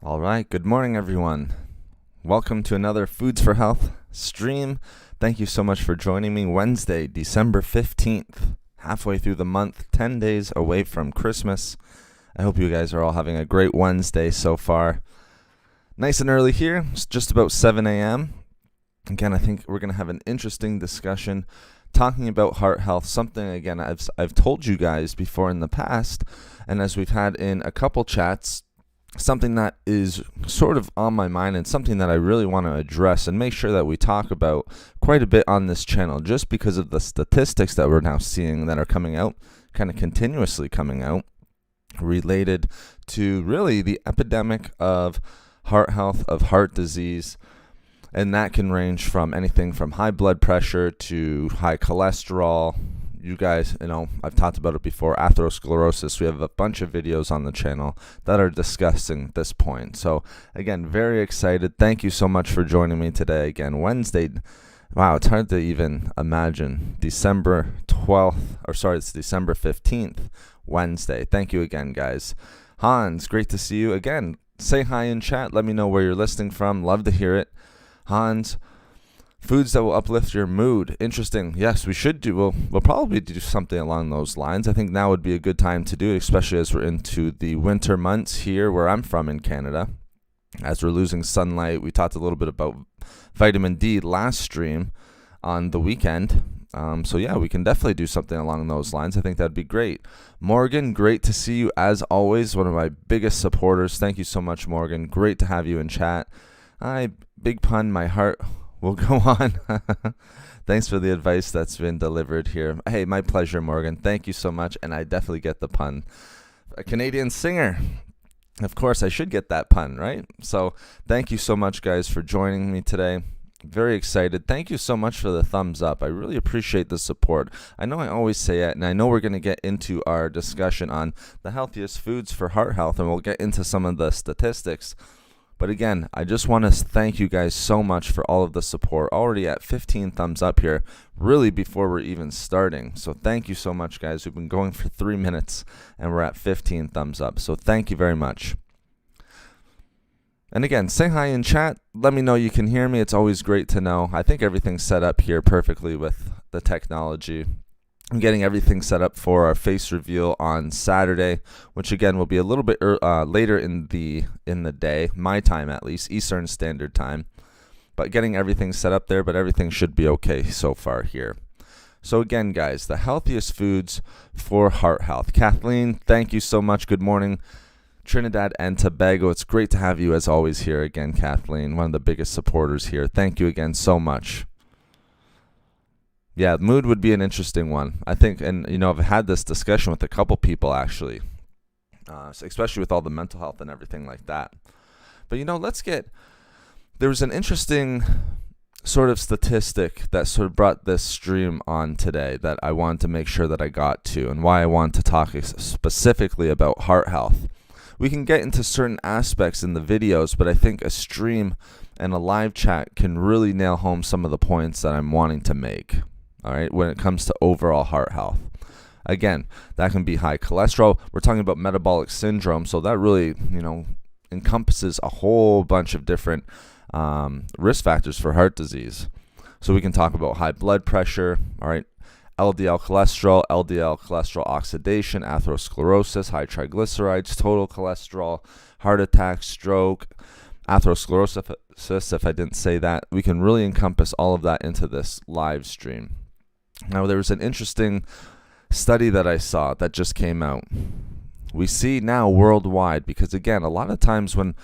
All right, good morning, everyone. Welcome to another Foods for Health stream. Thank you so much for joining me. Wednesday, December 15th, halfway through the month, 10 days away from Christmas. I hope you guys are all having a great Wednesday so far. Nice and early here. It's just about 7 a.m. Again, I think we're going to have an interesting discussion talking about heart health, something, again, I've told you guys before in the past, and as we've had in a couple chats, something that is sort of on my mind and something that I really want to address and make sure that we talk about quite a bit on this channel, just because of the statistics that we're now seeing that are coming out, kind of continuously coming out, related to really the epidemic of heart health, of heart disease. And that can range from anything from high blood pressure to high cholesterol. You guys, I've talked about it before, atherosclerosis. We have a bunch of videos on the channel that are discussing this point. So again, very excited. Thank you so much for joining me today. Again, Wednesday. Wow, it's hard to even imagine. December 15th, Wednesday. Thank you again, guys. Hans, great to see you. Again, say hi in chat. Let me know where you're listening from. Love to hear it. Hans, foods that will uplift your mood. Interesting. Yes, we should do. We'll probably do something along those lines. I think now would be a good time to do it, especially as we're into the winter months here where I'm from in Canada. As we're losing sunlight, we talked a little bit about vitamin D last stream on the weekend. So yeah, we can definitely do something along those lines. I think that'd be great. Morgan, great to see you as always. One of my biggest supporters. Thank you so much, Morgan. Great to have you in chat. Big pun, my heart will go on. Thanks for the advice that's been delivered here. Hey, my pleasure, Morgan. Thank you so much, and I definitely get the pun. A Canadian singer. Of course, I should get that pun, right? So thank you so much, guys, for joining me today. Very excited. Thank you so much for the thumbs up. I really appreciate the support. I know I always say it, and I know we're going to get into our discussion on the healthiest foods for heart health, and we'll get into some of the statistics. But again, I just want to thank you guys so much for all of the support. Already at 15 thumbs up here, really before we're even starting. So thank you so much, guys. We've been going for 3 minutes, and we're at 15 thumbs up. So thank you very much. And again, say hi in chat. Let me know you can hear me. It's always great to know. I think everything's set up here perfectly with the technology. I'm getting everything set up for our face reveal on Saturday, which again will be a little bit later in the day, my time at least, Eastern Standard Time. But getting everything set up there, but everything should be okay so far here. So again, guys, the healthiest foods for heart health. Kathleen, thank you so much. Good morning. Trinidad and Tobago, it's great to have you as always here again, Kathleen, one of the biggest supporters here. Thank you again so much. Yeah, mood would be an interesting one, I think, and I've had this discussion with a couple people actually, especially with all the mental health and everything like that. But there was an interesting sort of statistic that sort of brought this stream on today that I wanted to make sure that I got to, and why I want to talk specifically about heart health. We can get into certain aspects in the videos, but I think a stream and a live chat can really nail home some of the points that I'm wanting to make. All right, when it comes to overall heart health. Again, that can be high cholesterol. We're talking about metabolic syndrome, so that really, encompasses a whole bunch of different risk factors for heart disease. So we can talk about high blood pressure, all right, LDL cholesterol oxidation, atherosclerosis, high triglycerides, total cholesterol, heart attack, stroke, atherosclerosis, if I didn't say that. We can really encompass all of that into this live stream. Now, there was an interesting study that I saw that just came out. We see now worldwide, because again, a lot of times when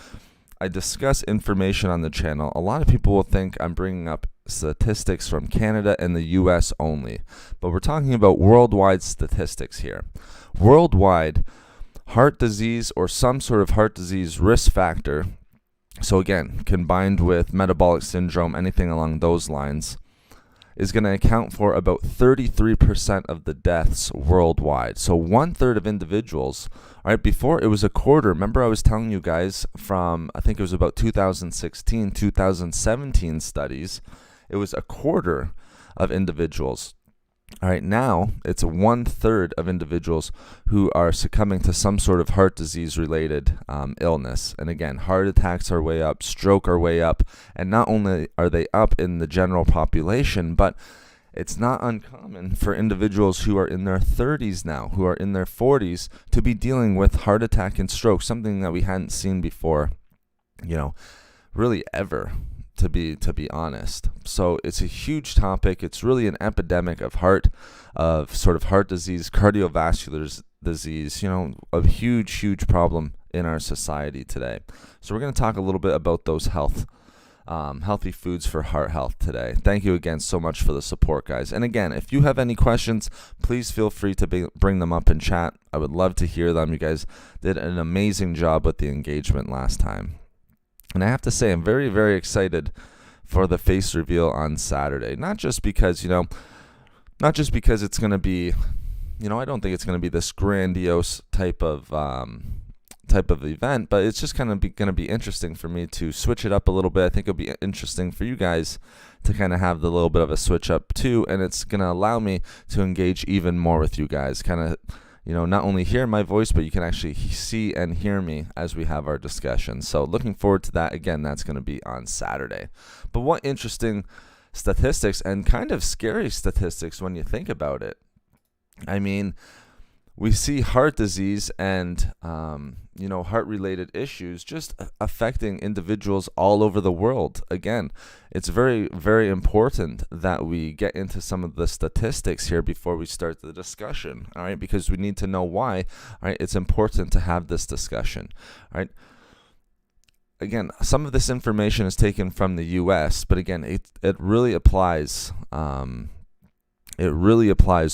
I discuss information on the channel, a lot of people will think I'm bringing up statistics from Canada and the US only. But we're talking about worldwide statistics here. Worldwide, heart disease or some sort of heart disease risk factor, so again, combined with metabolic syndrome, anything along those lines, is going to account for about 33% of the deaths worldwide. So 1/3 of individuals, all right, before it was a quarter. Remember I was telling you guys from, I think it was about 2016, 2017 studies, it was a quarter of individuals All right, now it's 1/3 of individuals who are succumbing to some sort of heart disease related illness. And again, heart attacks are way up, stroke are way up. And not only are they up in the general population, but it's not uncommon for individuals who are in their 30s now, who are in their 40s, to be dealing with heart attack and stroke, something that we hadn't seen before, really ever. To be honest. So it's a huge topic. It's really an epidemic of heart disease, cardiovascular disease, a huge problem in our society today. So we're going to talk a little bit about those healthy foods for heart health today. Thank you again so much for the support, guys. And again, if you have any questions, please feel free to bring them up in chat. I would love to hear them. You guys did an amazing job with the engagement last time. And I have to say, I'm very, very excited for the face reveal on Saturday. Not just because it's going to be, I don't think it's going to be this grandiose type of event, but it's just going to be interesting for me to switch it up a little bit. I think it'll be interesting for you guys to kind of have the little bit of a switch up too, and it's going to allow me to engage even more with you guys. Kind of, not only hear my voice, but you can actually see and hear me as we have our discussion. So looking forward to that. Again, that's going to be on Saturday. But what interesting statistics and kind of scary statistics when you think about it. I mean, we see heart disease and, heart-related issues just affecting individuals all over the world. Again, it's very, very important that we get into some of the statistics here before we start the discussion, all right, because we need to know why, all right, it's important to have this discussion, all right. Again, some of this information is taken from the U.S., but again, it really applies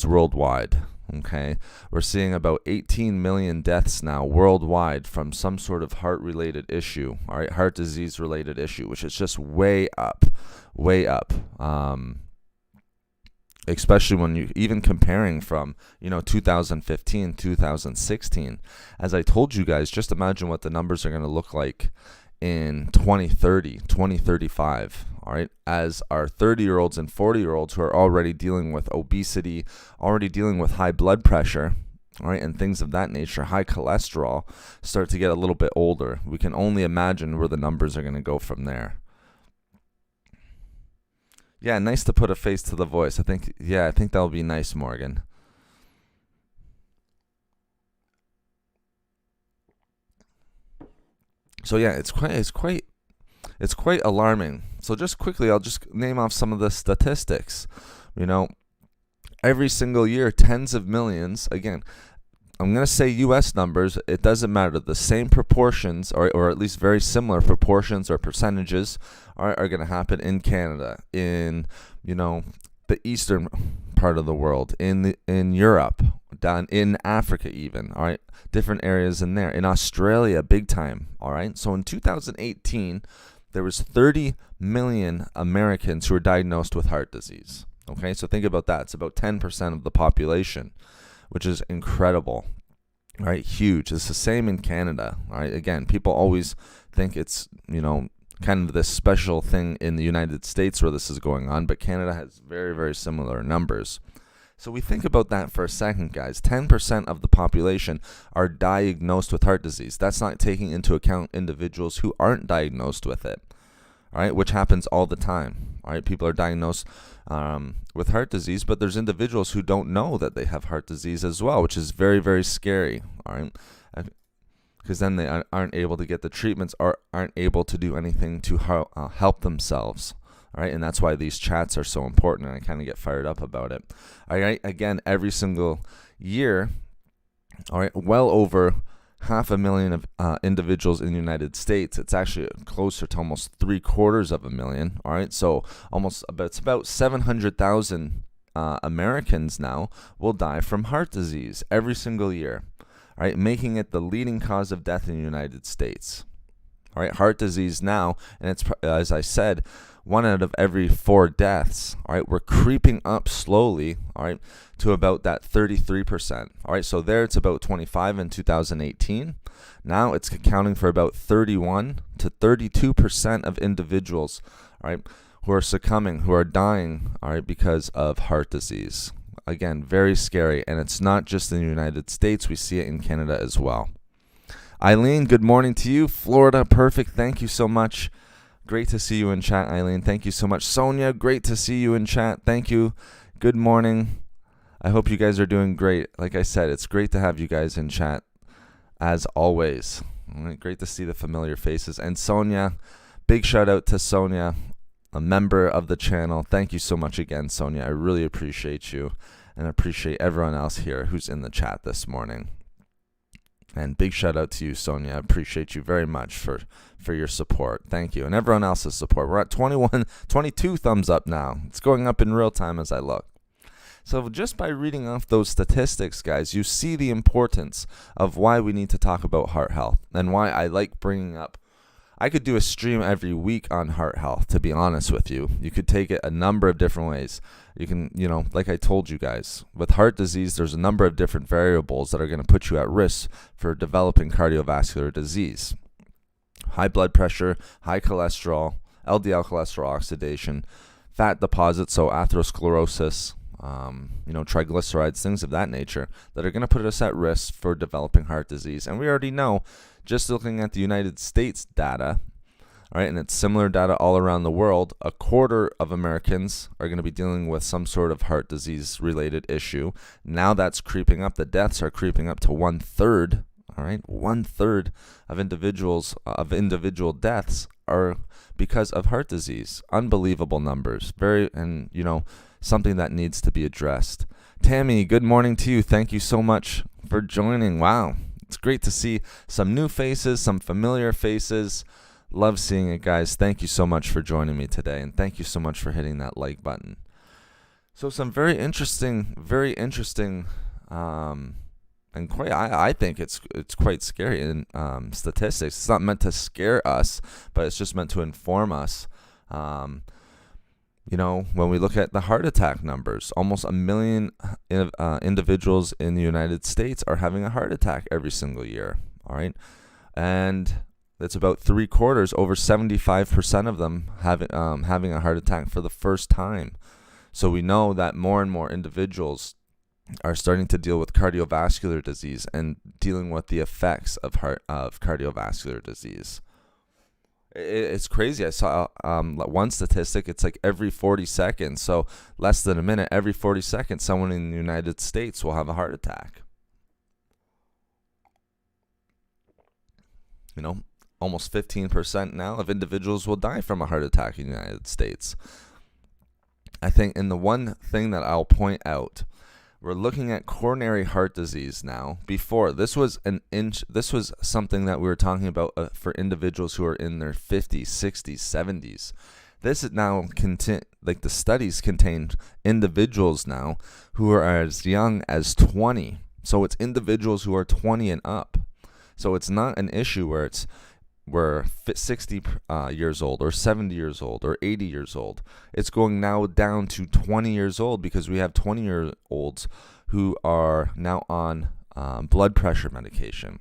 worldwide. Okay, we're seeing about 18 million deaths now worldwide from some sort of heart-related issue, all right, heart disease-related issue, which is just way up. Especially when you even comparing from 2015, 2016. As I told you guys, just imagine what the numbers are going to look like in 2030, 2035, all right, as our 30-year-olds and 40-year-olds who are already dealing with obesity, already dealing with high blood pressure, all right, and things of that nature, high cholesterol, start to get a little bit older. We can only imagine where the numbers are going to go from there. Yeah, nice to put a face to the voice. I think that'll be nice, Morgan. So yeah, it's quite alarming. So just quickly, I'll just name off some of the statistics. Every single year, tens of millions. Again, I'm going to say U.S. numbers. It doesn't matter. The same proportions, or at least very similar proportions or percentages, are going to happen in Canada, in the eastern part of the world, in Europe, down in Africa even, all right, different areas in there, in Australia, big time, all right. So in 2018, there was 30 million Americans who were diagnosed with heart disease. Okay, so think about that. It's about 10% of the population, which is incredible, all right, huge. It's the same in Canada, all right. Again, people always think it's, kind of this special thing in the United States where this is going on, but Canada has very, very similar numbers. So we think about that for a second, guys. 10% of the population are diagnosed with heart disease. That's not taking into account individuals who aren't diagnosed with it, all right, which happens all the time. All right, people are diagnosed with heart disease, but there's individuals who don't know that they have heart disease as well, which is very, very scary, all right, because then they aren't able to get the treatments or aren't able to do anything to help themselves. All right, and that's why these chats are so important, and I kind of get fired up about it. All right, again, every single year, all right, well over 500,000 of individuals in the United States. It's actually closer to almost 750,000. All right, so it's about 700,000 Americans now will die from heart disease every single year. All right, making it the leading cause of death in the United States. All right, heart disease now, and it's, as I said, 1 out of every 4 deaths. All right, we're creeping up slowly, all right, to about that 33%. All right, so there it's about 25 in 2018. Now it's accounting for about 31 to 32% of individuals, all right, who are succumbing, who are dying, all right, because of heart disease. again, very scary. And it's not just in the United States. We see it in Canada as well. Eileen, good morning to you. Florida, perfect. Thank you so much. Great to see you in chat, Eileen. Thank you so much. Sonia, great to see you in chat. Thank you. Good morning. I hope you guys are doing great. Like I said, it's great to have you guys in chat, as always. All right, great to see the familiar faces. And Sonia, big shout out to Sonia, a member of the channel. Thank you so much again, Sonia. I really appreciate you, and appreciate everyone else here who's in the chat this morning. And big shout out to you, Sonia. I appreciate you very much for your support. Thank you. And everyone else's support. We're at 22 thumbs up now. It's going up in real time as I look. So just by reading off those statistics, guys, you see the importance of why we need to talk about heart health, and why I like bringing up. I could do a stream every week on heart health, to be honest with you. You could take it a number of different ways. You can, like I told you guys, with heart disease, there's a number of different variables that are going to put you at risk for developing cardiovascular disease. High blood pressure, high cholesterol, LDL cholesterol oxidation, fat deposits, so atherosclerosis, triglycerides, things of that nature that are going to put us at risk for developing heart disease. And we already know, just looking at the United States data, all right, and it's similar data all around the world, a quarter of Americans are going to be dealing with some sort of heart disease related issue. Now that's creeping up. The deaths are creeping up to 1/3. All right, 1/3 of individual deaths are because of heart disease. Unbelievable numbers. Something that needs to be addressed. Tammy, good morning to you. Thank you so much for joining. Wow, it's great to see some new faces, some familiar faces. Love seeing it, guys. Thank you so much for joining me today, and thank you so much for hitting that like button. So some very interesting, and quite, I think it's quite scary in statistics. It's not meant to scare us, but it's just meant to inform us. When we look at the heart attack numbers, almost 1 million individuals in the United States are having a heart attack every single year. All right, and that's about 3/4, over 75% of them having a heart attack for the first time. So we know that more and more individuals are starting to deal with cardiovascular disease and dealing with the effects of cardiovascular disease. It's crazy. I saw one statistic. It's like every 40 seconds, so less than a minute, every 40 seconds, someone in the United States will have a heart attack. Almost 15% now of individuals will die from a heart attack in the United States. I think, and the one thing that I'll point out, we're looking at coronary heart disease now. Before, this was something that we were talking about for individuals who are in their 50s, 60s, 70s. This is now the studies contain individuals now who are as young as 20. So it's individuals who are 20 and up. So it's not an issue where we're 60 years old or 70 years old or 80 years old. It's going now down to 20 years old, because we have 20-year-olds who are now on blood pressure medication.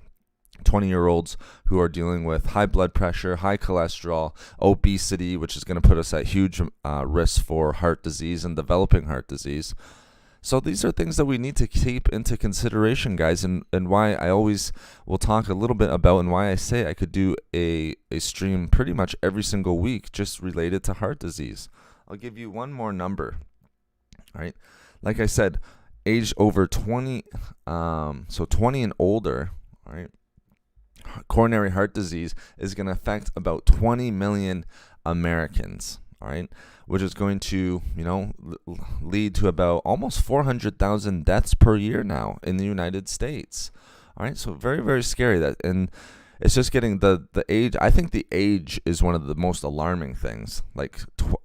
20-year-olds who are dealing with high blood pressure, high cholesterol, obesity, which is going to put us at huge risk for heart disease and developing heart disease. So these are things that we need to keep into consideration, guys, and why I always will talk a little bit about, and why I say I could do a stream pretty much every single week just related to heart disease. I'll give you one more number. All right. Like I said, age over 20, so 20 and older, all right, coronary heart disease is going to affect about 20 million Americans. All right, which is going to, lead to about almost 400,000 deaths per year now in the United States. All right, so very, very scary and it's just getting the age. I think the age is one of the most alarming things. Like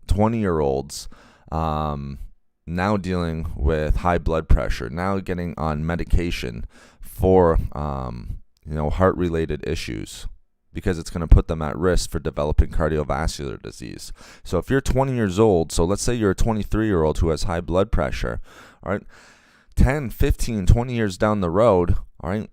20-year-olds now dealing with high blood pressure, now getting on medication for heart-related issues, because it's going to put them at risk for developing cardiovascular disease. So if you're 20 years old, so let's say you're a 23-year-old who has high blood pressure, all right, 10, 15, 20 years down the road, all right,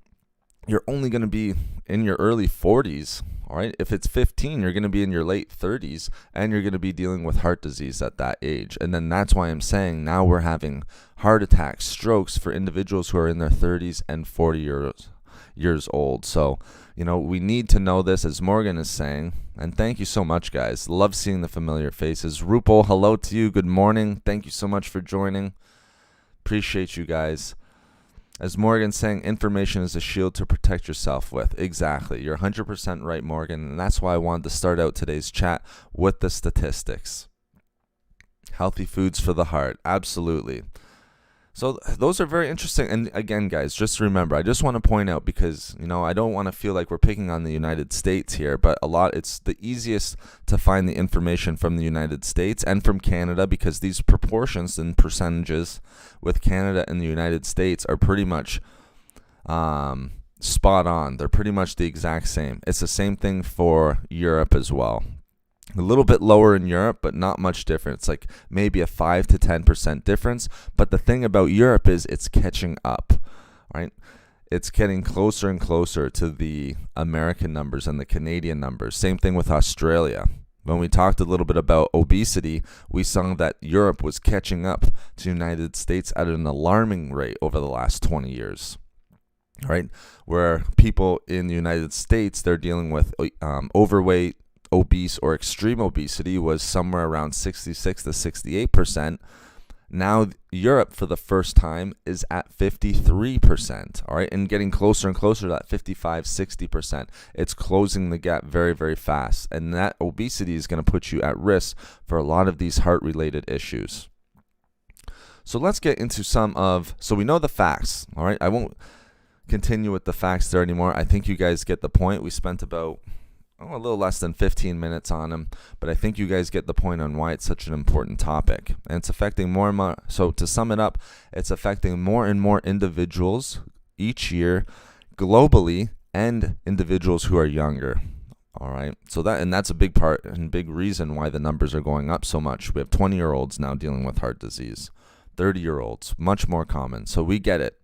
you're only going to be in your early 40s. All right. If it's 15, you're going to be in your late 30s, and you're going to be dealing with heart disease at that age. And then that's why I'm saying now we're having heart attacks, strokes for individuals who are in their 30s and 40 years old. So, we need to know this, as Morgan is saying. And thank you so much, guys. Love seeing the familiar faces. Rupal, hello to you. Good morning. Thank you so much for joining. Appreciate you guys. As Morgan's saying, information is a shield to protect yourself with. Exactly. You're 100% right, Morgan. And that's why I wanted to start out today's chat with the statistics. Healthy foods for the heart. Absolutely. So those are very interesting. And again, guys, just remember, I just want to point out, because, I don't want to feel like we're picking on the United States here, but it's the easiest to find the information from the United States and from Canada, because these proportions and percentages with Canada and the United States are pretty much spot on. They're pretty much the exact same. It's the same thing for Europe as well. A little bit lower in Europe, but not much difference, like maybe a 5 to 10% difference. But the thing about Europe is it's catching up, right? It's getting closer and closer to the American numbers and the Canadian numbers. Same thing with Australia. When we talked a little bit about obesity, we saw that Europe was catching up to the United States at an alarming rate over the last 20 years. Right? Where people in the United States, they're dealing with overweight, obese, or extreme obesity was somewhere around 66 to 68%. Now Europe, for the first time, is at 53%, all right, and getting closer and closer to that 55-60%. It's closing the gap very, very fast, and that obesity is going to put you at risk for a lot of these heart-related issues. So let's get into so we know the facts, all right? I won't continue with the facts there anymore. I think you guys get the point. We spent about a little less than 15 minutes on them, but I think you guys get the point on why it's such an important topic. And it's affecting more and more. So to sum it up, it's affecting more and more individuals each year globally, and individuals who are younger. All right. So that's a big part and big reason why the numbers are going up so much. We have 20-year-olds now dealing with heart disease, 30-year-olds, much more common. So we get it.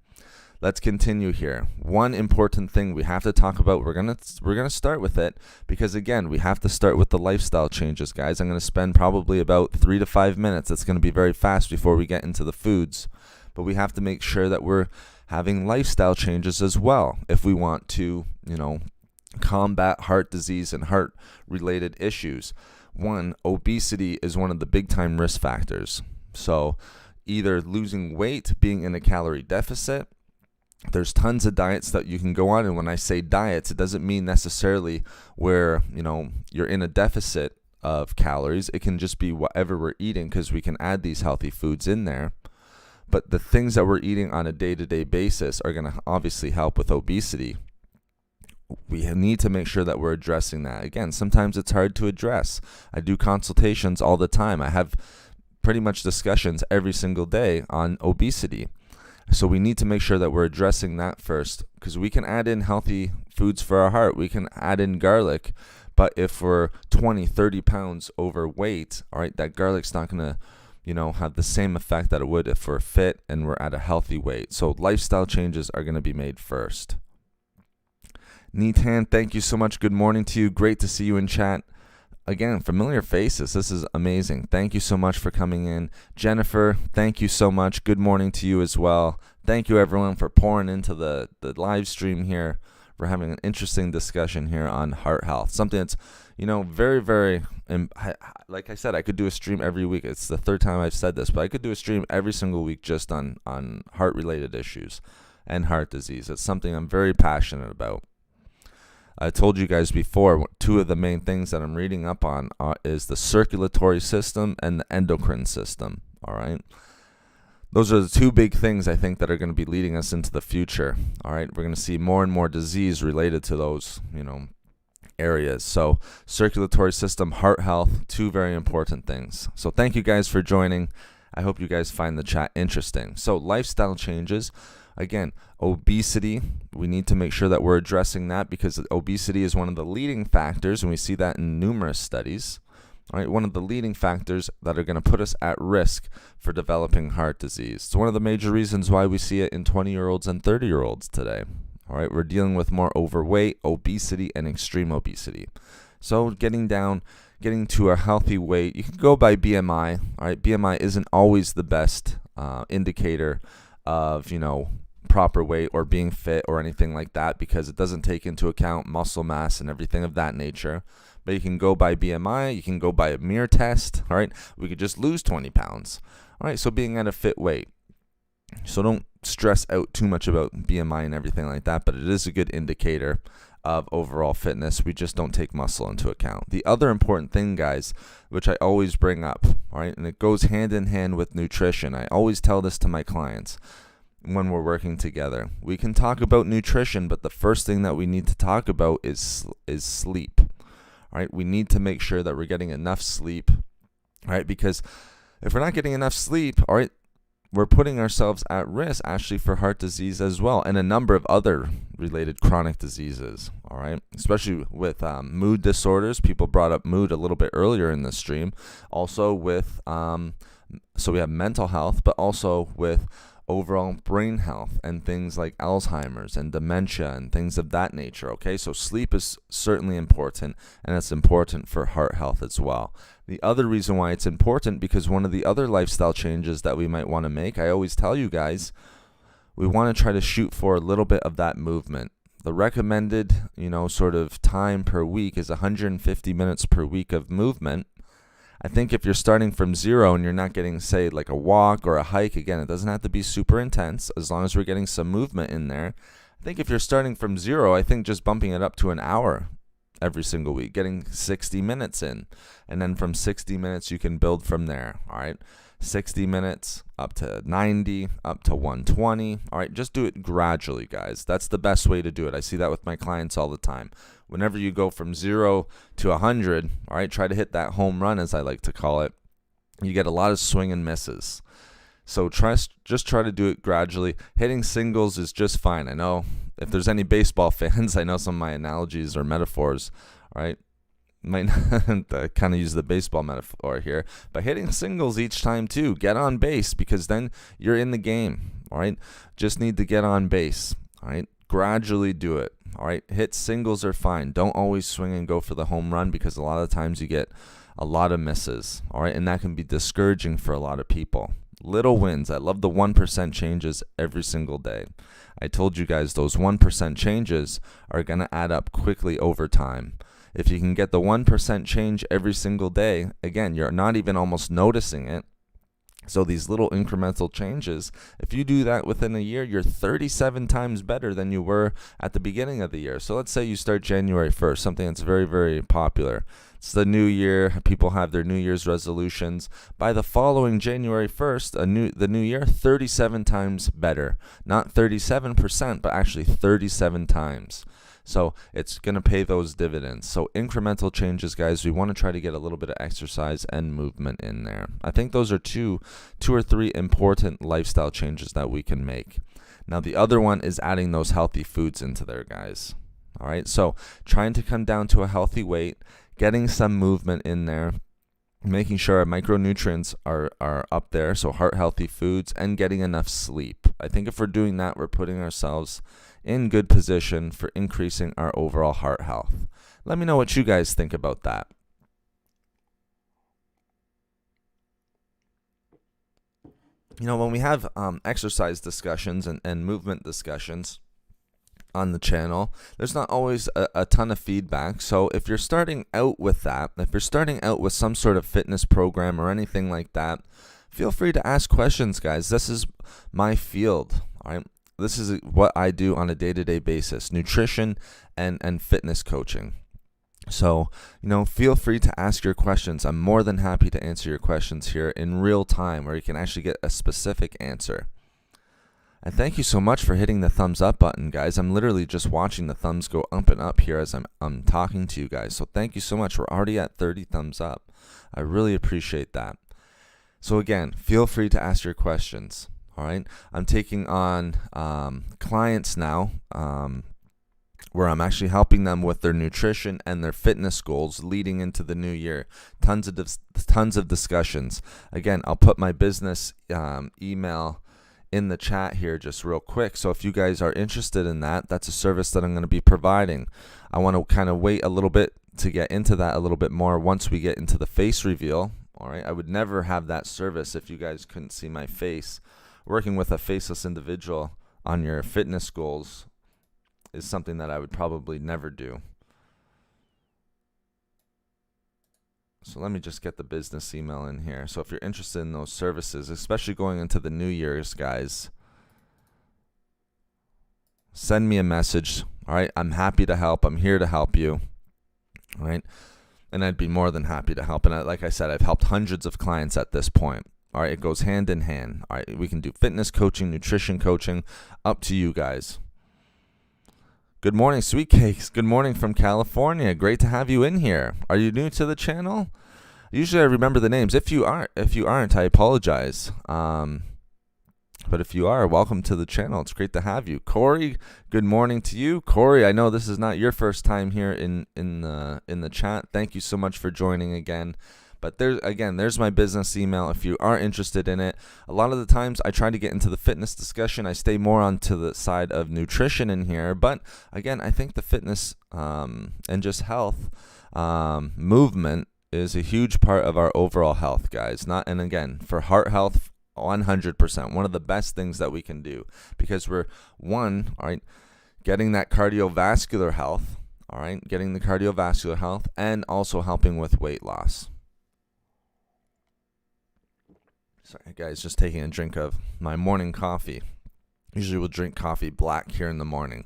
Let's continue here. One important thing we have to talk about, we're gonna start with it, because again, we have to start with the lifestyle changes, guys. I'm going to spend probably about 3 to 5 minutes. It's going to be very fast before we get into the foods, but we have to make sure that we're having lifestyle changes as well if we want to, combat heart disease and heart-related issues. One, obesity is one of the big-time risk factors. So either losing weight, being in a calorie deficit. There's tons of diets that you can go on, and when I say diets, it doesn't mean necessarily where, you're in a deficit of calories. It can just be whatever we're eating, because we can add these healthy foods in there. But the things that we're eating on a day-to-day basis are going to obviously help with obesity. We need to make sure that we're addressing that. Again, sometimes it's hard to address. I do consultations all the time. I have pretty much discussions every single day on obesity. So we need to make sure that we're addressing that first, because we can add in healthy foods for our heart. We can add in garlic, but if we're 20, 30 pounds overweight, all right, that garlic's not going to, have the same effect that it would if we're fit and we're at a healthy weight. So lifestyle changes are going to be made first. Neetan, thank you so much. Good morning to you. Great to see you in chat. Again, familiar faces. This is amazing. Thank you so much for coming in. Jennifer, thank you so much. Good morning to you as well. Thank you, everyone, for pouring into the live stream here. We're having an interesting discussion here on heart health. Something that's, very, very, like I said, I could do a stream every week. It's the third time I've said this, but I could do a stream every single week just on heart-related issues and heart disease. It's something I'm very passionate about. I told you guys before, two of the main things that I'm reading up on is the circulatory system and the endocrine system, all right? Those are the two big things I think that are going to be leading us into the future, all right? We're going to see more and more disease related to those, areas. So circulatory system, heart health, two very important things. So thank you guys for joining. I hope you guys find the chat interesting. So lifestyle changes. Again, obesity, we need to make sure that we're addressing that, because obesity is one of the leading factors, and we see that in numerous studies, all right, one of the leading factors that are going to put us at risk for developing heart disease. It's one of the major reasons why we see it in 20-year-olds and 30-year-olds today, All right, we're dealing with more overweight, obesity, and extreme obesity. So getting to a healthy weight, you can go by BMI. All right, BMI isn't always the best indicator of, proper weight or being fit or anything like that, because it doesn't take into account muscle mass and everything of that nature. But you can go by BMI, you can go by a mere test. All right, we could just lose 20 pounds. All right, so being at a fit weight. So don't stress out too much about BMI and everything like that, but it is a good indicator of overall fitness. We just don't take muscle into account. The other important thing, guys, which I always bring up, all right, and it goes hand in hand with nutrition. I always tell this to my clients when we're working together. We can talk about nutrition, but the first thing that we need to talk about is sleep. All right, we need to make sure that we're getting enough sleep. All right, because if we're not getting enough sleep, all right, we're putting ourselves at risk actually for heart disease as well, and a number of other related chronic diseases. All right, especially with mood disorders. People brought up mood a little bit earlier in the stream. Also with so we have mental health, but also with overall brain health and things like Alzheimer's and dementia and things of that nature. Okay, so sleep is certainly important, and it's important for heart health as well. The other reason why it's important, because one of the other lifestyle changes that we might want to make, I always tell you guys, we want to try to shoot for a little bit of that movement. The recommended, sort of time per week is 150 minutes per week of movement. I think if you're starting from zero and you're not getting, say, like a walk or a hike, again, it doesn't have to be super intense as long as we're getting some movement in there. I think if you're starting from zero, I think just bumping it up to an hour every single week, getting 60 minutes in. And then from 60 minutes, you can build from there, all right? 60 minutes, up to 90, up to 120. All right, just do it gradually, guys. That's the best way to do it. I see that with my clients all the time. Whenever you go from 0 to 100, all right, try to hit that home run, as I like to call it. You get a lot of swing and misses. So just try to do it gradually. Hitting singles is just fine. I know if there's any baseball fans, I know some of my analogies or metaphors, all right, might not kind of use the baseball metaphor here, but hitting singles each time too. Get on base, because then you're in the game, all right? Just need to get on base, all right? Gradually do it, all right? Hit singles are fine. Don't always swing and go for the home run, because a lot of times you get a lot of misses, all right? And that can be discouraging for a lot of people. Little wins. I love the 1% changes every single day. I told you guys those 1% changes are going to add up quickly over time. If you can get the 1% change every single day, again, you're not even almost noticing it. So these little incremental changes, if you do that within a year, you're 37 times better than you were at the beginning of the year. So let's say you start January 1st, something that's very, very popular. It's the new year. People have their New Year's resolutions. By the following January 1st, the new year, 37 times better. Not 37%, but actually 37 times. So it's going to pay those dividends. So incremental changes, guys. We want to try to get a little bit of exercise and movement in there. I think those are two or three important lifestyle changes that we can make. Now, the other one is adding those healthy foods into there, guys. All right. So trying to come down to a healthy weight, getting some movement in there, making sure our micronutrients are up there, so heart healthy foods, and getting enough sleep. I think if we're doing that, we're putting ourselves in good position for increasing our overall heart health. Let me know what you guys think about that. When we have exercise discussions and movement discussions on the channel, there's not always a ton of feedback. So if you're starting out with that, if you're starting out with some sort of fitness program or anything like that, feel free to ask questions, guys. This is my field, all right? This is what I do on a day-to-day basis, nutrition and fitness coaching. So, feel free to ask your questions. I'm more than happy to answer your questions here in real time, where you can actually get a specific answer. And thank you so much for hitting the thumbs up button, guys. I'm literally just watching the thumbs go up and up here as I'm talking to you guys. So thank you so much. We're already at 30 thumbs up. I really appreciate that. So again, feel free to ask your questions. All right, I'm taking on clients now where I'm actually helping them with their nutrition and their fitness goals leading into the new year. Tons of discussions. Again, I'll put my business email in the chat here just real quick. So if you guys are interested in that, that's a service that I'm going to be providing. I want to kind of wait a little bit to get into that a little bit more once we get into the face reveal. All right, I would never have that service if you guys couldn't see my face. Working with a faceless individual on your fitness goals is something that I would probably never do. So let me just get the business email in here. So if you're interested in those services, especially going into the New Year's, guys, send me a message. All right, I'm happy to help. I'm here to help you. All right, and I'd be more than happy to help. And like I said, I've helped hundreds of clients at this point. All right, it goes hand in hand. All right, we can do fitness coaching, nutrition coaching, up to you guys. Good morning, Sweet Cakes. Good morning from California. Great to have you in here. Are you new to the channel? Usually I remember the names. If you aren't, I apologize. But if you are, welcome to the channel. It's great to have you. Corey, good morning to you. Corey, I know this is not your first time here in the chat. Thank you so much for joining again. But there's my business email if you are interested in it. A lot of the times I try to get into the fitness discussion. I stay more onto the side of nutrition in here. But again, I think the fitness and just health movement is a huge part of our overall health, guys. And again, for heart health, 100%. One of the best things that we can do, because we're getting that cardiovascular health, all right, getting the cardiovascular health, and also helping with weight loss. Sorry, guys, just taking a drink of my morning coffee. Usually we'll drink coffee black here in the morning.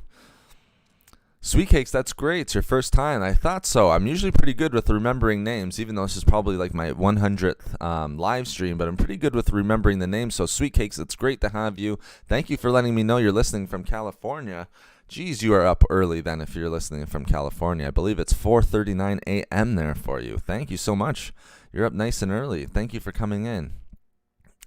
Sweet Cakes, that's great. It's your first time. I thought so. I'm usually pretty good with remembering names, even though this is probably like my 100th live stream, but I'm pretty good with remembering the names. So Sweet Cakes, it's great to have you. Thank you for letting me know you're listening from California. Geez, you are up early then if you're listening from California. I believe it's 4:39 a.m. there for you. Thank you so much. You're up nice and early. Thank you for coming in.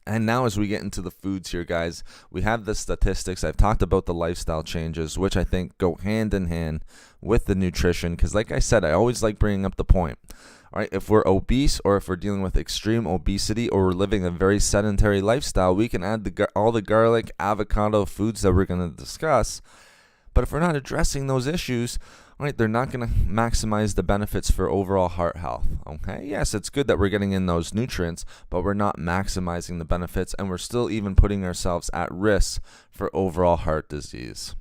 And now as we get into the foods here, guys, we have the statistics. I've talked about the lifestyle changes, which I think go hand in hand with the nutrition. Because like I said, I always like bringing up the point. All right, if we're obese or if we're dealing with extreme obesity or we're living a very sedentary lifestyle, we can add all the garlic, avocado foods that we're going to discuss. But if we're not addressing those issues, right, they're not going to maximize the benefits for overall heart health. Okay, yes, it's good that we're getting in those nutrients, but we're not maximizing the benefits, and we're still even putting ourselves at risk for overall heart disease.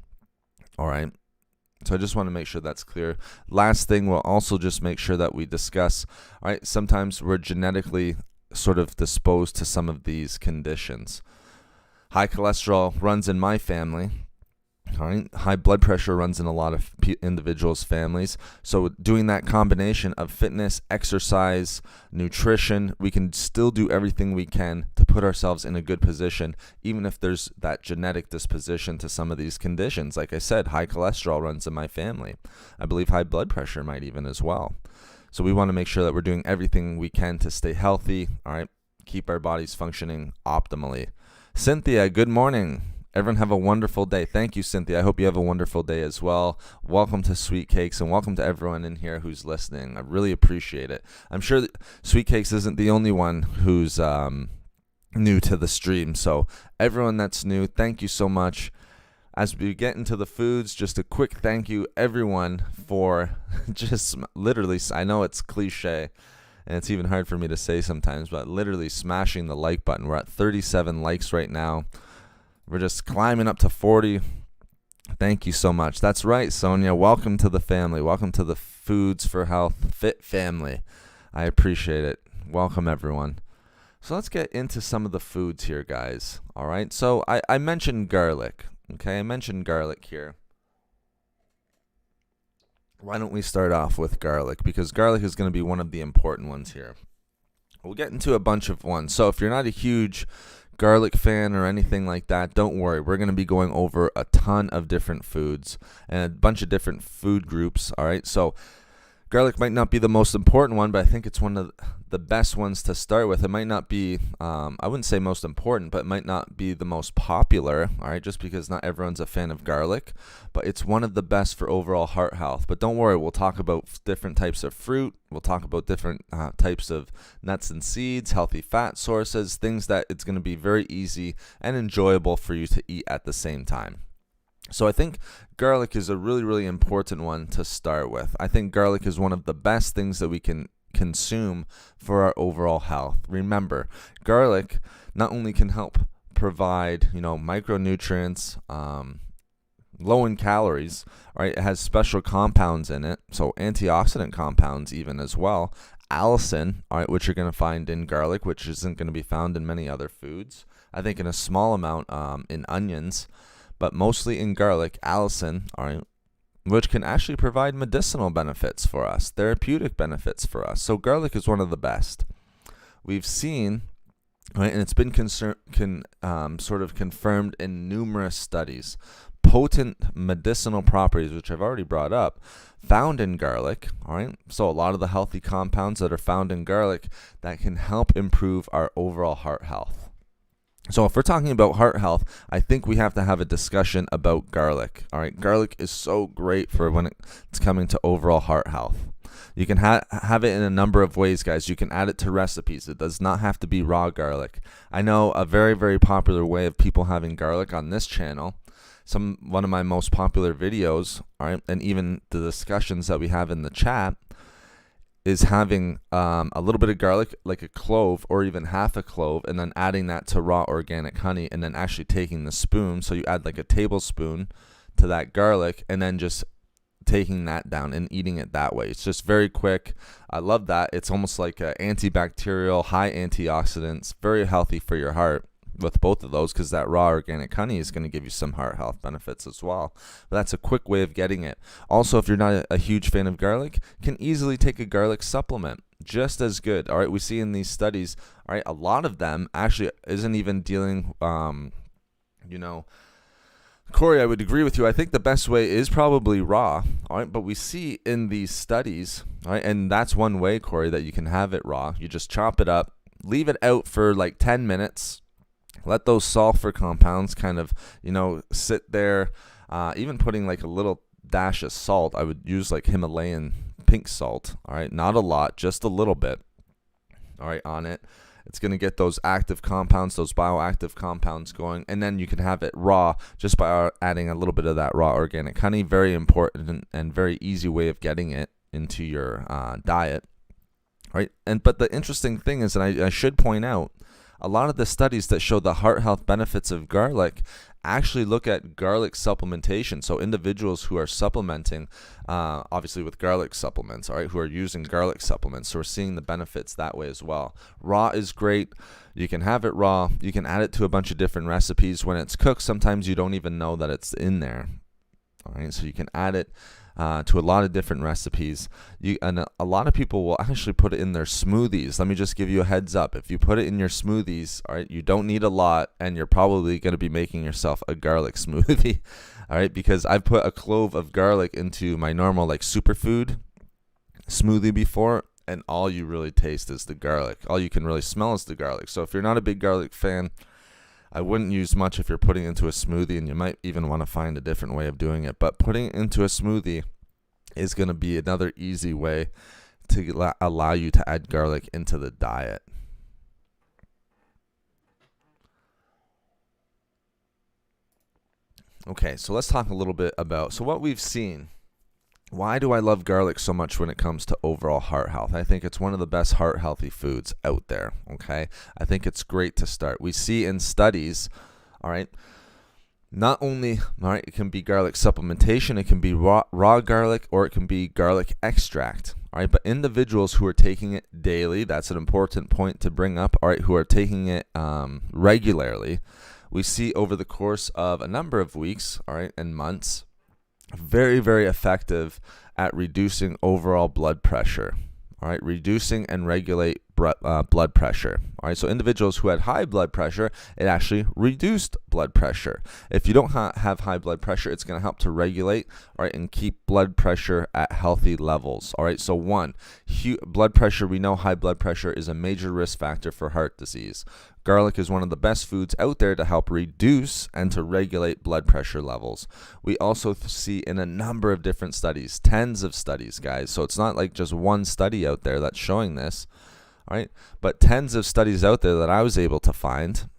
All right, so I just want to make sure that's clear. Last thing, we'll also just make sure that we discuss, all right, sometimes we're genetically sort of disposed to some of these conditions. High cholesterol runs in my family. All right, high blood pressure runs in a lot of individuals' families. So doing that combination of fitness, exercise, nutrition, we can still do everything we can to put ourselves in a good position, even if there's that genetic disposition to some of these conditions. Like I said, high cholesterol runs in my family. I believe high blood pressure might even as well. So we want to make sure that we're doing everything we can to stay healthy, all right, keep our bodies functioning optimally. Cynthia, good morning. Everyone have a wonderful day. Thank you, Cynthia. I hope you have a wonderful day as well. Welcome to Sweet Cakes, and welcome to everyone in here who's listening. I really appreciate it. I'm sure that Sweet Cakes isn't the only one who's new to the stream. So everyone that's new, thank you so much. As we get into the foods, just a quick thank you, everyone, for just literally, I know it's cliche, and it's even hard for me to say sometimes, but literally smashing the like button. We're at 37 likes right now. We're just climbing up to 40. Thank you so much. That's right, Sonia. Welcome to the family. Welcome to the Foods for Health Fit family. I appreciate it. Welcome, everyone. So let's get into some of the foods here, guys. All right. So I mentioned garlic. Okay, I mentioned garlic here. Why don't we start off with garlic? Because garlic is going to be one of the important ones here. We'll get into a bunch of ones. So if you're not a huge garlic fan or anything like that, don't worry. We're going to be going over a ton of different foods and a bunch of different food groups. All right. So Garlic might not be the most important one, but I think it's one of the best ones to start with. It might not be, I wouldn't say most important, but it might not be the most popular, all right, just because not everyone's a fan of garlic, but it's one of the best for overall heart health. But don't worry, we'll talk about different types of fruit. We'll talk about different types of nuts and seeds, healthy fat sources, things that it's going to be very easy and enjoyable for you to eat at the same time. So I think garlic is a really, really important one to start with. I think garlic is one of the best things that we can consume for our overall health. Remember, garlic not only can help provide, micronutrients, low in calories, right? It has special compounds in it, so antioxidant compounds even as well. Allicin, all right, which you're going to find in garlic, which isn't going to be found in many other foods. I think in a small amount in onions, but mostly in garlic, allicin, all right, which can actually provide medicinal benefits for us, therapeutic benefits for us. So garlic is one of the best. We've seen, right, and it's been sort of confirmed in numerous studies, potent medicinal properties, which I've already brought up, found in garlic, all right? So a lot of the healthy compounds that are found in garlic that can help improve our overall heart health. So if we're talking about heart health, I think we have to have a discussion about garlic. All right, garlic is so great for when it's coming to overall heart health. You can have it in a number of ways, guys. You can add it to recipes. It does not have to be raw garlic. I know a very, very popular way of people having garlic on this channel. One of my most popular videos, all right, and even the discussions that we have in the chat, is having a little bit of garlic, like a clove or even half a clove, and then adding that to raw organic honey, and then actually taking the spoon. So you add like a tablespoon to that garlic, and then just taking that down and eating it that way. It's just very quick. I love that. It's almost like antibacterial, high antioxidants, very healthy for your heart with both of those, because that raw organic honey is going to give you some heart health benefits as well. But that's a quick way of getting it. Also, if you're not a huge fan of garlic, you can easily take a garlic supplement. Just as good. All right, we see in these studies, all right, a lot of them actually isn't even dealing, Corey, I would agree with you. I think the best way is probably raw, all right? But we see in these studies, all right, and that's one way, Corey, that you can have it raw. You just chop it up, leave it out for like 10 minutes, let those sulfur compounds kind of, sit there. Even putting like a little dash of salt. I would use like Himalayan pink salt, all right? Not a lot, just a little bit, all right, on it. It's going to get those active compounds, those bioactive compounds going, and then you can have it raw just by adding a little bit of that raw organic honey. Very important and very easy way of getting it into your diet, right? But the interesting thing is, and I should point out, a lot of the studies that show the heart health benefits of garlic actually look at garlic supplementation. So individuals who are supplementing, obviously with garlic supplements, all right, who are using garlic supplements. So we're seeing the benefits that way as well. Raw is great. You can have it raw. You can add it to a bunch of different recipes. When it's cooked, sometimes you don't even know that it's in there. All right, so you can add it to a lot of different recipes. And a lot of people will actually put it in their smoothies. Let me just give you a heads up. If you put it in your smoothies, all right, you don't need a lot, and you're probably going to be making yourself a garlic smoothie, all right, because I've put a clove of garlic into my normal like superfood smoothie before, and all you really taste is the garlic. All you can really smell is the garlic. So if you're not a big garlic fan, I wouldn't use much if you're putting it into a smoothie, and you might even want to find a different way of doing it. But putting it into a smoothie is going to be another easy way to allow you to add garlic into the diet. Okay, so let's talk a little bit about what we've seen. Why do I love garlic so much when it comes to overall heart health? I think it's one of the best heart healthy foods out there, okay? I think it's great to start. We see in studies, all right, not only, all right, it can be garlic supplementation, it can be raw garlic, or it can be garlic extract, all right? But individuals who are taking it daily, that's an important point to bring up, all right, who are taking it regularly, we see over the course of a number of weeks, all right, and months, very, very effective at reducing overall blood pressure, all right, reducing and regulate blood pressure. All right, so individuals who had high blood pressure, it actually reduced blood pressure. If you don't have high blood pressure, it's going to help to regulate, all right, and keep blood pressure at healthy levels. All right, so one, blood pressure, we know high blood pressure is a major risk factor for heart disease. Garlic is one of the best foods out there to help reduce and to regulate blood pressure levels. We also see in a number of different studies, tens of studies, guys. So it's not like just one study out there that's showing this, all right? But tens of studies out there that I was able to find,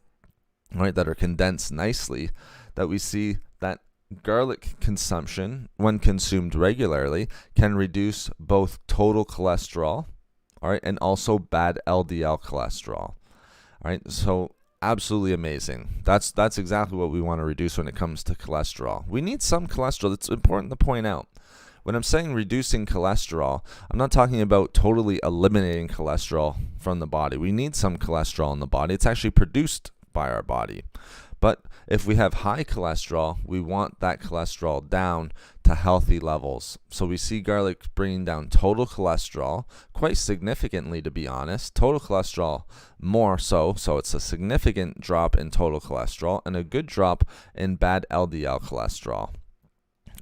all right, that are condensed nicely, that we see that garlic consumption, when consumed regularly, can reduce both total cholesterol, all right, and also bad LDL cholesterol. All right, so absolutely amazing. That's exactly what we want to reduce when it comes to cholesterol. We need some cholesterol. It's important to point out. When I'm saying reducing cholesterol, I'm not talking about totally eliminating cholesterol from the body. We need some cholesterol in the body. It's actually produced by our body. But if we have high cholesterol, we want that cholesterol down to healthy levels. So we see garlic bringing down total cholesterol quite significantly, to be honest. Total cholesterol more so. So it's a significant drop in total cholesterol and a good drop in bad LDL cholesterol.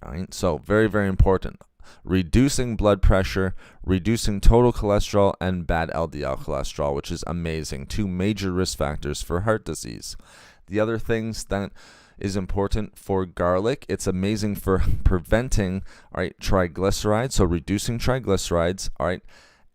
All right, so very, very important. Reducing blood pressure, reducing total cholesterol, and bad LDL cholesterol, which is amazing. Two major risk factors for heart disease. The other things that is important for garlic, it's amazing for preventing, all right, triglycerides, so reducing triglycerides, all right,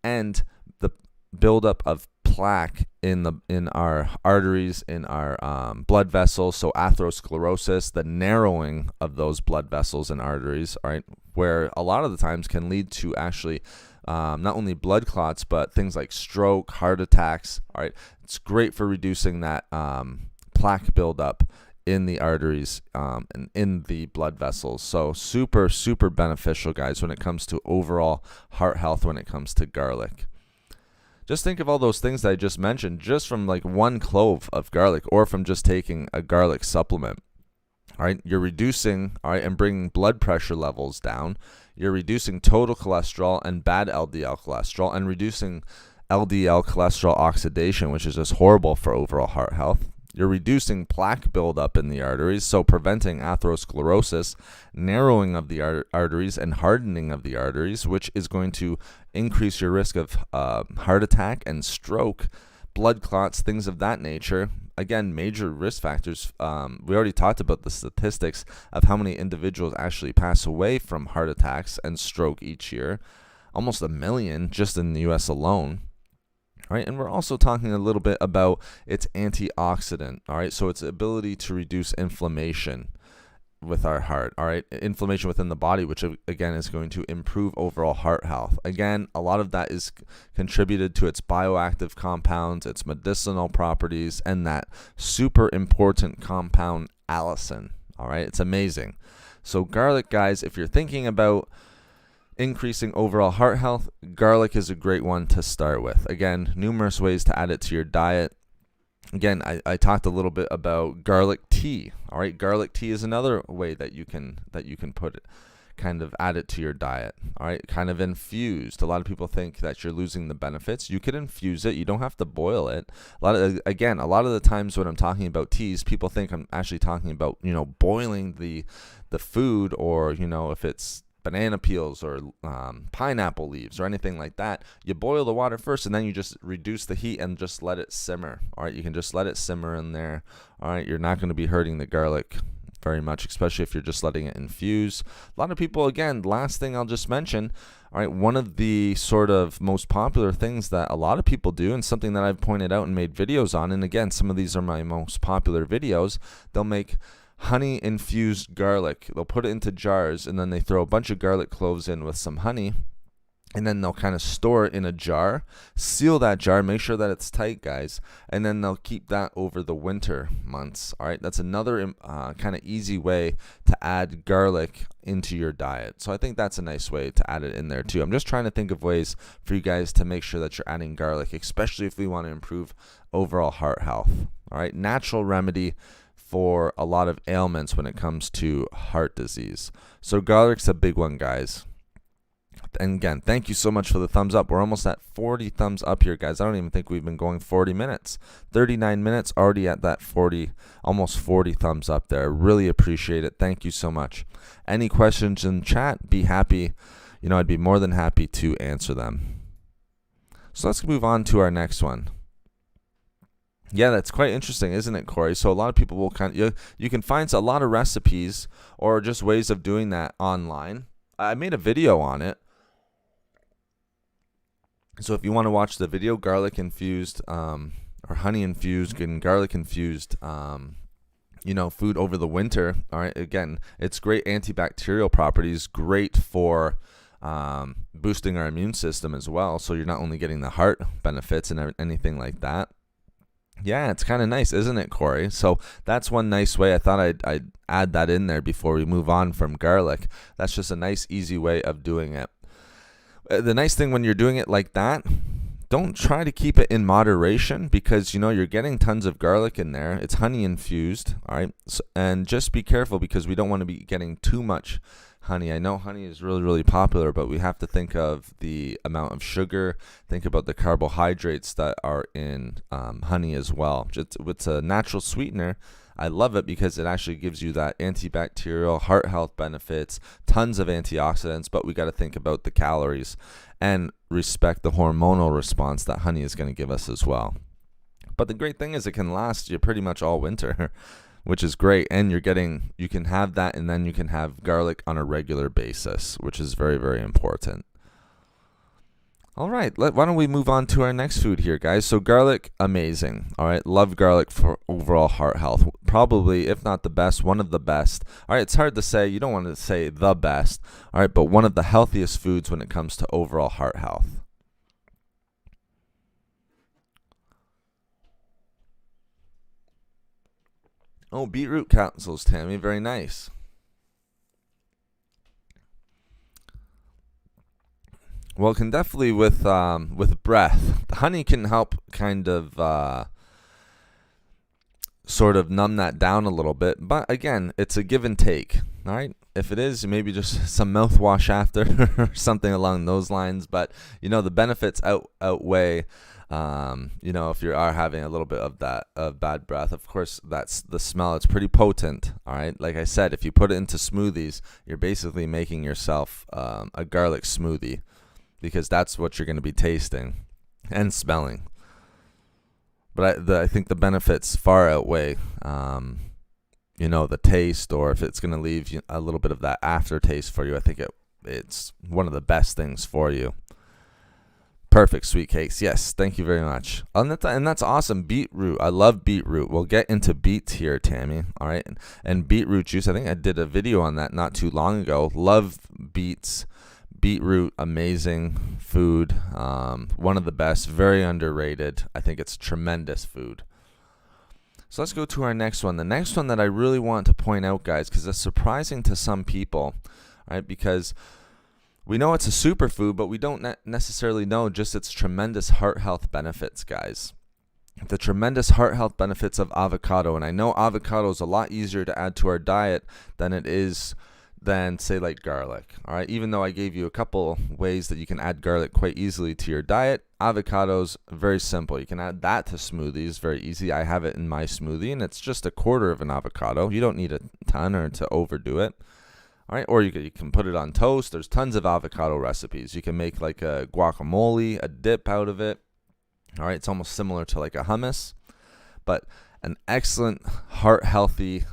and the buildup of plaque in our arteries, in our blood vessels, so atherosclerosis, the narrowing of those blood vessels and arteries, all right, where a lot of the times can lead to actually not only blood clots, but things like stroke, heart attacks, all right. It's great for reducing that plaque buildup in the arteries and in the blood vessels. So super, super beneficial, guys, when it comes to overall heart health, when it comes to garlic. Just think of all those things that I just mentioned, just from like one clove of garlic or from just taking a garlic supplement. All right, you're reducing, all right, and bringing blood pressure levels down. You're reducing total cholesterol and bad LDL cholesterol and reducing LDL cholesterol oxidation, which is just horrible for overall heart health. You're reducing plaque buildup in the arteries, so preventing atherosclerosis, narrowing of the arteries, and hardening of the arteries, which is going to increase your risk of heart attack and stroke, blood clots, things of that nature. Again, major risk factors. We already talked about the statistics of how many individuals actually pass away from heart attacks and stroke each year. Almost 1 million just in the U.S. alone. All right, and we're also talking a little bit about its antioxidant, all right, so its ability to reduce inflammation with our heart, all right, inflammation within the body, which again is going to improve overall heart health. Again, a lot of that is contributed to its bioactive compounds, its medicinal properties, and that super important compound allicin, all right, it's amazing. So garlic, guys, if you're thinking about increasing overall heart health, garlic is a great one to start with. Again, numerous ways to add it to your diet. Again, I talked a little bit about garlic tea. All right, garlic tea is another way that you can put it, kind of add it to your diet. All right, kind of infused. A lot of people think that you're losing the benefits. You could infuse it. You don't have to boil it. A lot of the times when I'm talking about teas, people think I'm actually talking about, boiling the food, or if it's banana peels or pineapple leaves or anything like that. You boil the water first, and then you just reduce the heat and just let it simmer. All right, you can just let it simmer in there. All right, you're not going to be hurting the garlic very much, especially if you're just letting it infuse. A lot of people, again, last thing I'll just mention, all right, one of the sort of most popular things that a lot of people do, and something that I've pointed out and made videos on, and again, some of these are my most popular videos, they'll make honey infused garlic. They'll put it into jars, and then they throw a bunch of garlic cloves in with some honey, and then they'll kind of store it in a jar, seal that jar, make sure that it's tight, guys, and then they'll keep that over the winter months. All right, that's another kind of easy way to add garlic into your diet. So I think that's a nice way to add it in there too. I'm just trying to think of ways for you guys to make sure that you're adding garlic, especially if we want to improve overall heart health. All right, natural remedy for a lot of ailments when it comes to heart disease. So garlic's a big one, guys. And again, thank you so much for the thumbs up. We're almost at 40 thumbs up here, guys. I don't even think we've been going 40 minutes. 39 minutes, already at that 40, almost 40 thumbs up there. I really appreciate it. Thank you so much. Any questions in chat, be happy. I'd be more than happy to answer them. So let's move on to our next one. Yeah, that's quite interesting, isn't it, Corey? So a lot of people will you can find a lot of recipes or just ways of doing that online. I made a video on it. So if you want to watch the video, garlic infused or honey infused and garlic infused, food over the winter. All right, again, it's great antibacterial properties, great for boosting our immune system as well. So you're not only getting the heart benefits and anything like that. Yeah, it's kind of nice, isn't it, Corey? So that's one nice way. I thought I'd add that in there before we move on from garlic. That's just a nice, easy way of doing it. The nice thing when you're doing it like that, don't try to keep it in moderation because, you're getting tons of garlic in there. It's honey infused, all right? And just be careful because we don't want to be getting too much honey. I know honey is really, really popular, but we have to think of the amount of sugar. Think about the carbohydrates that are in honey as well. It's a natural sweetener. I love it because it actually gives you that antibacterial, heart health benefits, tons of antioxidants, but we got to think about the calories and respect the hormonal response that honey is going to give us as well. But the great thing is it can last you pretty much all winter, which is great. And you can have that, and then you can have garlic on a regular basis, which is very, very important. All right, why don't we move on to our next food here, guys? So garlic, amazing. All right, love garlic for overall heart health. Probably, if not the best, one of the best. All right, it's hard to say. You don't want to say the best. All right, but one of the healthiest foods when it comes to overall heart health. Oh, beetroot capsules, Tammy. Very nice. Well, it can definitely with breath. The honey can help kind of sort of numb that down a little bit. But again, it's a give and take. All right. If it is, maybe just some mouthwash after or something along those lines. But the benefits outweigh. If you are having a little bit of that of bad breath, of course, that's the smell. It's pretty potent. All right. Like I said, if you put it into smoothies, you're basically making yourself a garlic smoothie. Because that's what you're going to be tasting and smelling. But I think the benefits far outweigh, the taste, or if it's going to leave you a little bit of that aftertaste for you. I think it's one of the best things for you. Perfect, sweet cakes. Yes, thank you very much. And that's awesome. Beetroot. I love beetroot. We'll get into beets here, Tammy. All right. And beetroot juice. I think I did a video on that not too long ago. Love beets. Beetroot, amazing food, one of the best, very underrated. I think it's tremendous food. So let's go to our next one. The next one that I really want to point out, guys, because it's surprising to some people, right? Because we know it's a superfood, but we don't necessarily know just its tremendous heart health benefits, guys. The tremendous heart health benefits of avocado. And I know avocado is a lot easier to add to our diet than it is than say like garlic. All right, even though I gave you a couple ways that you can add garlic quite easily to your diet, avocados, very simple. You can add that to smoothies, very easy. I have it in my smoothie, and it's just a quarter of an avocado. You don't need a ton or to overdo it. All right, or you can put it on toast. There's tons of avocado recipes. You can make like a guacamole, a dip out of it. All right, it's almost similar to like a hummus, but an excellent heart healthy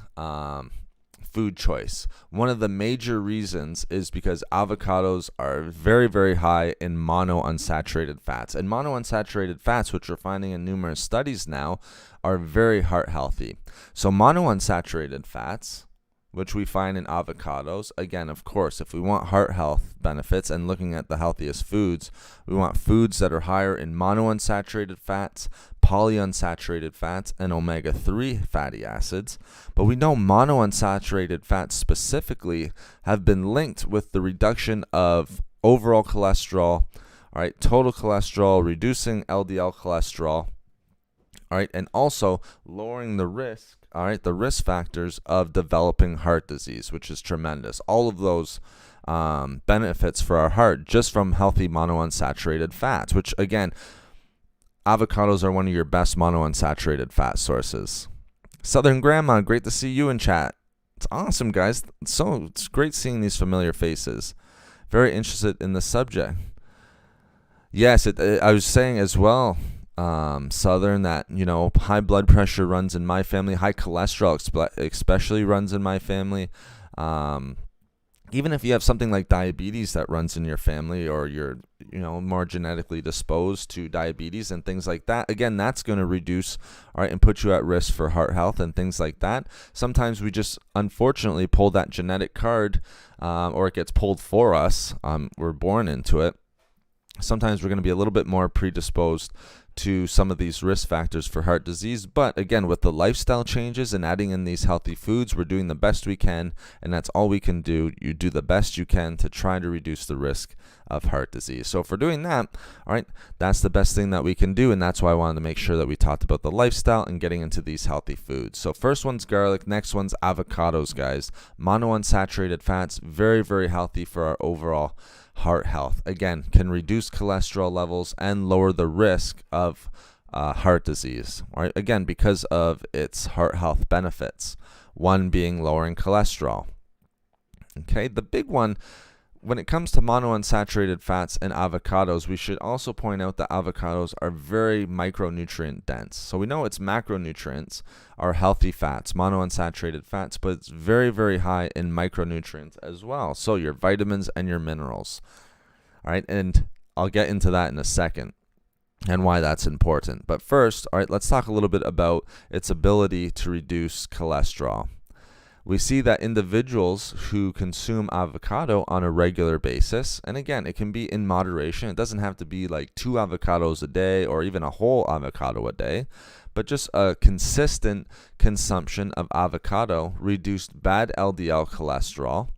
food choice. One of the major reasons is because avocados are very, very high in monounsaturated fats. And monounsaturated fats, which we're finding in numerous studies now, are very heart healthy. So monounsaturated fats, which we find in avocados, again, of course, if we want heart health benefits and looking at the healthiest foods, we want foods that are higher in monounsaturated fats, polyunsaturated fats, and omega-3 fatty acids. But we know monounsaturated fats specifically have been linked with the reduction of overall cholesterol, all right, total cholesterol, reducing LDL cholesterol, all right, and also lowering the risk, all right, the risk factors of developing heart disease, which is tremendous. All of those benefits for our heart just from healthy monounsaturated fats, which again, avocados are one of your best monounsaturated fat sources. Southern Grandma, great to see you in chat. It's awesome, guys. It's great seeing these familiar faces. Very interested in the subject. Yes, I was saying as well, Southern, that, high blood pressure runs in my family. High cholesterol especially runs in my family. Even if you have something like diabetes that runs in your family, or you're, more genetically disposed to diabetes and things like that, again, that's going to reduce, all right, and put you at risk for heart health and things like that. Sometimes we just unfortunately pull that genetic card, or it gets pulled for us. We're born into it. Sometimes we're going to be a little bit more predisposed to some of these risk factors for heart disease. But again, with the lifestyle changes and adding in these healthy foods, we're doing the best we can, and that's all we can do. You do the best you can to try to reduce the risk of heart disease. So if we're doing that, all right, that's the best thing that we can do, and that's why I wanted to make sure that we talked about the lifestyle and getting into these healthy foods. So first one's garlic, next one's avocados, guys. Monounsaturated fats, very, very healthy for our overall heart health. Again, can reduce cholesterol levels and lower the risk of heart disease. All right, again, because of its heart health benefits, one being lowering cholesterol. Okay, the big one when it comes to monounsaturated fats and avocados, we should also point out that avocados are very micronutrient dense. So we know its macronutrients are healthy fats, monounsaturated fats, but it's very, very high in micronutrients as well. So your vitamins and your minerals. All right, and I'll get into that in a second and why that's important. But first, all right, let's talk a little bit about its ability to reduce cholesterol. We see that individuals who consume avocado on a regular basis, and again, it can be in moderation. It doesn't have to be like 2 avocados a day or even a whole avocado a day, but just a consistent consumption of avocado reduced bad LDL cholesterol,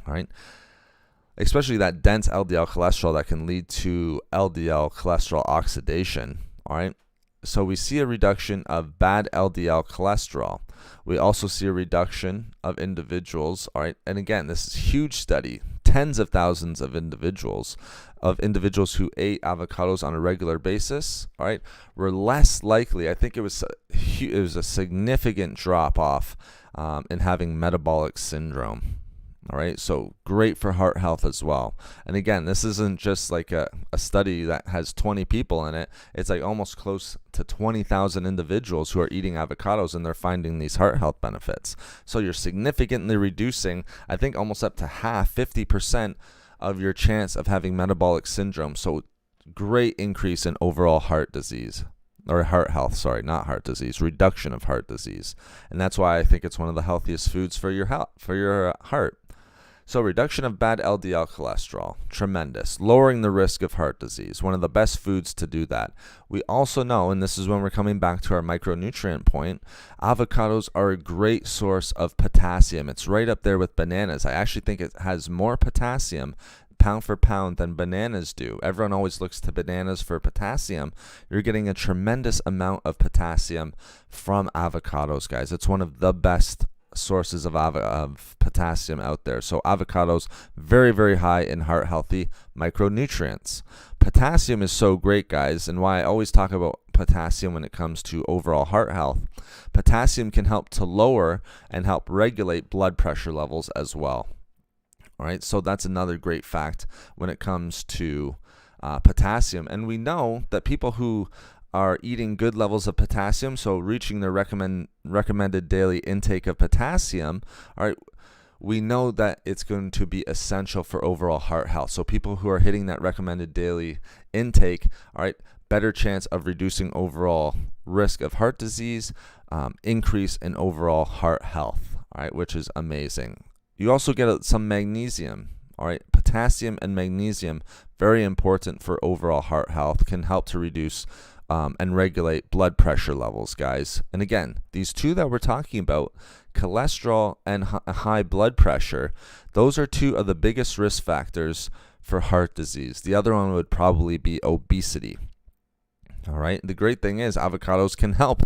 all right? Especially that dense LDL cholesterol that can lead to LDL cholesterol oxidation, all right? So we see a reduction of bad LDL cholesterol. We also see a reduction of individuals, all right, and again, this is a huge study, tens of thousands of individuals who ate avocados on a regular basis, all right, were less likely. I think it was a significant drop off in having metabolic syndrome. All right, so great for heart health as well. And again, this isn't just like a study that has 20 people in it. It's like almost close to 20,000 individuals who are eating avocados, and they're finding these heart health benefits. So you're significantly reducing, I think almost up to half, 50% of your chance of having metabolic syndrome. So great increase in overall heart disease. Or heart health, sorry, not heart disease, reduction of heart disease. And that's why I think it's one of the healthiest foods for your health, for your heart. So reduction of bad LDL cholesterol, tremendous. Lowering the risk of heart disease, one of the best foods to do that. We also know, and this is when we're coming back to our micronutrient point, avocados are a great source of potassium. It's right up there with bananas. I actually think it has more potassium pound for pound than bananas do. Everyone always looks to bananas for potassium. You're getting a tremendous amount of potassium from avocados, guys. It's one of the best sources of potassium out there. So avocados, very, very high in heart healthy micronutrients. Potassium is so great, guys, and why I always talk about potassium when it comes to overall heart health. Potassium can help to lower and help regulate blood pressure levels as well. All right, so that's another great fact when it comes to potassium. And we know that people who are eating good levels of potassium, so reaching their recommended daily intake of potassium, all right, we know that it's going to be essential for overall heart health. So people who are hitting that recommended daily intake, all right, better chance of reducing overall risk of heart disease, increase in overall heart health, all right, which is amazing. You also get some magnesium. All right, potassium and magnesium, very important for overall heart health, can help to reduce and regulate blood pressure levels, guys. And again, these two that we're talking about, cholesterol and high blood pressure, those are two of the biggest risk factors for heart disease. The other one would probably be obesity. All right, the great thing is avocados can help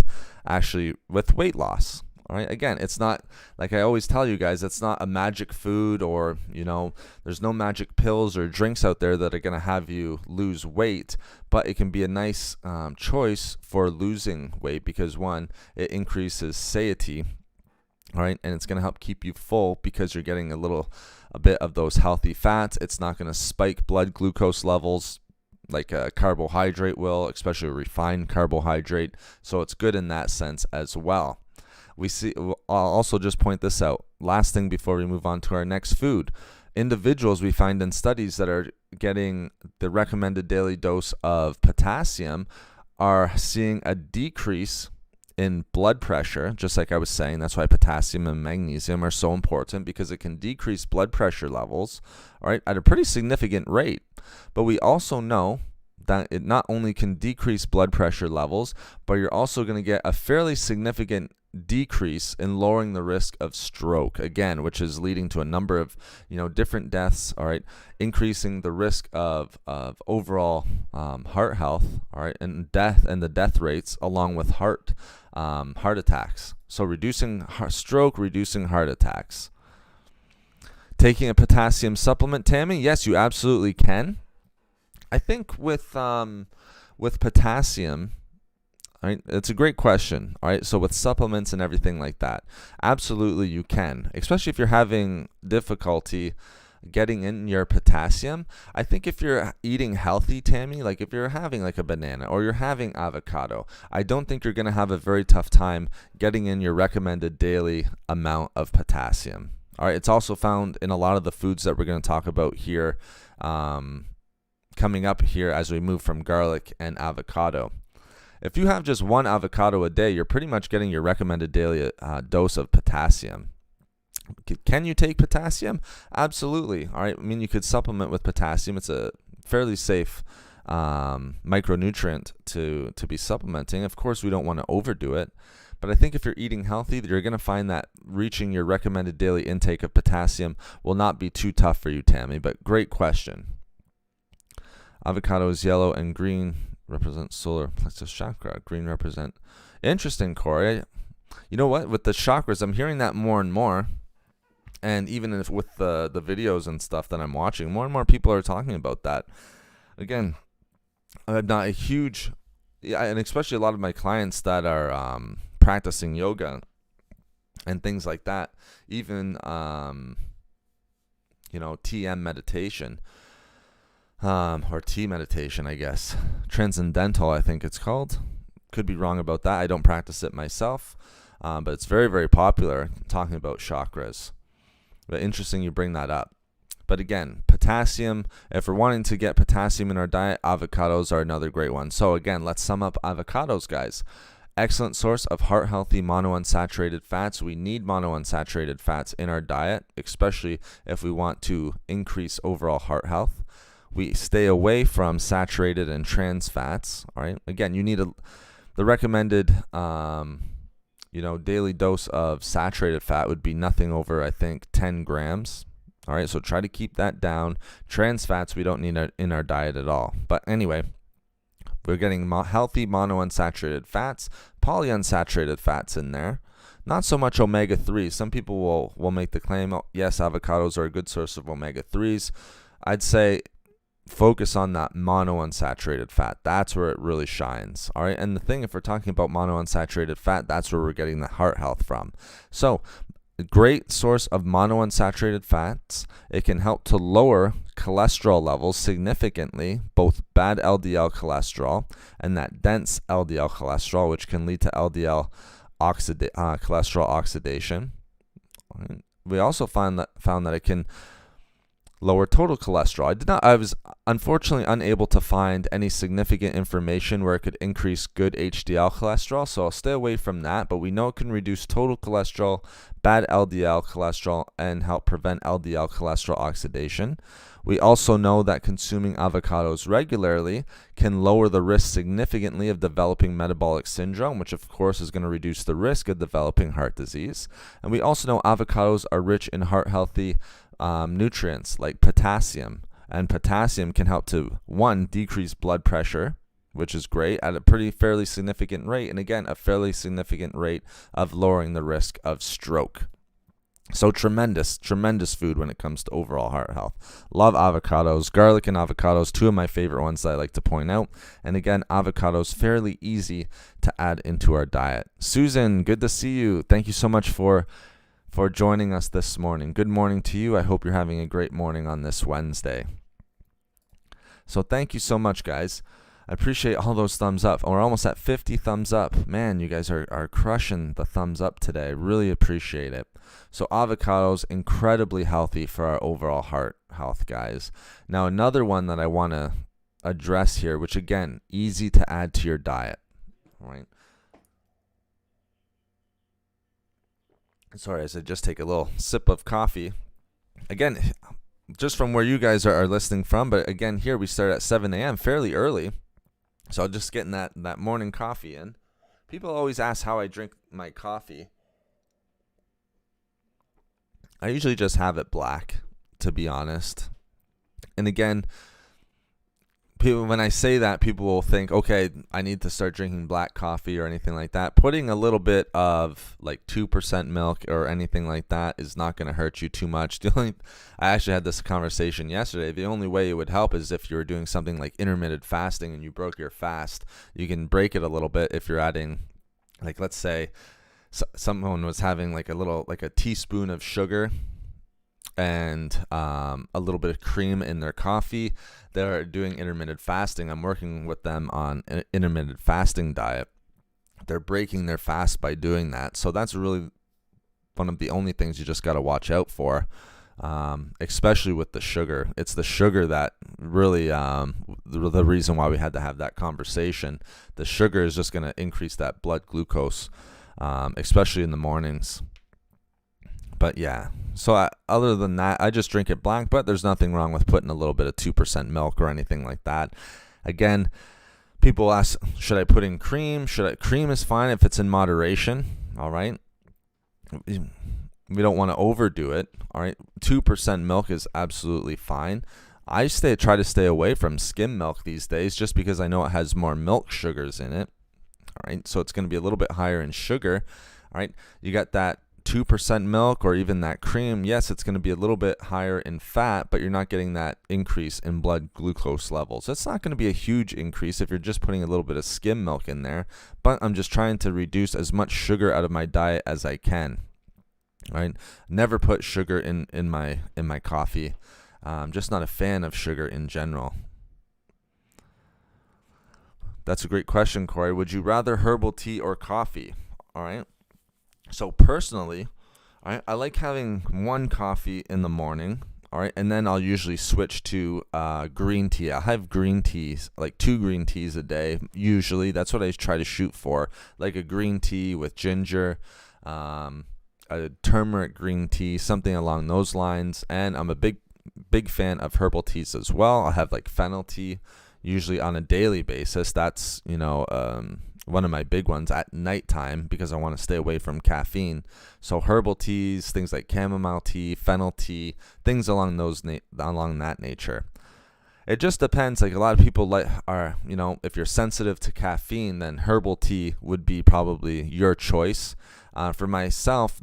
actually with weight loss. All right. Again, it's not, like I always tell you guys, it's not a magic food, or, there's no magic pills or drinks out there that are going to have you lose weight, but it can be a nice choice for losing weight because, one, it increases satiety. All right. And it's going to help keep you full because you're getting a bit of those healthy fats. It's not going to spike blood glucose levels like a carbohydrate will, especially a refined carbohydrate. So it's good in that sense as well. I'll also just point this out. Last thing before we move on to our next food. Individuals we find in studies that are getting the recommended daily dose of potassium are seeing a decrease in blood pressure, just like I was saying. That's why potassium and magnesium are so important, because it can decrease blood pressure levels, all right, at a pretty significant rate. But we also know that it not only can decrease blood pressure levels, but you're also going to get a fairly significant decrease in lowering the risk of stroke, again, which is leading to a number of different deaths, all right, increasing the risk of overall heart health, all right, and the death rates along with heart attacks. So reducing stroke, reducing heart attacks. Taking a potassium supplement, Tammy? Yes, you absolutely can. I think with potassium, all right, it's a great question. All right, so with supplements and everything like that, absolutely you can, especially if you're having difficulty getting in your potassium. I think if you're eating healthy, Tammy, like if you're having like a banana or you're having avocado, I don't think you're going to have a very tough time getting in your recommended daily amount of potassium. All right, it's also found in a lot of the foods that we're going to talk about here, coming up here as we move from garlic and avocado. If you have just one avocado a day, you're pretty much getting your recommended daily dose of potassium. Can you take potassium? Absolutely. All right. I mean, you could supplement with potassium. It's a fairly safe micronutrient to be supplementing. Of course, we don't want to overdo it. But I think if you're eating healthy, you're going to find that reaching your recommended daily intake of potassium will not be too tough for you, Tammy. But great question. Avocado is yellow and green represent solar plexus chakra. Green represent. Interesting, Corey. You know what? With the chakras, I'm hearing that more and more. And even with the videos and stuff that I'm watching, more and more people are talking about that. Again, I'm not a huge, and especially a lot of my clients that are practicing yoga and things like that, even TM meditation. Or tea meditation, I guess. Transcendental, I think it's called. Could be wrong about that. I don't practice it myself, but it's very, very popular, talking about chakras. But interesting you bring that up. But again, potassium, if we're wanting to get potassium in our diet, avocados are another great one. So again, let's sum up avocados, guys. Excellent source of heart-healthy monounsaturated fats. We need monounsaturated fats in our diet, especially if we want to increase overall heart health. We stay away from saturated and trans fats. All right. Again, you need the recommended, daily dose of saturated fat would be nothing over, I think, 10 grams. All right. So try to keep that down. Trans fats we don't need in our diet at all. But anyway, we're getting healthy monounsaturated fats, polyunsaturated fats in there. Not so much omega-3. Some people will make the claim, oh, yes, avocados are a good source of omega-3s. I'd say focus on that monounsaturated fat. That's where it really shines. All right. And the thing, if we're talking about monounsaturated fat, that's where we're getting the heart health from. So a great source of monounsaturated fats. It can help to lower cholesterol levels significantly, both bad LDL cholesterol and that dense LDL cholesterol, which can lead to LDL cholesterol oxidation. We also found that it can lower total cholesterol. I was unfortunately unable to find any significant information where it could increase good HDL cholesterol, so I'll stay away from that, but we know it can reduce total cholesterol, bad LDL cholesterol, and help prevent LDL cholesterol oxidation. We also know that consuming avocados regularly can lower the risk significantly of developing metabolic syndrome, which of course is going to reduce the risk of developing heart disease. And we also know avocados are rich in heart-healthy nutrients like potassium, and potassium can help to, one, decrease blood pressure, which is great, at a fairly significant rate. And again, a fairly significant rate of lowering the risk of stroke. So tremendous food when it comes to overall heart health. Love avocados, garlic and avocados, two of my favorite ones that I like to point out. And again, avocados, fairly easy to add into our diet. Susan, good to see you. Thank you so much for joining us this morning. Good morning to you. I hope you're having a great morning on this Wednesday. So thank you so much, guys. I appreciate all those thumbs up. We're almost at 50 thumbs up. Man, you guys are crushing the thumbs up today. I really appreciate it. So avocados, incredibly healthy for our overall heart health, guys. Now, another one that I want to address here, which again, easy to add to your diet. All right. Sorry, as I just take a little sip of coffee. Again, just from where you guys are listening from, but again, here we start at 7 a.m., fairly early. So just getting that morning coffee in. People always ask how I drink my coffee. I usually just have it black, to be honest. And again, when I say that, people will think, okay, I need to start drinking black coffee or anything like that. Putting a little bit of like 2% milk or anything like that is not going to hurt you too much. I actually had this conversation yesterday. The only way it would help is if you were doing something like intermittent fasting and you broke your fast. You can break it a little bit if you're adding, like, let's say someone was having like a teaspoon of sugar and a little bit of cream in their coffee. They're doing intermittent fasting. I'm working with them on an intermittent fasting diet. They're breaking their fast by doing that. So that's really one of the only things you just got to watch out for, especially with the sugar. It's the sugar that really the reason why we had to have that conversation. The sugar is just going to increase that blood glucose, especially in the mornings. But yeah, so other than that, I just drink it black, but there's nothing wrong with putting a little bit of 2% milk or anything like that. Again, people ask, should I put in cream? Cream is fine if it's in moderation, all right? We don't want to overdo it, all right? 2% milk is absolutely fine. I try to stay away from skim milk these days just because I know it has more milk sugars in it, all right? So it's going to be a little bit higher in sugar, all right? You got that 2% milk or even that cream. Yes, it's going to be a little bit higher in fat, but you're not getting that increase in blood glucose levels. It's not going to be a huge increase if you're just putting a little bit of skim milk in there, but I'm just trying to reduce as much sugar out of my diet as I can. Right? Never put sugar in my coffee. I'm just not a fan of sugar in general. That's a great question, Corey. Would you rather herbal tea or coffee? All right. So personally, I like having one coffee in the morning, all right, and then I'll usually switch to green tea. I'll have green teas, like 2 green teas a day, usually. That's what I try to shoot for, like a green tea with ginger, a turmeric green tea, something along those lines. And I'm a big fan of herbal teas as well. I'll have like fennel tea, usually on a daily basis. That's, one of my big ones at nighttime because I want to stay away from caffeine. So herbal teas, things like chamomile tea, fennel tea, things along that nature. It just depends. Like a lot of people if you're sensitive to caffeine, then herbal tea would be probably your choice. For myself,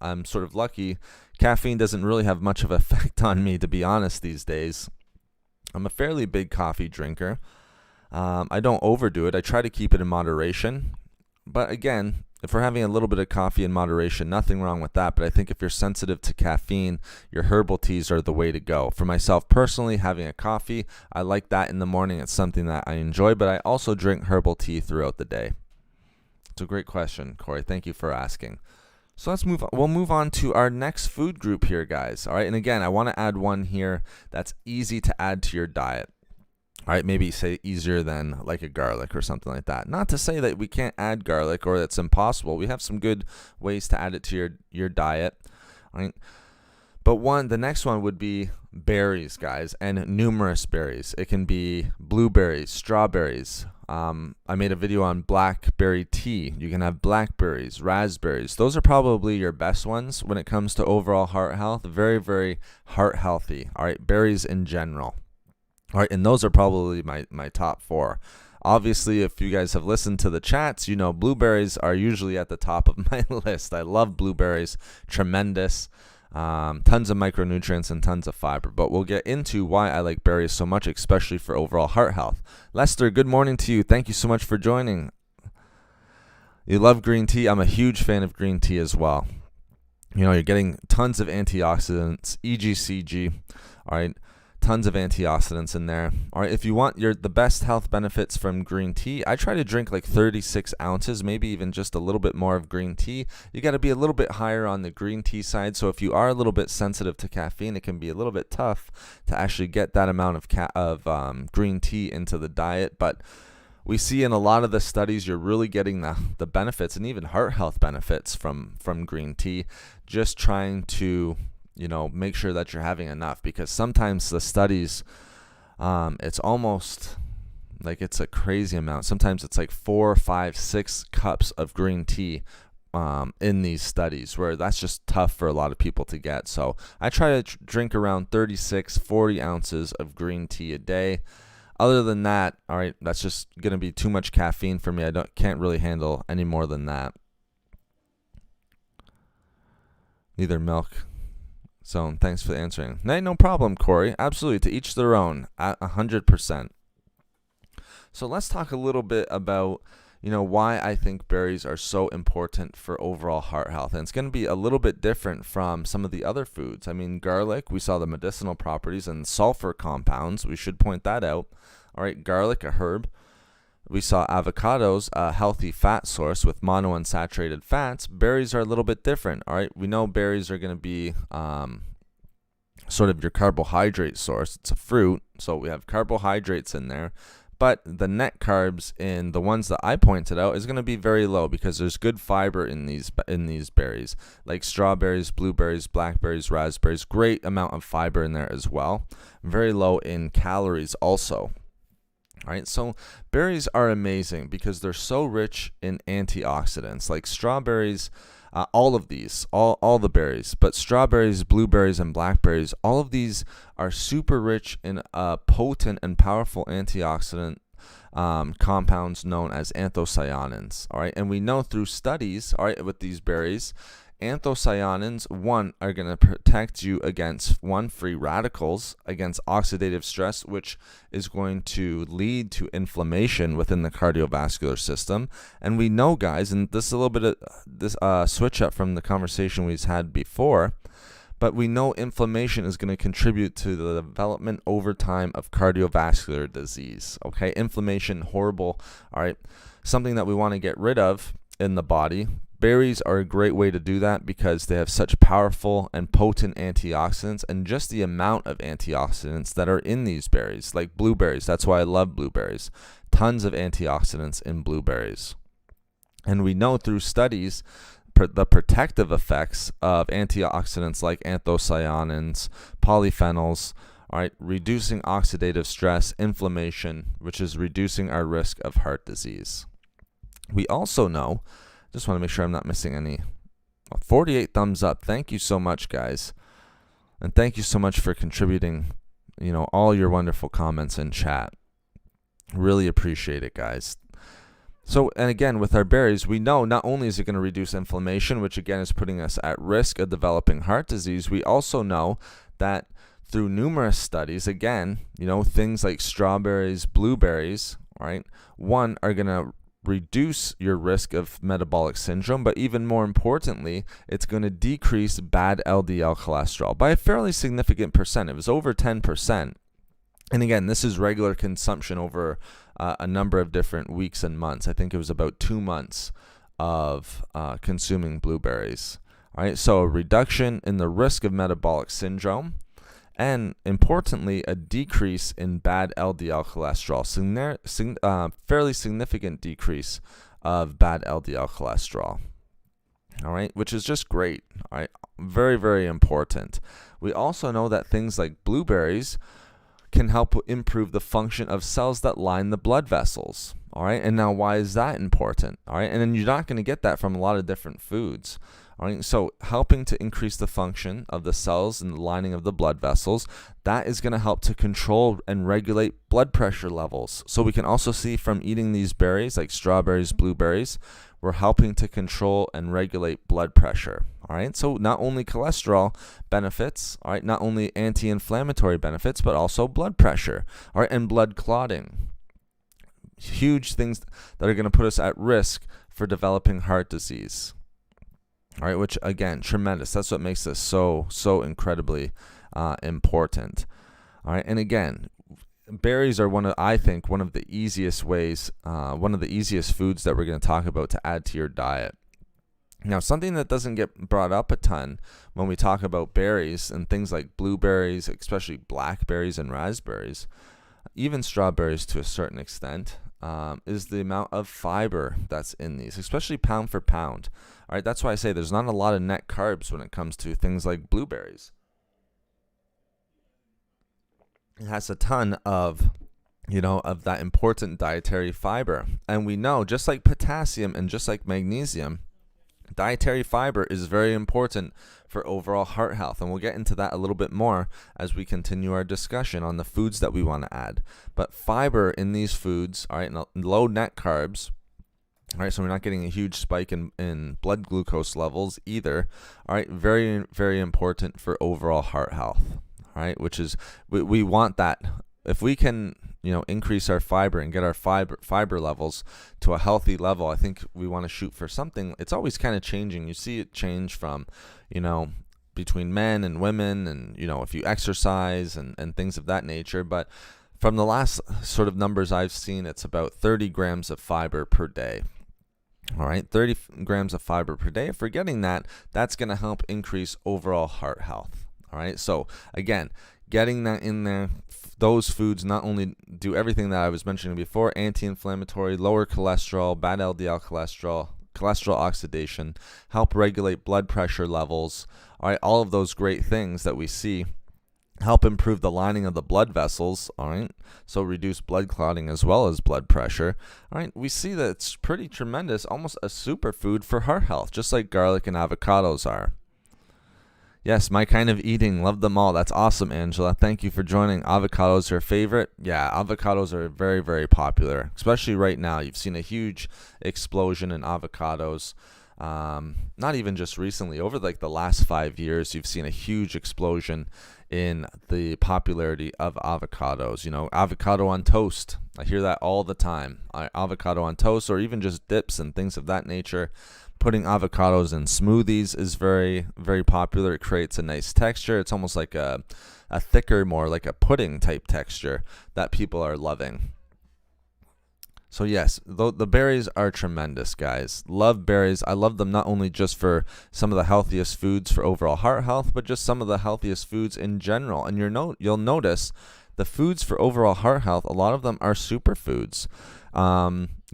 I'm sort of lucky. Caffeine doesn't really have much of an effect on me, to be honest, these days. I'm a fairly big coffee drinker. I don't overdo it. I try to keep it in moderation. But again, if we're having a little bit of coffee in moderation, nothing wrong with that. But I think if you're sensitive to caffeine, your herbal teas are the way to go. For myself personally, having a coffee, I like that in the morning. It's something that I enjoy, but I also drink herbal tea throughout the day. It's a great question, Corey. Thank you for asking. So let's move on. We'll move on to our next food group here, guys. All right. And again, I want to add one here that's easy to add to your diet. All right, maybe say easier than like a garlic or something like that. Not to say that we can't add garlic or it's impossible. We have some good ways to add it to your diet. All right. But the next one would be berries, guys, and numerous berries. It can be blueberries, strawberries. I made a video on blackberry tea. You can have blackberries, raspberries. Those are probably your best ones when it comes to overall heart health. Very, very heart healthy. All right, berries in general. All right, and those are probably my top 4. Obviously, if you guys have listened to the chats, you know blueberries are usually at the top of my list. I love blueberries, tremendous. Tons of micronutrients and tons of fiber. But we'll get into why I like berries so much, especially for overall heart health. Lester, good morning to you. Thank you so much for joining. You love green tea. I'm a huge fan of green tea as well. You know, you're getting tons of antioxidants, EGCG, all right, tons of antioxidants in there. All right, if you want the best health benefits from green tea, I try to drink like 36 ounces, maybe even just a little bit more of green tea. You got to be a little bit higher on the green tea side. So if you are a little bit sensitive to caffeine, it can be a little bit tough to actually get that amount of green tea into the diet. But we see in a lot of the studies, you're really getting the benefits and even heart health benefits from green tea, just trying to, you know, make sure that you're having enough, because sometimes the studies, it's almost like it's a crazy amount. Sometimes it's like 4, 5, 6 cups of green tea in these studies, where that's just tough for a lot of people to get. So I try to drink around 36, 40 ounces of green tea a day. Other than that, all right, that's just going to be too much caffeine for me. I can't really handle any more than that. Neither milk. So thanks for answering. No problem, Corey. Absolutely, to each their own, 100%. So let's talk a little bit about, you know, why I think berries are so important for overall heart health. And it's going to be a little bit different from some of the other foods. I mean, garlic, we saw the medicinal properties and sulfur compounds. We should point that out. All right, garlic, a herb. We saw avocados, a healthy fat source with monounsaturated fats. Berries are a little bit different. All right, we know berries are going to be sort of your carbohydrate source. It's a fruit, so we have carbohydrates in there. But the net carbs in the ones that I pointed out is going to be very low, because there's good fiber in these berries, like strawberries, blueberries, blackberries, raspberries. Great amount of fiber in there as well. Very low in calories also. All right, so berries are amazing because they're so rich in antioxidants. Like strawberries, all of these, all the berries, but strawberries, blueberries, and blackberries, all of these are super rich in potent and powerful antioxidant compounds known as anthocyanins. All right, and we know through studies, all right, with these berries, anthocyanins, are going to protect you against free radicals, against oxidative stress, which is going to lead to inflammation within the cardiovascular system. And we know, guys, and this is a little bit of this switch up from the conversation we've had before, but we know inflammation is going to contribute to the development over time of cardiovascular disease. Okay, inflammation, horrible. All right, something that we want to get rid of in the body. Berries are a great way to do that because they have such powerful and potent antioxidants, and just the amount of antioxidants that are in these berries, like blueberries. That's why I love blueberries. Tons of antioxidants in blueberries. And we know through studies the protective effects of antioxidants like anthocyanins, polyphenols, all right, reducing oxidative stress, inflammation, which is reducing our risk of heart disease. We also know, just want to make sure I'm not missing any. 48 thumbs up. Thank you so much, guys. And thank you so much for contributing, you know, all your wonderful comments in chat. Really appreciate it, guys. So, and again, with our berries, we know not only is it going to reduce inflammation, which again is putting us at risk of developing heart disease, we also know that through numerous studies, again, you know, things like strawberries, blueberries, right, are going to reduce your risk of metabolic syndrome, but even more importantly, it's going to decrease bad LDL cholesterol by a fairly significant percent. It was over 10%. And again, this is regular consumption over a number of different weeks and months. I think it was about 2 months of consuming blueberries. All right, so a reduction in the risk of metabolic syndrome, and importantly, a decrease in bad LDL cholesterol, fairly significant decrease of bad LDL cholesterol. All right, which is just great. All right, very, very important. We also know that things like blueberries can help improve the function of cells that line the blood vessels. All right, and now why is that important? All right, and then you're not going to get that from a lot of different foods. All right, so helping to increase the function of the cells and the lining of the blood vessels, that is going to help to control and regulate blood pressure levels. So we can also see from eating these berries like strawberries, blueberries, we're helping to control and regulate blood pressure. All right, so not only cholesterol benefits, all right, not only anti-inflammatory benefits, but also blood pressure, all right, and blood clotting. Huge things that are going to put us at risk for developing heart disease. All right, which again, tremendous. That's what makes this so incredibly important. All right, and again, berries are I think one of the easiest ways, one of the easiest foods that we're going to talk about to add to your diet. Now, something that doesn't get brought up a ton when we talk about berries and things like blueberries, especially blackberries and raspberries, even strawberries to a certain extent, is the amount of fiber that's in these, especially pound for pound. All right, that's why I say there's not a lot of net carbs when it comes to things like blueberries. It has a ton of, of that important dietary fiber. And we know, just like potassium and just like magnesium, dietary fiber is very important for overall heart health, and we'll get into that a little bit more as we continue our discussion on the foods that we want to add. But fiber in these foods, all right, low net carbs, all right, so we're not getting a huge spike in blood glucose levels either, all right, very, very important for overall heart health, all right, which is, we want that. If we can, increase our fiber and get our fiber levels to a healthy level, I think we want to shoot for something. It's always kind of changing. You see it change from, between men and women and, if you exercise and things of that nature. But from the last sort of numbers I've seen, it's about 30 grams of fiber per day. All right, 30 grams of fiber per day. If we're getting that, that's going to help increase overall heart health. All right, so again, getting that in there, those foods not only do everything that I was mentioning before, anti-inflammatory, lower cholesterol, bad LDL cholesterol, cholesterol oxidation, help regulate blood pressure levels, all right, all of those great things that we see, help improve the lining of the blood vessels, all right, so reduce blood clotting as well as blood pressure, all right, we see that it's pretty tremendous, almost a superfood for heart health, just like garlic and avocados are. Yes, my kind of eating. Love them all. That's awesome, Angela. Thank you for joining. Avocados are your favorite? Yeah, avocados are very, very popular, especially right now. You've seen a huge explosion in avocados. Not even just recently. Over like the last 5 years, you've seen a huge explosion in the popularity of avocados. Avocado on toast. I hear that all the time. Avocado on toast, or even just dips and things of that nature. Putting avocados in smoothies is very, very popular. It creates a nice texture. It's almost like a thicker, more like a pudding type texture that people are loving. So yes, the berries are tremendous, guys. Love berries. I love them not only just for some of the healthiest foods for overall heart health, but just some of the healthiest foods in general. And you'll notice the foods for overall heart health, a lot of them are superfoods.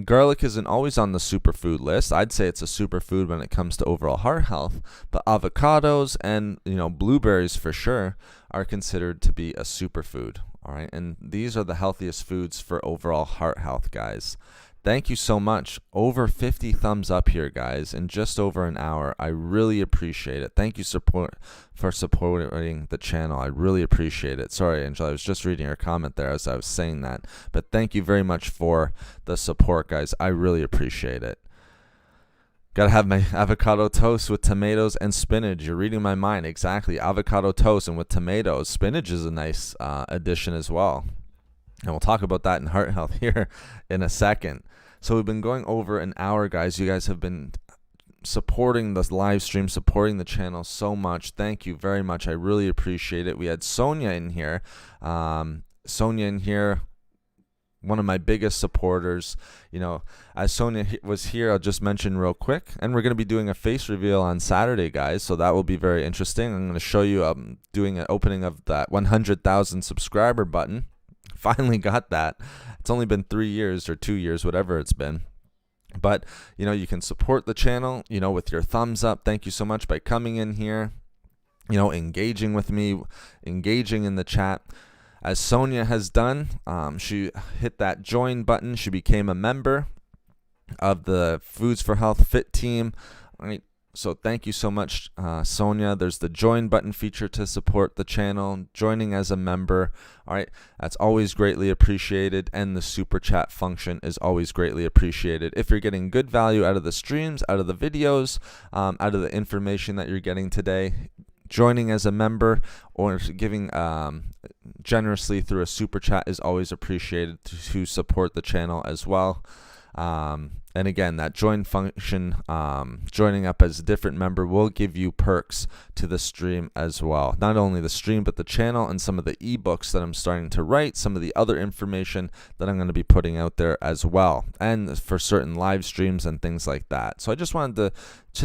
Garlic isn't always on the superfood list. I'd say it's a superfood when it comes to overall heart health, but avocados and blueberries for sure are considered to be a superfood. All right, and these are the healthiest foods for overall heart health, guys. Thank you so much. Over 50 thumbs up here, guys, in just over an hour. I really appreciate it. Thank you for supporting the channel. I really appreciate it. Sorry, Angela, I was just reading your comment there as I was saying that. But thank you very much for the support, guys. I really appreciate it. Gotta have my avocado toast with tomatoes and spinach. You're reading my mind. Exactly. Avocado toast and with tomatoes. Spinach is a nice addition as well. And we'll talk about that in heart health here in a second. So we've been going over an hour, guys. You guys have been supporting the live stream, supporting the channel so much. Thank you very much. I really appreciate it. We had Sonia in here. One of my biggest supporters. As Sonia was here, I'll just mention real quick. And we're going to be doing a face reveal on Saturday, guys. So that will be very interesting. I'm going to show you doing an opening of that 100,000 subscriber button. Finally got that. It's only been 3 years or 2 years, whatever it's been. But, you can support the channel, with your thumbs up. Thank you so much by coming in here, engaging with me, engaging in the chat. As Sonia has done, she hit that join button. She became a member of the Foods for Health Fit team. Right. So thank you so much, Sonia. There's the join button feature to support the channel, joining as a member. All right, that's always greatly appreciated. And the super chat function is always greatly appreciated. If you're getting good value out of the streams, out of the videos, out of the information that you're getting today, joining as a member or giving generously through a super chat is always appreciated to support the channel as well. And again, that join function, joining up as a different member will give you perks to the stream as well. Not only the stream, but the channel and some of the ebooks that I'm starting to write, some of the other information that I'm going to be putting out there as well, and for certain live streams and things like that. So I just wanted to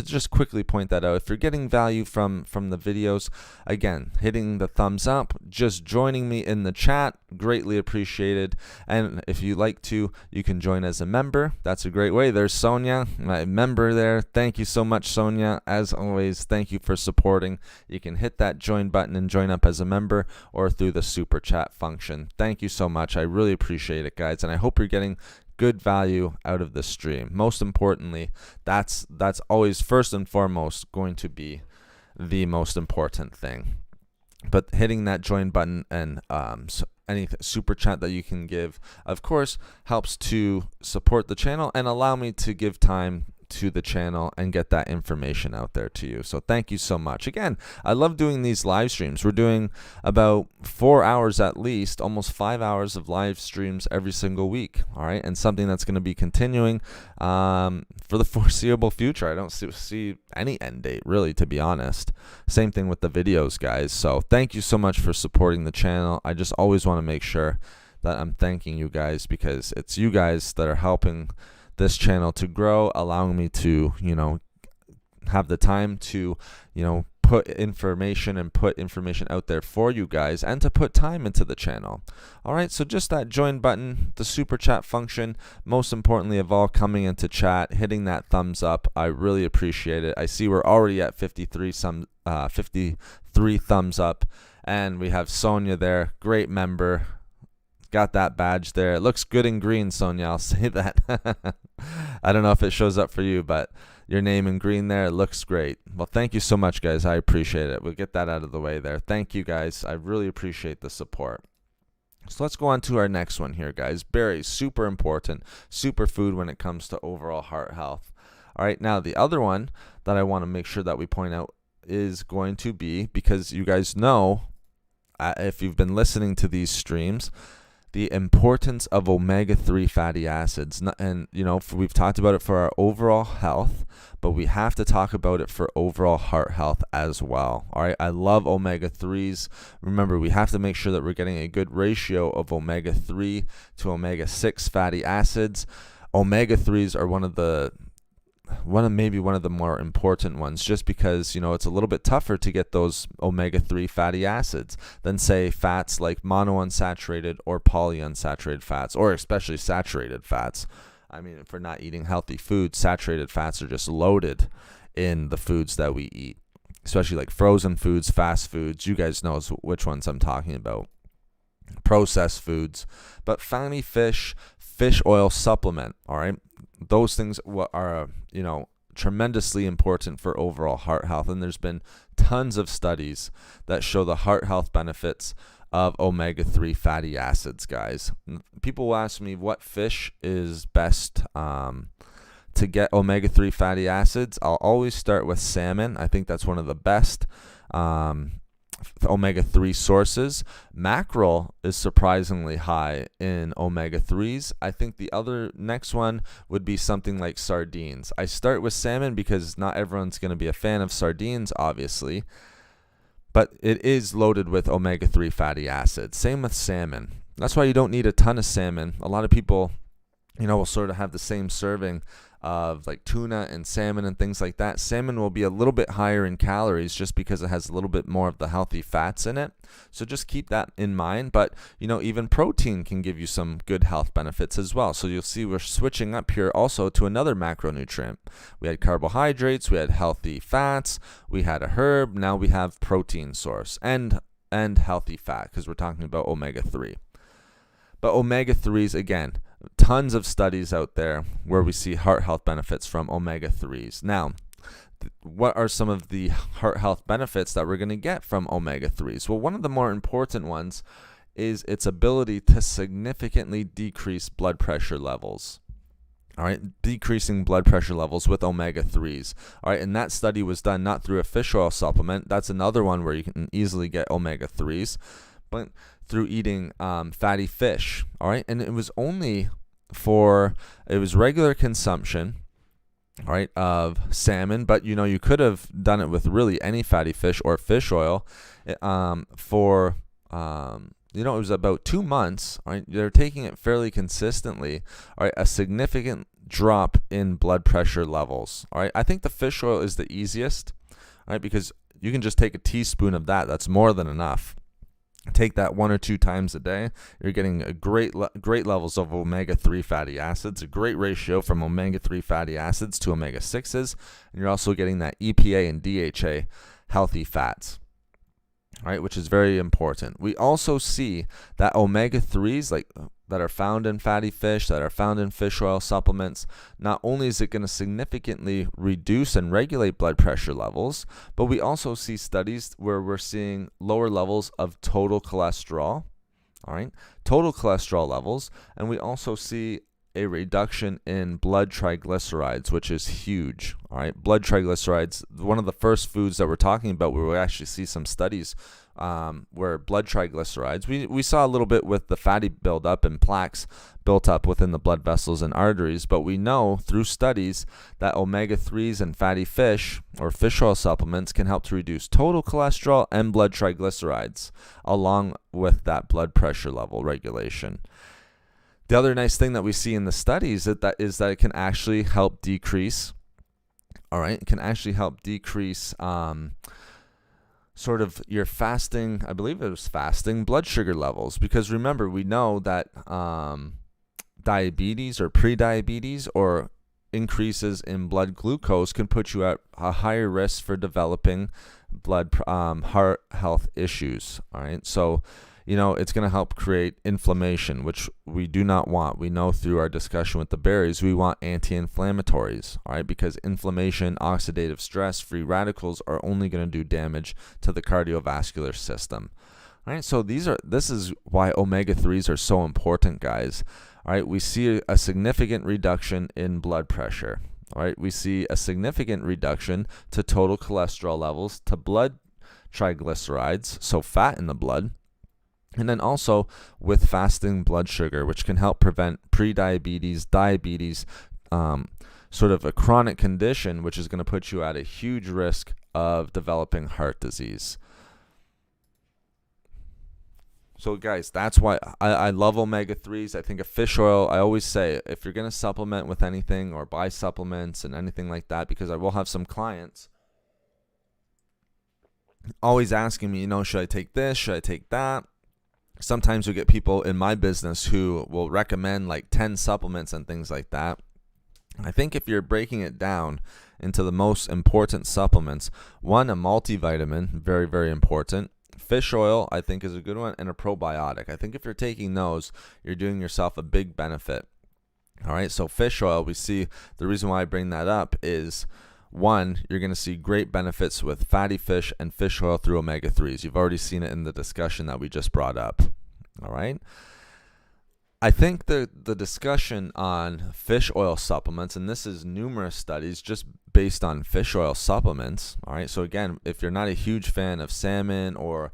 just quickly point that out. If you're getting value from the videos, again, hitting the thumbs up, just joining me in the chat, greatly appreciated. And if you like to, you can join as a member. That's a great way. There's Sonia, my member there. Thank you so much, Sonia. As always, thank you for supporting. You can hit that join button and join up as a member or through the super chat function. Thank you so much. I really appreciate it, guys. And I hope you're getting good value out of the stream. Most importantly, that's always first and foremost going to be the most important thing. But hitting that join button and any super chat that you can give, of course, helps to support the channel and allow me to give time to the channel and get that information out there to you. So thank you so much. Again, I love doing these live streams. We're doing about 4 hours at least, almost 5 hours of live streams every single week. All right, and something that's going to be continuing for the foreseeable future. I don't see any end date, really, to be honest. Same thing with the videos, guys. So thank you so much for supporting the channel. I just always want to make sure that I'm thanking you guys, because it's you guys that are helping this channel to grow, allowing me to, have the time to, put information out there for you guys and to put time into the channel. All right, so just that join button, the super chat function, most importantly of all, coming into chat, hitting that thumbs up. I really appreciate it. I see we're already at 53 thumbs up, and we have Sonia there, great member. Got that badge there. It looks good in green, Sonia. I'll say that. I don't know if it shows up for you, but your name in green there, it looks great. Well, thank you so much, guys. I appreciate it. We'll get that out of the way there. Thank you, guys. I really appreciate the support. So let's go on to our next one here, guys. Berries, super important, superfood when it comes to overall heart health. All right, now the other one that I want to make sure that we point out is going to be, because you guys know, if you've been listening to these streams, the importance of omega-3 fatty acids. And, we've talked about it for our overall health, but we have to talk about it for overall heart health as well. All right, I love omega-3s. Remember, we have to make sure that we're getting a good ratio of omega-3 to omega-6 fatty acids. Omega-3s are one of the more important ones, just because it's a little bit tougher to get those omega-3 fatty acids than, say, fats like monounsaturated or polyunsaturated fats, or especially saturated fats. I mean, if we're not eating healthy foods, saturated fats are just loaded in the foods that we eat, especially like frozen foods, fast foods. You guys know which ones I'm talking about. Processed foods. But fatty fish oil supplement, all right? Those things are, tremendously important for overall heart health. And there's been tons of studies that show the heart health benefits of omega-3 fatty acids, guys. People will ask me what fish is best to get omega-3 fatty acids. I'll always start with salmon. I think that's one of the best omega-3 sources. Mackerel is surprisingly high in omega-3s. I think the other next one would be something like sardines. I start with salmon because not everyone's going to be a fan of sardines, obviously, but it is loaded with omega-3 fatty acids. Same with salmon. That's why you don't need a ton of salmon. A lot of people, will sort of have the same serving of like tuna and salmon and things like that. Salmon will be a little bit higher in calories just because it has a little bit more of the healthy fats in it. So just keep that in mind. But, even protein can give you some good health benefits as well. So you'll see we're switching up here also to another macronutrient. We had carbohydrates, we had healthy fats, we had a herb, now we have protein source and healthy fat, because we're talking about omega-3. But omega-3s, again, tons of studies out there where we see heart health benefits from omega-3s. Now, what are some of the heart health benefits that we're going to get from omega-3s? Well, one of the more important ones is its ability to significantly decrease blood pressure levels. All right, decreasing blood pressure levels with omega-3s. All right, and that study was done not through a fish oil supplement. That's another one where you can easily get omega-3s, but through eating fatty fish. All right, and it was regular consumption, all right, of salmon, but you could have done it with really any fatty fish or fish oil for it was about 2 months. All right, they're taking it fairly consistently. All right, a significant drop in blood pressure levels. All right, I think the fish oil is the easiest. All right, because you can just take a teaspoon of that. That's more than enough. Take that 1 or 2 times a day. You're getting a great levels of omega-3 fatty acids, a great ratio from omega-3 fatty acids to omega-6s, and you're also getting that EPA and DHA healthy fats. All right, which is very important. We also see that omega-3s that are found in fatty fish, that are found in fish oil supplements, not only is it going to significantly reduce and regulate blood pressure levels, but we also see studies where we're seeing lower levels of total cholesterol, all right, total cholesterol levels, and we also see a reduction in blood triglycerides, which is huge. All right, blood triglycerides, one of the first foods that we're talking about where we actually see some studies where blood triglycerides, we saw a little bit with the fatty buildup and plaques built up within the blood vessels and arteries, but we know through studies that omega-3s and fatty fish or fish oil supplements can help to reduce total cholesterol and blood triglycerides along with that blood pressure level regulation. The other nice thing that we see in the studies is that it can actually help decrease, all right, it can actually help decrease sort of your fasting, I believe it was fasting, blood sugar levels. Because remember, we know that diabetes or prediabetes or increases in blood glucose can put you at a higher risk for developing heart health issues, all right? So it's going to help create inflammation, which we do not want. We know through our discussion with the berries, we want anti-inflammatories, all right? Because inflammation, oxidative stress, free radicals are only going to do damage to the cardiovascular system. All right, so this is why omega-3s are so important, guys. All right, we see a significant reduction in blood pressure. All right, we see a significant reduction to total cholesterol levels, to blood triglycerides, so fat in the blood, and then also with fasting blood sugar, which can help prevent prediabetes, diabetes, sort of a chronic condition, which is going to put you at a huge risk of developing heart disease. So guys, that's why I love omega-3s. I think a fish oil, I always say, if you're going to supplement with anything or buy supplements and anything like that, because I will have some clients always asking me, should I take this? Should I take that? Sometimes we get people in my business who will recommend like 10 supplements and things like that. I think if you're breaking it down into the most important supplements, one, a multivitamin, very, very important. Fish oil, I think, is a good one, and a probiotic. I think if you're taking those, you're doing yourself a big benefit. All right, so fish oil, we see the reason why I bring that up is, one, you're going to see great benefits with fatty fish and fish oil through omega-3s. You've already seen it in the discussion that we just brought up. All right. I think the discussion on fish oil supplements, and this is numerous studies just based on fish oil supplements. All right. So again, if you're not a huge fan of salmon or,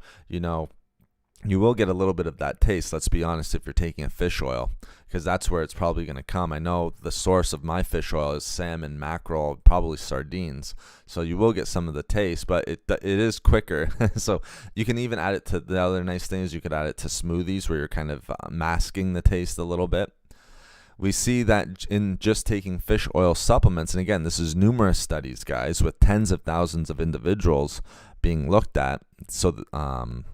you will get a little bit of that taste, let's be honest, if you're taking a fish oil, because that's where it's probably going to come. I know the source of my fish oil is salmon, mackerel, probably sardines. So you will get some of the taste, but it is quicker. So you can even add it to, the other nice thing is you could add it to smoothies where you're kind of masking the taste a little bit. We see that in just taking fish oil supplements, and again, this is numerous studies, guys, with tens of thousands of individuals being looked at. So, the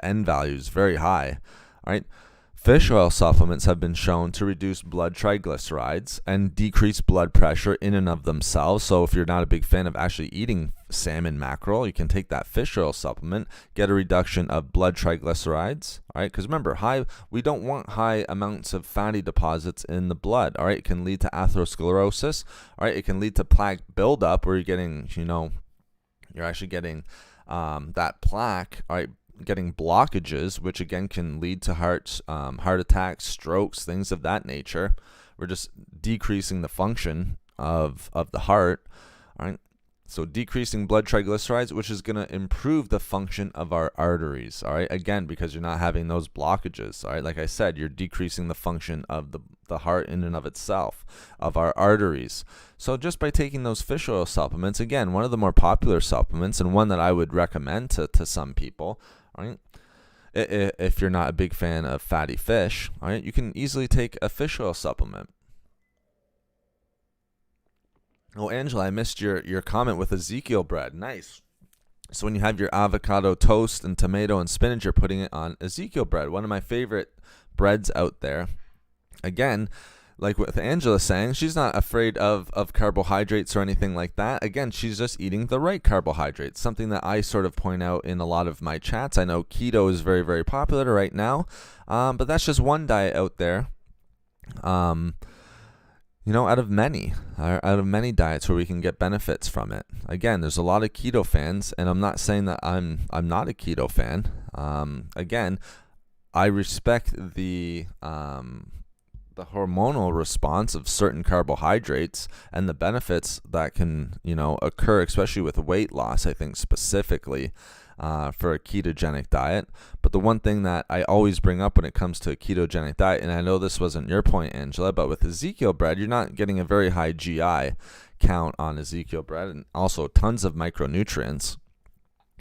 N value is very high. All right. Fish oil supplements have been shown to reduce blood triglycerides and decrease blood pressure in and of themselves. So if you're not a big fan of actually eating salmon mackerel, you can take that fish oil supplement, get a reduction of blood triglycerides. All right, because remember, we don't want high amounts of fatty deposits in the blood. All right, it can lead to atherosclerosis. All right, it can lead to plaque buildup where you're getting, you're actually getting that plaque. All right, getting blockages, which again can lead to heart attacks, strokes, things of that nature. We're just decreasing the function of the heart. All right, so decreasing blood triglycerides, which is going to improve the function of our arteries. All right, again, because you're not having those blockages. All right, like I said, you're decreasing the function of the heart in and of itself, of our arteries. So just by taking those fish oil supplements, again, one of the more popular supplements and one that I would recommend to some people. All right, if you're not a big fan of fatty fish, all right, you can easily take a fish oil supplement. Oh, Angela, I missed your comment with Ezekiel bread. Nice. So when you have your avocado toast and tomato and spinach, you're putting it on Ezekiel bread, one of my favorite breads out there. Again, like with Angela saying, she's not afraid of carbohydrates or anything like that. Again, she's just eating the right carbohydrates, something that I sort of point out in a lot of my chats. I know keto is very, very popular right now, but that's just one diet out there, out of many diets where we can get benefits from it. Again, there's a lot of keto fans, and I'm not saying that I'm not a keto fan. Again, I respect the hormonal response of certain carbohydrates and the benefits that can, occur, especially with weight loss, I think specifically for a ketogenic diet. But the one thing that I always bring up when it comes to a ketogenic diet, and I know this wasn't your point, Angela, but with Ezekiel bread, you're not getting a very high GI count on Ezekiel bread, and also tons of micronutrients.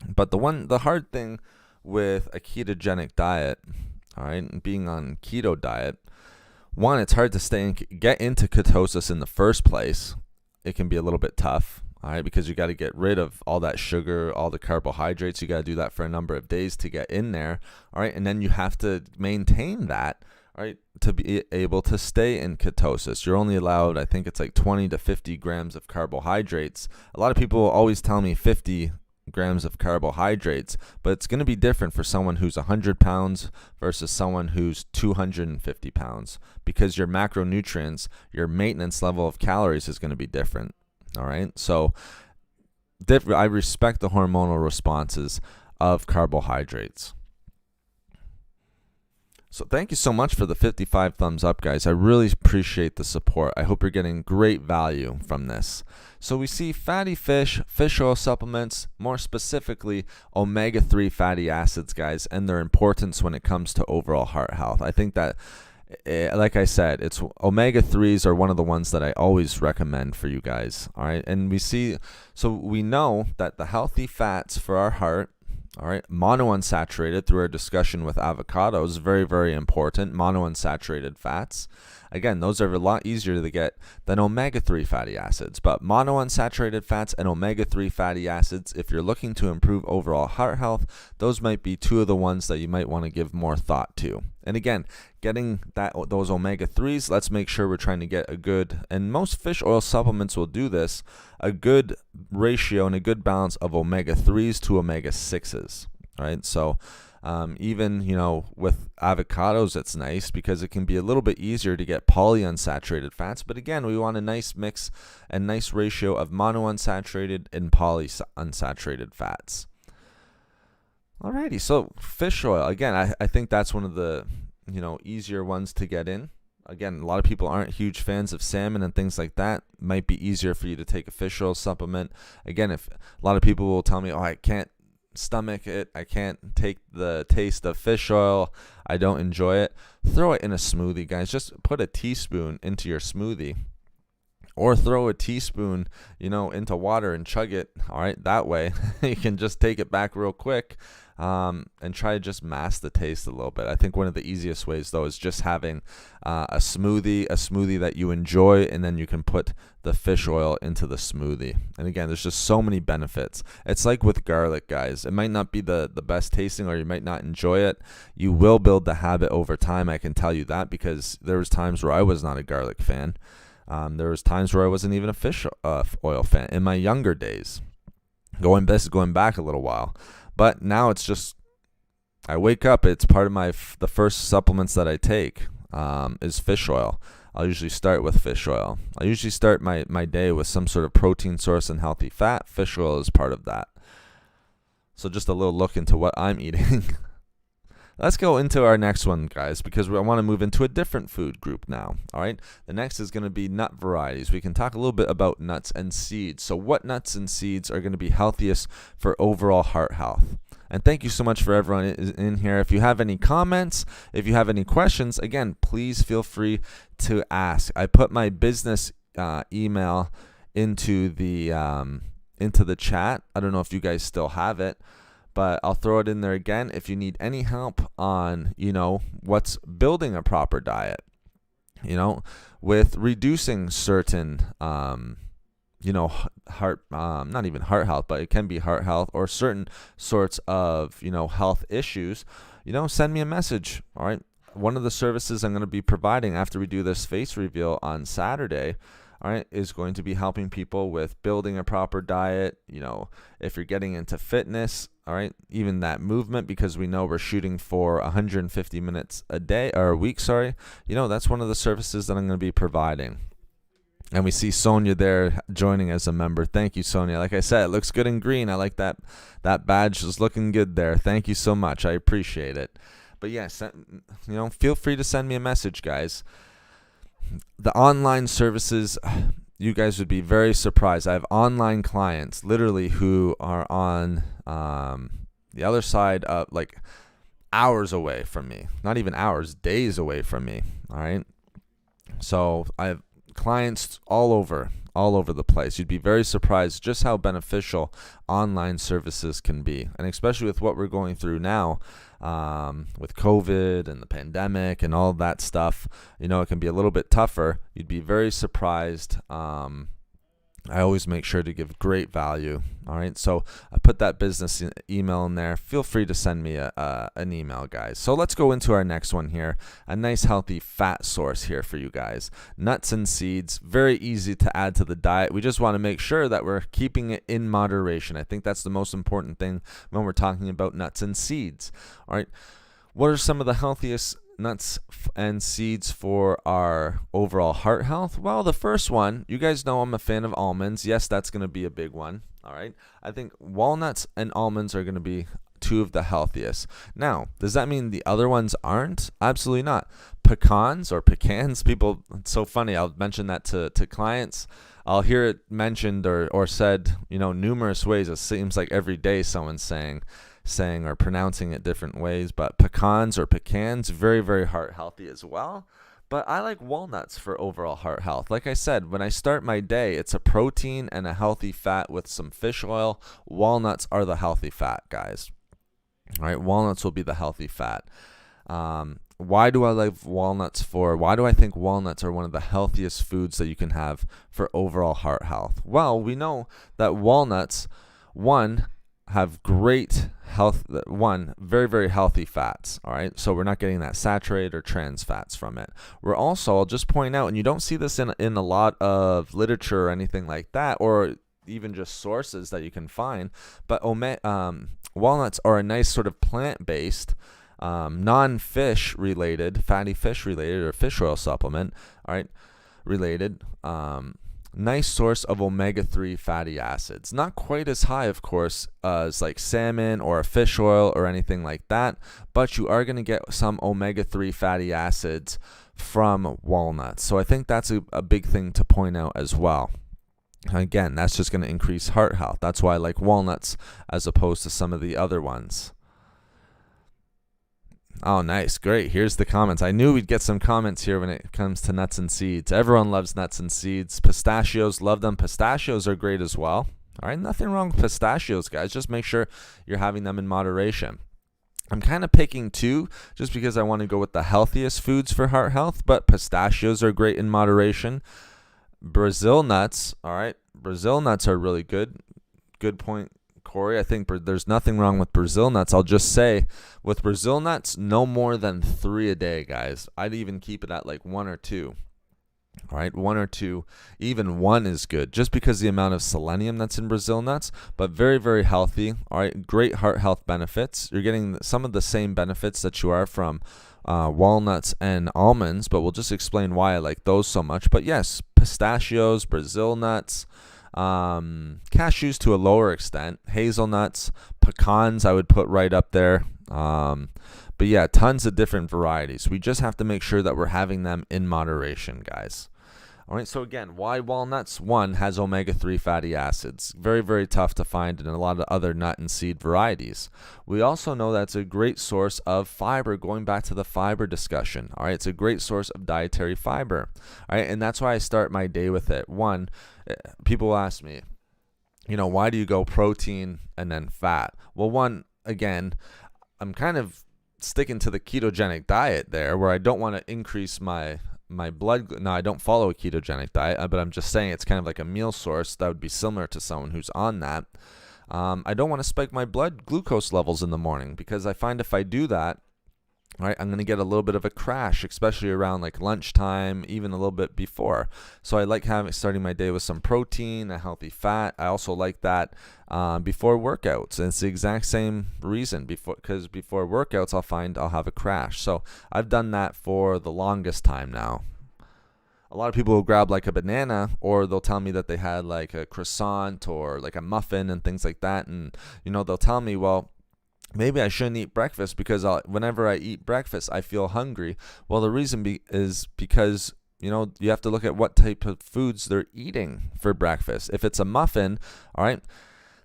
But the hard thing with a ketogenic diet, all right, and being on keto diet, one, it's hard to get into ketosis in the first place. It can be a little bit tough, all right, because you got to get rid of all that sugar, all the carbohydrates. You got to do that for a number of days to get in there, all right, and then you have to maintain that, all right, to be able to stay in ketosis. You're only allowed, I think it's like 20 to 50 grams of carbohydrates. A lot of people always tell me 50 grams of carbohydrates, but it's going to be different for someone who's 100 pounds versus someone who's 250 pounds, because your macronutrients, your maintenance level of calories is going to be different. All right, so I respect the hormonal responses of carbohydrates. So thank you so much for the 55 thumbs up, guys. I really appreciate the support. I hope you're getting great value from this. So we see fatty fish oil supplements, more specifically omega-3 fatty acids, guys, and their importance when it comes to overall heart health. I think that, like I said, it's omega-3s are one of the ones that I always recommend for you guys. All right, and we know that the healthy fats for our heart, all right, monounsaturated through our discussion with avocados, very, very important. Monounsaturated fats. Again, those are a lot easier to get than omega-3 fatty acids. But monounsaturated fats and omega-3 fatty acids, if you're looking to improve overall heart health, those might be two of the ones that you might want to give more thought to. And again, getting those omega-3s, let's make sure we're trying to get a good, and most fish oil supplements will do this, a good ratio and a good balance of omega-3s to omega-6s. All right, so even with avocados, it's nice because it can be a little bit easier to get polyunsaturated fats. But again, we want a nice mix and nice ratio of monounsaturated and polyunsaturated fats. Alrighty, so fish oil, again, I think that's one of the easier ones to get in. Again, a lot of people aren't huge fans of salmon and things like that. Might be easier for you to take a fish oil supplement. Again, if a lot of people will tell me, oh, I can't stomach it, I can't take the taste of fish oil, I don't enjoy it, throw it in a smoothie, guys. Just put a teaspoon into your smoothie, or throw a teaspoon into water and chug it. All right, that way you can just take it back real quick. and try to just mask the taste a little bit. I think one of the easiest ways, though, is just having a smoothie that you enjoy, and then you can put the fish oil into the smoothie. And again, there's just so many benefits. It's like with garlic, guys. It might not be the best tasting, or you might not enjoy it. You will build the habit over time, I can tell you that, because there was times where I was not a garlic fan. There was times where I wasn't even a fish oil fan in my younger days. This is going back a little while. But now it's just, I wake up, it's part of the first supplements that I take is fish oil. I'll usually start with fish oil. I usually start my day with some sort of protein source and healthy fat. Fish oil is part of that. So just a little look into what I'm eating. Let's go into our next one, guys, because I want to move into a different food group now. All right. The next is going to be nut varieties. We can talk a little bit about nuts and seeds. So what nuts and seeds are going to be healthiest for overall heart health? And thank you so much for everyone in here. If you have any comments, if you have any questions, again, please feel free to ask. I put my business email into the chat. I don't know if you guys still have it, but I'll throw it in there again if you need any help on, what's building a proper diet, with reducing certain, heart, not even heart health, but it can be heart health or certain sorts of, health issues, send me a message. All right. One of the services I'm going to be providing after we do this face reveal on Saturday, all right, is going to be helping people with building a proper diet. If you're getting into fitness, all right, even that movement, because we know we're shooting for 150 minutes a day or a week, that's one of the services that I'm going to be providing. And we see Sonia there joining as a member. Thank you, Sonia. Like I said, it looks good in green. I like that badge is looking good there. Thank you so much. I appreciate it. But yes, feel free to send me a message, guys. The online services, you guys would be very surprised. I have online clients literally who are on the other side of, like, hours away from me. Not even hours, days away from me. All right. So I have clients all over the place. You'd be very surprised just how beneficial online services can be, and especially with what we're going through now, with COVID and the pandemic and all that stuff. It can be a little bit tougher. You'd be very surprised. I always make sure to give great value. All right. So I put that business email in there. Feel free to send me an email, guys. So let's go into our next one here. A nice healthy fat source here for you guys. Nuts and seeds. Very easy to add to the diet. We just want to make sure that we're keeping it in moderation. I think that's the most important thing when we're talking about nuts and seeds. All right. What are some of the healthiest nuts and seeds for our overall heart health? Well, the first one, you guys know I'm a fan of almonds. Yes, that's going to be a big one. All right. I think walnuts and almonds are going to be two of the healthiest. Now, does that mean the other ones aren't? Absolutely not. Pecans, people, it's so funny. I'll mention that to clients. I'll hear it mentioned or said, numerous ways. It seems like every day someone's saying or pronouncing it different ways, but pecans, very, very heart healthy as well. But I like walnuts for overall heart health. Like I said, when I start my day, it's a protein and a healthy fat with some fish oil. Walnuts are the healthy fat, guys. All right, walnuts will be the healthy fat. Why do I like walnuts for? Why do I think walnuts are one of the healthiest foods that you can have for overall heart health? Well, we know that walnuts, have great health, very, very healthy fats. All right. So we're not getting that saturated or trans fats from it. We're also, I'll just point out, and you don't see this in a lot of literature or anything like that, or even just sources that you can find, but walnuts are a nice sort of plant-based, non-fish related, fatty fish related, or fish oil supplement, all right, related, nice source of omega-3 fatty acids. Not quite as high, of course, as like salmon or a fish oil or anything like that, but you are going to get some omega-3 fatty acids from walnuts. So I think that's a big thing to point out as well. Again, that's just going to increase heart health. That's why I like walnuts as opposed to some of the other ones. Oh, nice. Great. Here's the comments. I knew we'd get some comments here when it comes to nuts and seeds. Everyone loves nuts and seeds. Pistachios, love them. Pistachios are great as well. All right, nothing wrong with pistachios, guys. Just make sure you're having them in moderation. I'm kind of picking two just because I want to go with the healthiest foods for heart health, but pistachios are great in moderation. Brazil nuts, all right, Brazil nuts are really good. Good point, Corey. I think there's nothing wrong with Brazil nuts. I'll just say with Brazil nuts, no more than 3 a day, guys. I'd even keep it at like 1 or 2. All right, 1 or 2, even 1 is good just because the amount of selenium that's in Brazil nuts, but very, very healthy. All right, great heart health benefits. You're getting some of the same benefits that you are from walnuts and almonds, but we'll just explain why I like those so much. But yes, pistachios, Brazil nuts, cashews to a lower extent, hazelnuts, pecans I would put right up there. But yeah, tons of different varieties. We just have to make sure that we're having them in moderation, guys. All right, so again, why walnuts? One, has omega-3 fatty acids. Very, very tough to find in a lot of other nut and seed varieties. We also know that's a great source of fiber, going back to the fiber discussion. All right, it's a great source of dietary fiber. All right, and that's why I start my day with it. One, people ask me, why do you go protein and then fat? Well, one, again, I'm kind of sticking to the ketogenic diet there, where I don't want to increase my blood. No, I don't follow a ketogenic diet, but I'm just saying it's kind of like a meal source that would be similar to someone who's on that. I don't want to spike my blood glucose levels in the morning, because I find if I do that, all right, I'm going to get a little bit of a crash, especially around like lunchtime, even a little bit before. So I like starting my day with some protein, a healthy fat. I also like that before workouts. And it's the exact same reason, because before workouts, I'll have a crash. So I've done that for the longest time now. A lot of people will grab like a banana, or they'll tell me that they had like a croissant or like a muffin and things like that. And, they'll tell me, well, maybe I shouldn't eat breakfast because whenever I eat breakfast, I feel hungry. Well, the reason is because, you have to look at what type of foods they're eating for breakfast. If it's a muffin, all right,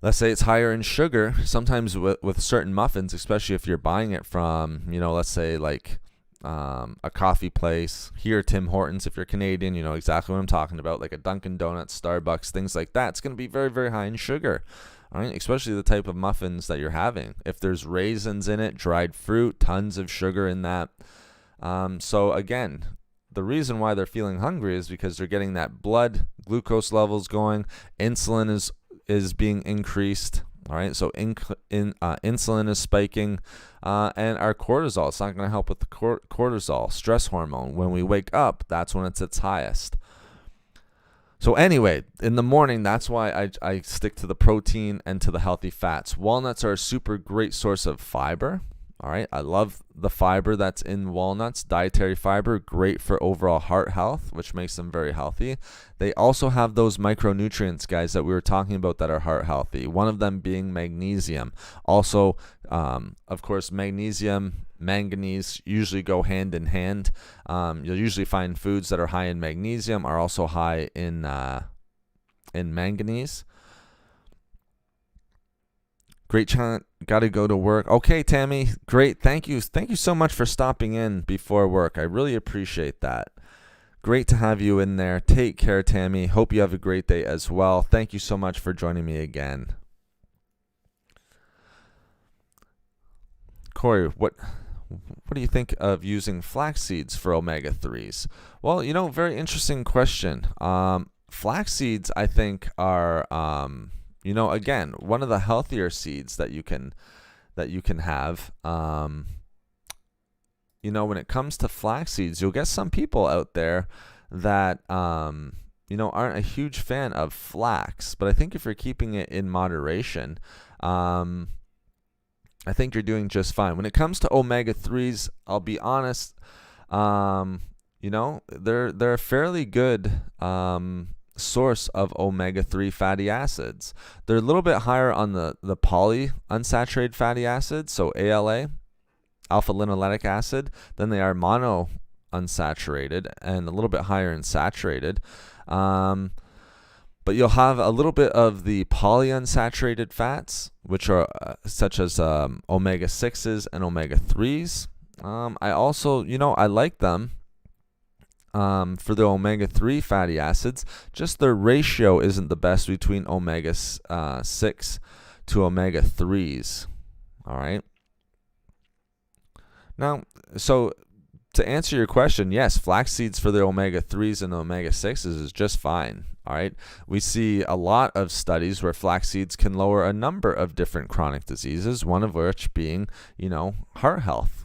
let's say it's higher in sugar. Sometimes with certain muffins, especially if you're buying it from, let's say like a coffee place here, Tim Hortons, if you're Canadian, you know exactly what I'm talking about, like a Dunkin' Donuts, Starbucks, things like that. It's going to be very, very high in sugar. All right, especially the type of muffins that you're having. If there's raisins in it, dried fruit, tons of sugar in that. So again, the reason why they're feeling hungry is because they're getting that blood glucose levels going. Insulin is being increased. All right, so insulin is spiking, and our cortisol. It's not going to help with the cortisol, stress hormone. When we wake up, that's when it's its highest. So anyway, in the morning, that's why I stick to the protein and to the healthy fats. Walnuts are a super great source of fiber. All right, I love the fiber that's in walnuts. Dietary fiber, great for overall heart health, which makes them very healthy. They also have those micronutrients, guys, that we were talking about that are heart healthy. One of them being magnesium. Also, of course, magnesium, manganese usually go hand in hand. You'll usually find foods that are high in magnesium are also high in manganese. Great chant. Got to go to work. Okay, Tammy. Great. Thank you. Thank you so much for stopping in before work. I really appreciate that. Great to have you in there. Take care, Tammy. Hope you have a great day as well. Thank you so much for joining me again. Corey, what do you think of using flax seeds for omega-3s? Well, very interesting question. Flax seeds, I think, are again, one of the healthier seeds that you can have. When it comes to flax seeds, you'll get some people out there that aren't a huge fan of flax. But I think if you're keeping it in moderation, I think you're doing just fine. When it comes to omega-3s, I'll be honest, they're a fairly good source of omega-3 fatty acids. They're a little bit higher on the polyunsaturated fatty acids, so ALA, alpha linoleic acid, than they are monounsaturated, and a little bit higher in saturated. But you'll have a little bit of the polyunsaturated fats, which are such as omega-6s and omega-3s. I also, I like them. for the omega-3 fatty acids, just their ratio isn't the best between omega-6 to omega-3s. All right. Now, so to answer your question, yes, flax seeds for the omega-3s and the omega-6s is just fine. All right. We see a lot of studies where flax seeds can lower a number of different chronic diseases, one of which being, heart health.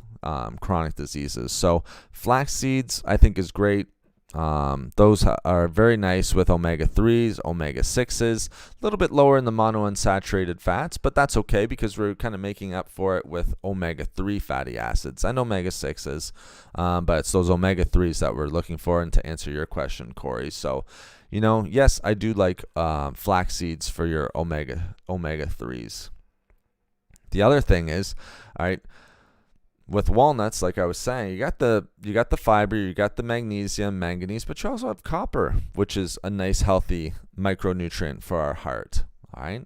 Chronic diseases. So flax seeds, I think, is great. Those are very nice with omega-3s, omega-6s, a little bit lower in the monounsaturated fats, but that's okay because we're kind of making up for it with omega-3 fatty acids and omega-6s, but it's those omega-3s that we're looking for. And to answer your question, Corey, so, yes, I do like flax seeds for your omega-3s. The other thing is, all right, with walnuts, like I was saying, you got the fiber, you got the magnesium, manganese, but you also have copper, which is a nice healthy micronutrient for our heart. All right.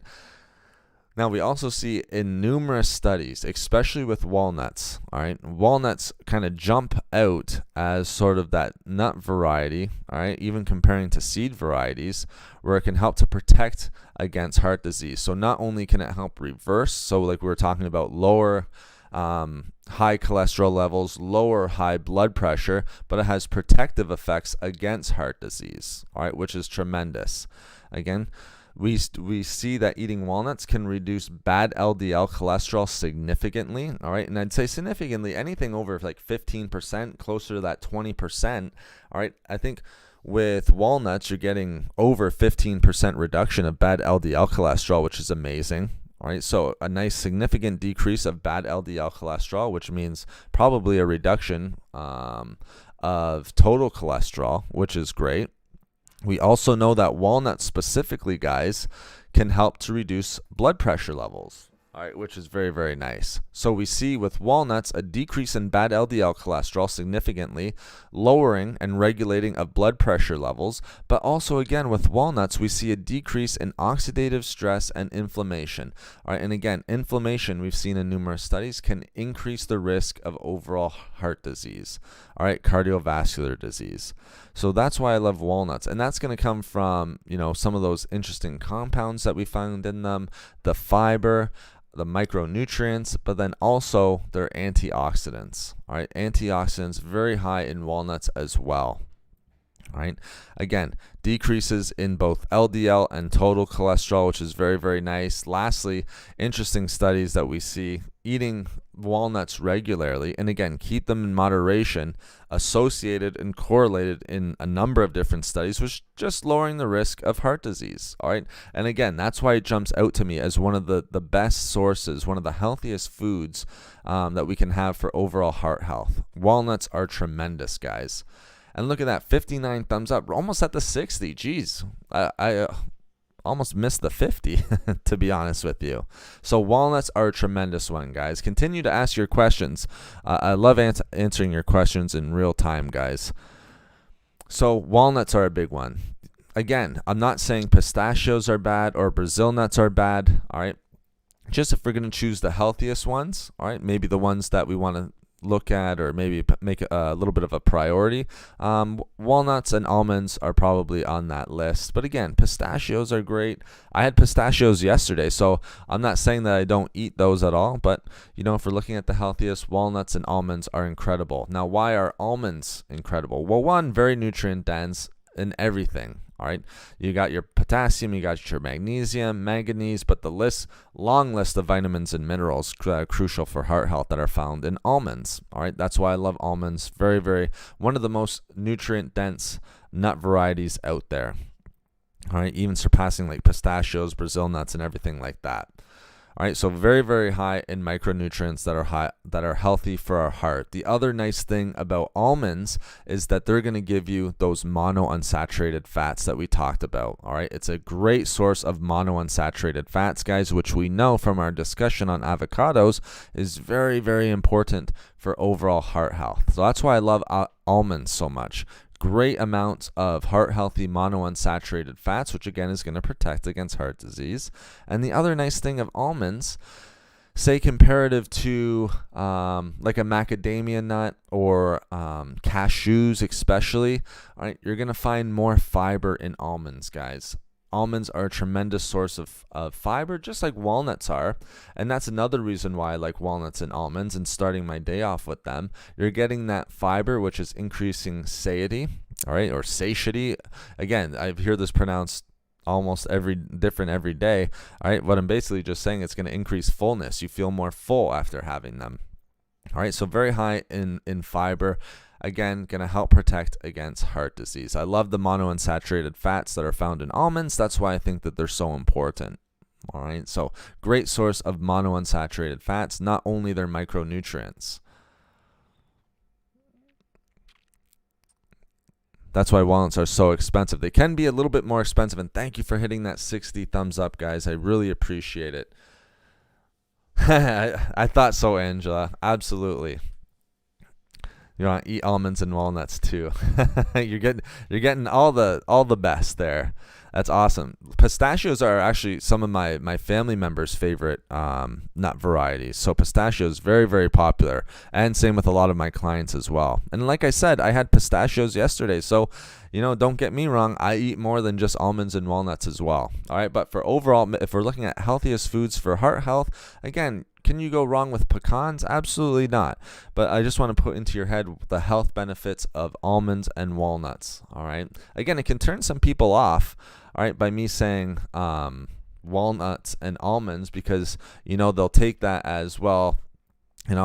Now we also see in numerous studies, especially with walnuts, all right, walnuts kind of jump out as sort of that nut variety, all right, even comparing to seed varieties, where it can help to protect against heart disease. So not only can it help reverse, so like we were talking about lower high cholesterol levels, lower high blood pressure, but it has protective effects against heart disease, all right, which is tremendous. Again, we see that eating walnuts can reduce bad LDL cholesterol significantly, all right, and I'd say significantly, anything over like 15%, closer to that 20%, all right, I think with walnuts, you're getting over 15% reduction of bad LDL cholesterol, which is amazing. All right, so a nice significant decrease of bad LDL cholesterol, which means probably a reduction of total cholesterol, which is great. We also know that walnuts specifically, guys, can help to reduce blood pressure levels, all right, which is very, very nice. So we see with walnuts a decrease in bad LDL cholesterol significantly, lowering and regulating of blood pressure levels, but also again with walnuts we see a decrease in oxidative stress and inflammation. All right, and again, inflammation we've seen in numerous studies can increase the risk of overall heart disease, all right, cardiovascular disease. So that's why I love walnuts, and that's going to come from, some of those interesting compounds that we found in them, the fiber, the micronutrients, but then also their antioxidants. All right, antioxidants very high in walnuts as well. All right, again, decreases in both LDL and total cholesterol, which is very, very nice. Lastly, interesting studies that we see eating walnuts regularly, and again, keep them in moderation, associated and correlated in a number of different studies, was just lowering the risk of heart disease. All right, and again, that's why it jumps out to me as one of the best sources, one of the healthiest foods that we can have for overall heart health. Walnuts are tremendous, guys. And look at that, 59 thumbs up. We're almost at the 60. Geez, I almost missed the 50, to be honest with you. So walnuts are a tremendous one, guys. Continue to ask your questions. I love answering your questions in real time, guys. So walnuts are a big one. Again, I'm not saying pistachios are bad or Brazil nuts are bad, all right? Just if we're going to choose the healthiest ones, all right, maybe the ones that we want to look at or maybe make a little bit of a priority, walnuts and almonds are probably on that list. But again, pistachios are great. I had pistachios yesterday, so I'm not saying that I don't eat those at all, but if we're looking at the healthiest, walnuts and almonds are incredible. Now, why are almonds incredible? Well, one, very nutrient dense in everything. All right, you got your potassium, you got your magnesium, manganese, but the long list of vitamins and minerals crucial for heart health that are found in almonds. All right, that's why I love almonds. Very, very, one of the most nutrient dense nut varieties out there. All right, even surpassing like pistachios, Brazil nuts, and everything like that. All right, so very, very high in micronutrients that are healthy for our heart. The other nice thing about almonds is that they're going to give you those monounsaturated fats that we talked about. All right, it's a great source of monounsaturated fats, guys, which we know from our discussion on avocados is very, very important for overall heart health. So that's why I love almonds so much. Great amounts of heart-healthy monounsaturated fats, which again is going to protect against heart disease. And the other nice thing of almonds, say comparative to like a macadamia nut or cashews especially, all right, you're going to find more fiber in almonds, guys. Almonds are a tremendous source of fiber, just like walnuts are. And that's another reason why I like walnuts and almonds and starting my day off with them. You're getting that fiber, which is increasing satiety, all right, or satiety. Again, I hear this pronounced almost every day. All right, what I'm basically just saying, it's going to increase fullness. You feel more full after having them. All right, so very high in fiber. Again, going to help protect against heart disease. I love the monounsaturated fats that are found in almonds. That's why I think that they're so important. All right, so great source of monounsaturated fats, not only their micronutrients. That's why walnuts are so expensive. They can be a little bit more expensive, and thank you for hitting that 60 thumbs up, guys. I really appreciate it. I thought so, Angela. Absolutely. You want to eat almonds and walnuts too. You're getting all the best there. That's awesome. Pistachios are actually some of my family members' favorite nut varieties. So pistachios, very, very popular. And same with a lot of my clients as well. And like I said, I had pistachios yesterday. So, don't get me wrong. I eat more than just almonds and walnuts as well. All right. But for overall, if we're looking at healthiest foods for heart health, again, can you go wrong with pecans? Absolutely not. But I just want to put into your head the health benefits of almonds and walnuts. All right. Again, it can turn some people off, all right, by me saying walnuts and almonds, because, they'll take that as, well,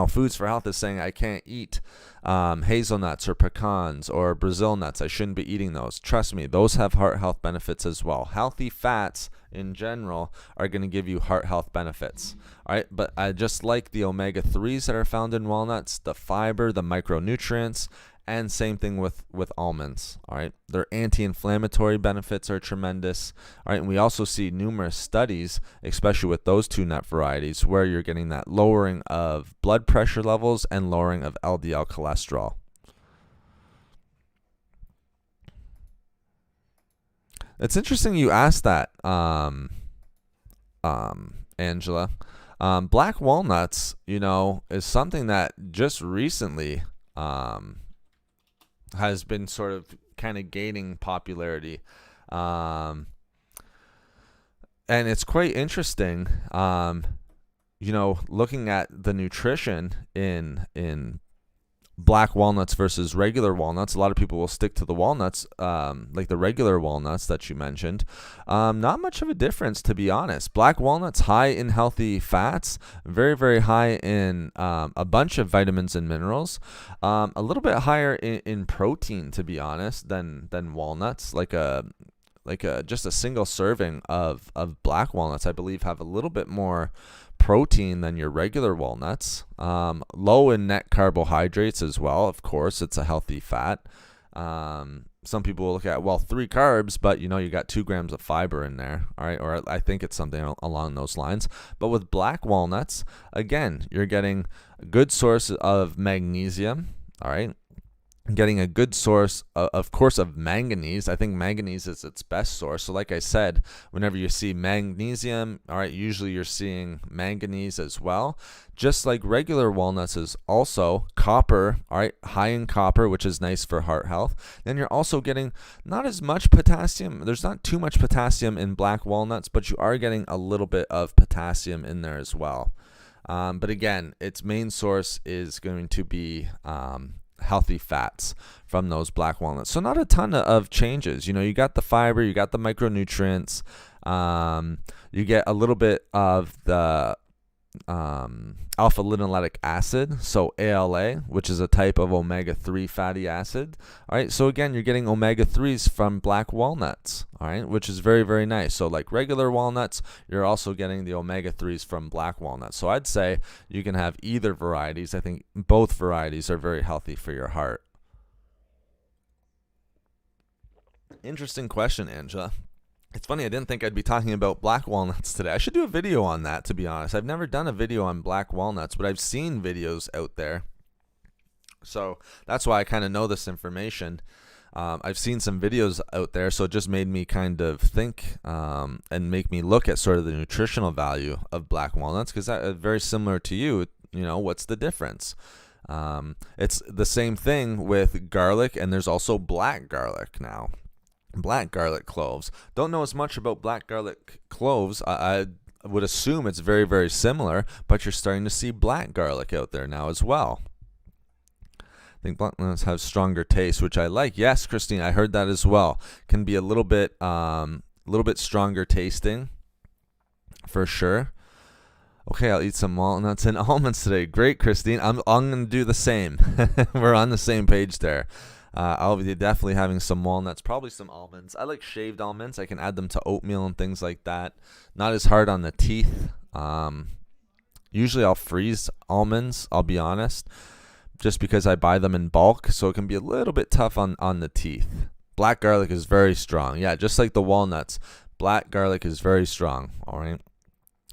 Foods for Health is saying I can't eat hazelnuts or pecans or Brazil nuts. I shouldn't be eating those. Trust me, those have heart health benefits as well. Healthy fats in general are going to give you heart health benefits. All right, but I just like the omega-3s that are found in walnuts, the fiber, the micronutrients, and same thing with almonds. All right, their anti-inflammatory benefits are tremendous. All right, and we also see numerous studies, especially with those two nut varieties, where you're getting that lowering of blood pressure levels and lowering of LDL cholesterol. It's interesting you asked that, Angela. Black walnuts, is something that just recently has been sort of kind of gaining popularity. And it's quite interesting, looking at the nutrition in black walnuts versus regular walnuts. A lot of people will stick to the walnuts, like the regular walnuts that you mentioned. Not much of a difference, to be honest. Black walnuts high in healthy fats, very, very high in a bunch of vitamins and minerals, a little bit higher in protein, to be honest, than walnuts. Just a single serving of black walnuts, I believe, have a little bit more protein than your regular walnuts. Low in net carbohydrates as well. Of course, it's a healthy fat. Some people will look at, 3 carbs, but you got 2 grams of fiber in there. All right, or I think it's something along those lines. But with black walnuts, again, you're getting a good source of magnesium. All right. Getting a good source, of course, of manganese. I think manganese is its best source. So like I said, whenever you see magnesium, all right, usually you're seeing manganese as well. Just like regular walnuts is also copper, all right, high in copper, which is nice for heart health. Then you're also getting not as much potassium. There's not too much potassium in black walnuts, but you are getting a little bit of potassium in there as well. But again, its main source is going to be healthy fats from those black walnuts. So not a ton of changes. You got the fiber, you got the micronutrients, you get a little bit of the alpha linoleic acid, so ALA, which is a type of omega-3 fatty acid. All right, so again, you're getting omega-3s from black walnuts, all right, which is very, very nice. So like regular walnuts, you're also getting the omega-3s from black walnuts. So I'd say you can have either varieties. I think both varieties are very healthy for your heart. Interesting question, Angela. It's funny, I didn't think I'd be talking about black walnuts today. I should do a video on that, to be honest. I've never done a video on black walnuts, but I've seen videos out there. So that's why I kind of know this information. I've seen some videos out there, so it just made me kind of think and make me look at sort of the nutritional value of black walnuts, because very similar to you, what's the difference? It's the same thing with garlic, and there's also black garlic now. Black garlic cloves. Don't know as much about black garlic cloves. I would assume it's very, very similar, but you're starting to see black garlic out there now as well. I think black walnuts have stronger taste, which I like. Yes, Christine, I heard that as well. Can be a little bit stronger tasting, for sure. Okay, I'll eat some walnuts and almonds today. Great, Christine. I'm going to do the same. We're on the same page there. I'll be definitely having some walnuts, probably some almonds. I like shaved almonds. I can add them to oatmeal and things like that. Not as hard on the teeth. Usually I'll freeze almonds, I'll be honest, just because I buy them in bulk, so it can be a little bit tough on the teeth. Black garlic is very strong. Yeah, just like the walnuts, black garlic is very strong, all right?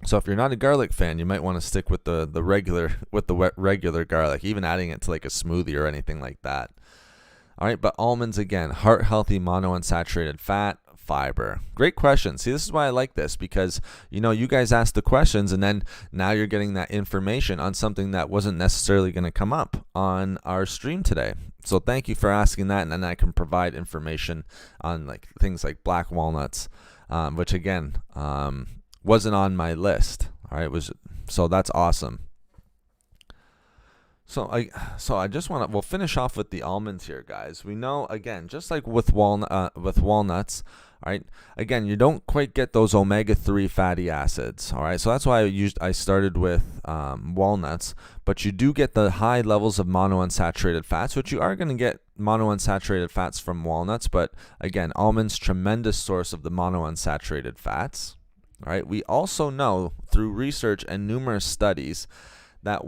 So if you're not a garlic fan, you might want to stick with the regular garlic, even adding it to like a smoothie or anything like that. All right, but almonds, again, heart healthy monounsaturated fat, fiber. Great question. See, this is why I like this, because you guys asked the questions, and then now you're getting that information on something that wasn't necessarily going to come up on our stream today. So thank you for asking that, and then I can provide information on like things like black walnuts, which again wasn't on my list. All right, so that's awesome. So I just want to, we'll finish off with the almonds here, guys. We know, again, just like with walnuts, all right, again, you don't quite get those omega-3 fatty acids, all right? So that's why I started with walnuts, but you do get the high levels of monounsaturated fats, which you are going to get monounsaturated fats from walnuts, but again, almonds, tremendous source of the monounsaturated fats, all right? We also know through research and numerous studies that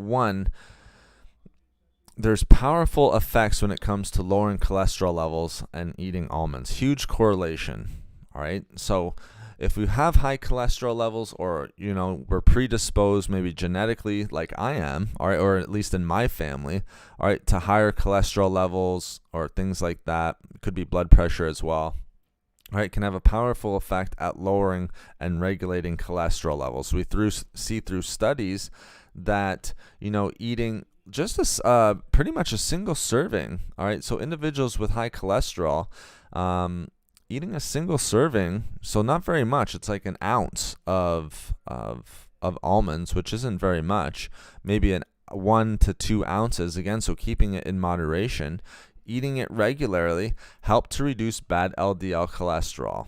there's powerful effects when it comes to lowering cholesterol levels and eating almonds. Huge correlation, all right? So if we have high cholesterol levels, or, we're predisposed maybe genetically like I am, all right, or at least in my family, all right, to higher cholesterol levels or things like that, could be blood pressure as well, all right, can have a powerful effect at lowering and regulating cholesterol levels. We see through studies that, eating just pretty much a single serving, all right, so individuals with high cholesterol, eating a single serving, so not very much, it's like an ounce of almonds, which isn't very much, maybe 1 to 2 ounces, again, so keeping it in moderation, eating it regularly, help to reduce bad LDL cholesterol.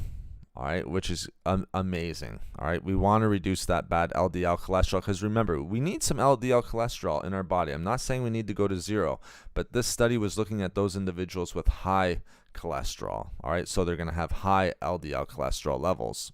All right, which is amazing. All right, we want to reduce that bad LDL cholesterol, because remember, we need some LDL cholesterol in our body. I'm not saying we need to go to zero, but this study was looking at those individuals with high cholesterol. All right, so they're going to have high LDL cholesterol levels.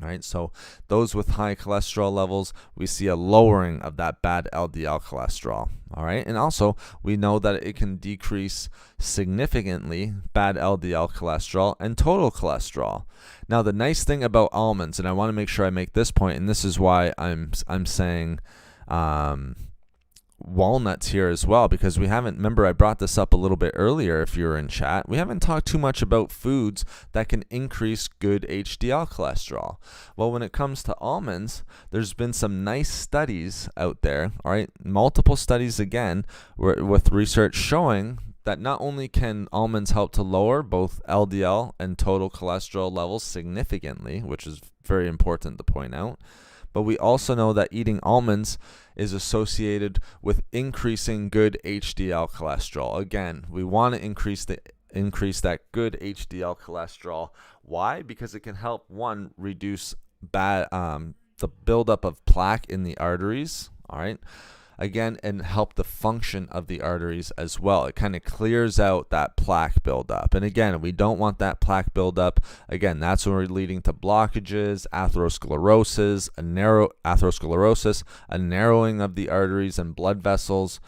All right, so those with high cholesterol levels, we see a lowering of that bad LDL cholesterol. All right, and also we know that it can decrease significantly bad LDL cholesterol and total cholesterol. Now, the nice thing about almonds, and I want to make sure I make this point, and this is why I'm saying walnuts here as well, because remember I brought this up a little bit earlier if you were in chat, we haven't talked too much about foods that can increase good HDL cholesterol. Well, when it comes to almonds, there's been some nice studies out there, all right, multiple studies again, with research showing that not only can almonds help to lower both LDL and total cholesterol levels significantly, which is very important to point out, but we also know that eating almonds is associated with increasing good HDL cholesterol. Again, we want to increase that good HDL cholesterol. Why? Because it can help, one, reduce the buildup of plaque in the arteries, all right? Again, and help the function of the arteries as well. It kind of clears out that plaque buildup. And again, we don't want that plaque buildup. Again, that's when we're leading to blockages, atherosclerosis, a narrowing of the arteries and blood vessels.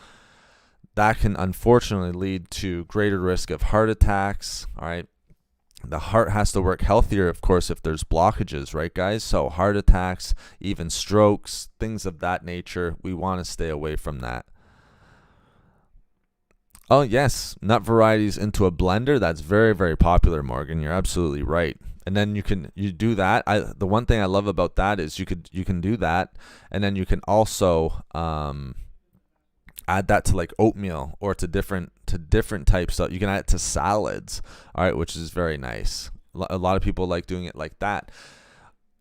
That can unfortunately lead to greater risk of heart attacks, all right? The heart has to work healthier, of course, if there's blockages, right, guys? So heart attacks, even strokes, things of that nature, we want to stay away from that. Oh, yes. Nut varieties into a blender. That's very, very popular, Morgan. You're absolutely right. And then you do that. The one thing I love about that is you can do that, and then you can also add that to like oatmeal or to different types of. You can add it to salads, all right, which is very nice. A lot of people like doing it like that.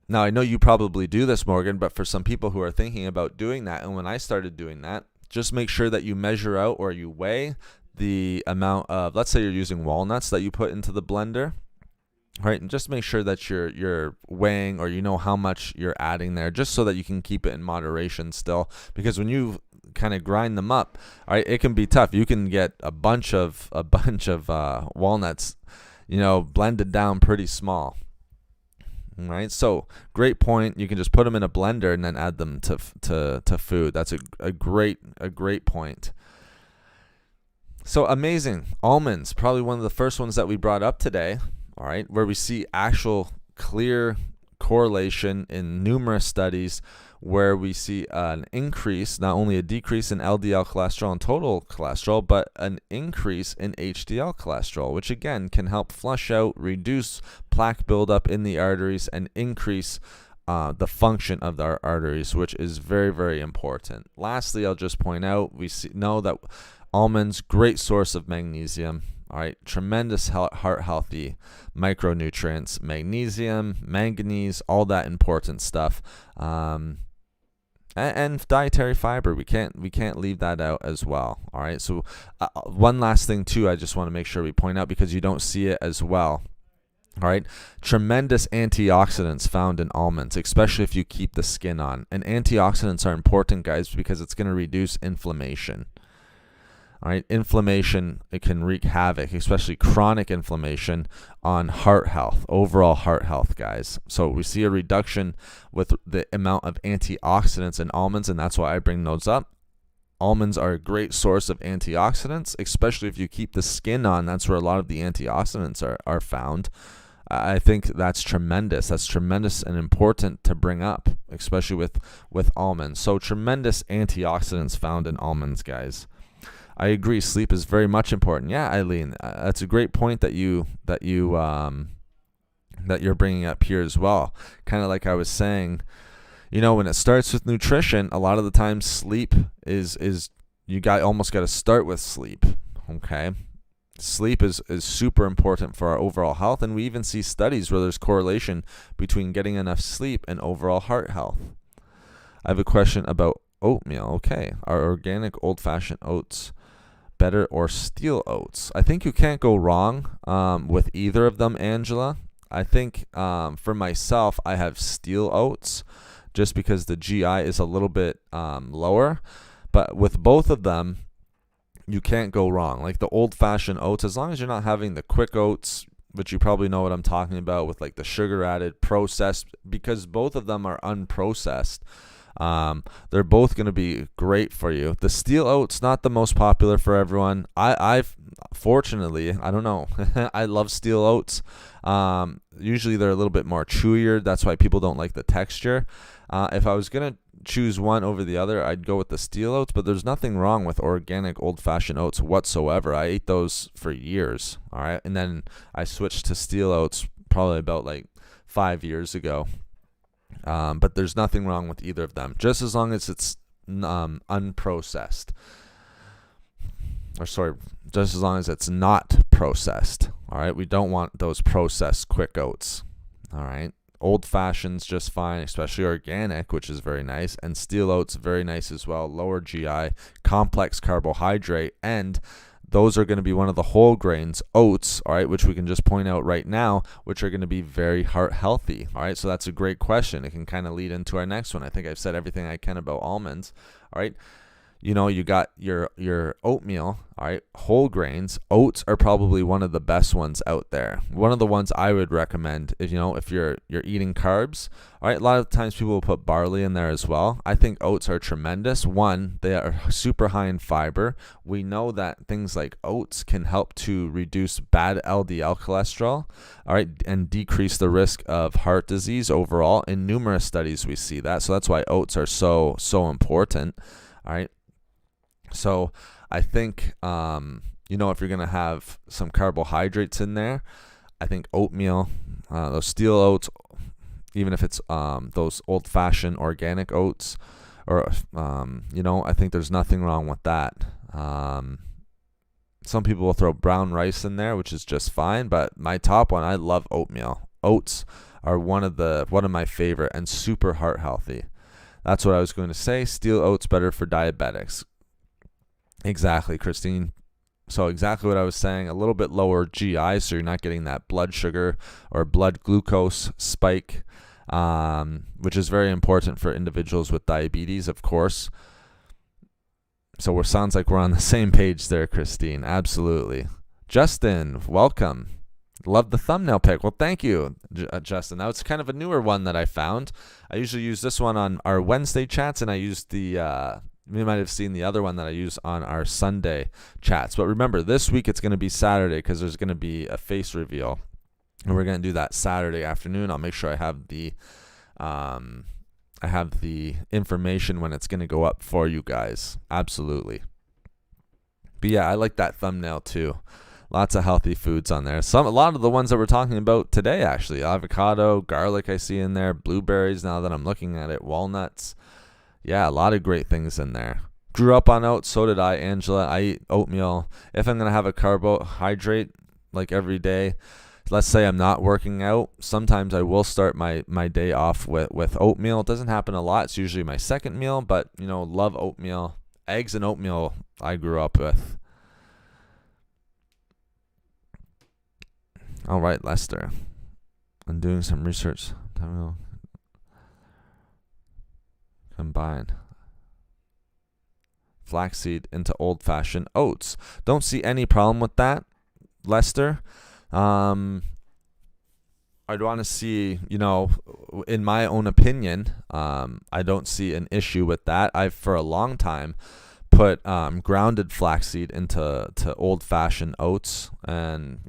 Now, I know you probably do this, Morgan, but for some people who are thinking about doing that, and when I started doing that, just make sure that you measure out or you weigh the amount of, let's say you're using walnuts that you put into the blender, right? And just make sure that you're weighing, or you know how much you're adding there, just so that you can keep it in moderation still. Because when you kind of grind them up, all right, it can be tough. You can get a bunch of walnuts, blended down pretty small. Right, so great point. You can just put them in a blender and then add them to food. That's a great point. So amazing. Almonds, probably one of the first ones that we brought up today. All right, where we see actual clear correlation in numerous studies, where we see an increase, not only a decrease in LDL cholesterol and total cholesterol, but an increase in HDL cholesterol, which again can help flush out, reduce plaque buildup in the arteries, and increase the function of our arteries, which is very, very important. Lastly, I'll just point out, know that almonds, great source of magnesium. All right, tremendous heart healthy micronutrients, magnesium, manganese, all that important stuff. And dietary fiber, we can't leave that out as well. All right, so one last thing too, I just want to make sure we point out, because you don't see it as well. All right, tremendous antioxidants found in almonds, especially if you keep the skin on. And antioxidants are important, guys, because it's going to reduce inflammation. All right, inflammation, it can wreak havoc, especially chronic inflammation, on heart health, overall heart health, guys. So we see a reduction with the amount of antioxidants in almonds, and that's why I bring those up. Almonds are a great source of antioxidants, especially if you keep the skin on. That's where a lot of the antioxidants are found. I think that's tremendous. That's tremendous and important to bring up, especially with almonds. So tremendous antioxidants found in almonds, guys. I agree. Sleep is very much important. Yeah, Eileen, that's a great point that you're bringing up here as well. Kind of like I was saying, when it starts with nutrition, a lot of the time sleep is almost got to start with sleep. Okay, sleep is super important for our overall health, and we even see studies where there's correlation between getting enough sleep and overall heart health. I have a question about oatmeal. Okay, are organic old-fashioned oats better or steel oats? I think you can't go wrong with either of them, Angela. I think for myself, I have steel oats just because the GI is a little bit lower. But with both of them, you can't go wrong. Like the old-fashioned oats, as long as you're not having the quick oats, which you probably know what I'm talking about, with like the sugar added, processed, because both of them are unprocessed. They're both going to be great for you. The steel oats, not the most popular for everyone. I've fortunately, I don't know, I love steel oats. Usually they're a little bit more chewier. That's why people don't like the texture. If I was going to choose one over the other, I'd go with the steel oats, but there's nothing wrong with organic old-fashioned oats whatsoever. I ate those for years. All right. And then I switched to steel oats probably about like 5 years ago. But there's nothing wrong with either of them, just as long as it's unprocessed. Just as long as it's not processed. All right, we don't want those processed quick oats. All right, old fashions just fine, especially organic, which is very nice, and steel oats very nice as well. Lower GI, complex carbohydrate, and those are going to be one of the whole grains, oats, all right, which we can just point out right now, which are going to be very heart healthy, all right? So that's a great question. It can kind of lead into our next one. I think I've said everything I can about almonds, all right? You got your oatmeal, all right, whole grains. Oats are probably one of the best ones out there. One of the ones I would recommend if you're eating carbs, all right. A lot of times people will put barley in there as well. I think oats are tremendous. One, they are super high in fiber. We know that things like oats can help to reduce bad LDL cholesterol, all right, and decrease the risk of heart disease overall. In numerous studies we see that. So that's why oats are so important, all right. So I think if you're going to have some carbohydrates in there, I think oatmeal, those steel oats, even if it's those old-fashioned organic oats, or I think there's nothing wrong with that. Some people will throw brown rice in there, which is just fine, but my top one, I love oatmeal. Oats are one of my favorite and super heart healthy. That's what I was going to say. Steel oats better for diabetics. Exactly, Christine. So exactly what I was saying, a little bit lower GI, so you're not getting that blood sugar or blood glucose spike, which is very important for individuals with diabetes, of course. So it sounds like we're on the same page there, Christine. Absolutely. Justin, welcome. Love the thumbnail pic. Well, thank you, Justin. That was kind of a newer one that I found. I usually use this one on our Wednesday chats, and I used the... you might have seen the other one that I use on our Sunday chats. But remember, this week it's going to be Saturday because there's going to be a face reveal. And we're going to do that Saturday afternoon. I'll make sure I have the information when it's going to go up for you guys. Absolutely. But yeah, I like that thumbnail too. Lots of healthy foods on there. A lot of the ones that we're talking about today, actually. Avocado, garlic I see in there, blueberries now that I'm looking at it, walnuts. Yeah, a lot of great things in there. Grew up on oats, so did I, Angela. I eat oatmeal. If I'm going to have a carbohydrate like every day, let's say I'm not working out, sometimes I will start my day off with oatmeal. It doesn't happen a lot. It's usually my second meal, but, love oatmeal. Eggs and oatmeal I grew up with. All right, Lester. I'm doing some research. Combine flaxseed into old-fashioned oats. Don't see any problem with that, Lester. I'd want to see, in my own opinion, I don't see an issue with that. I've for a long time put grounded flaxseed into old-fashioned oats, and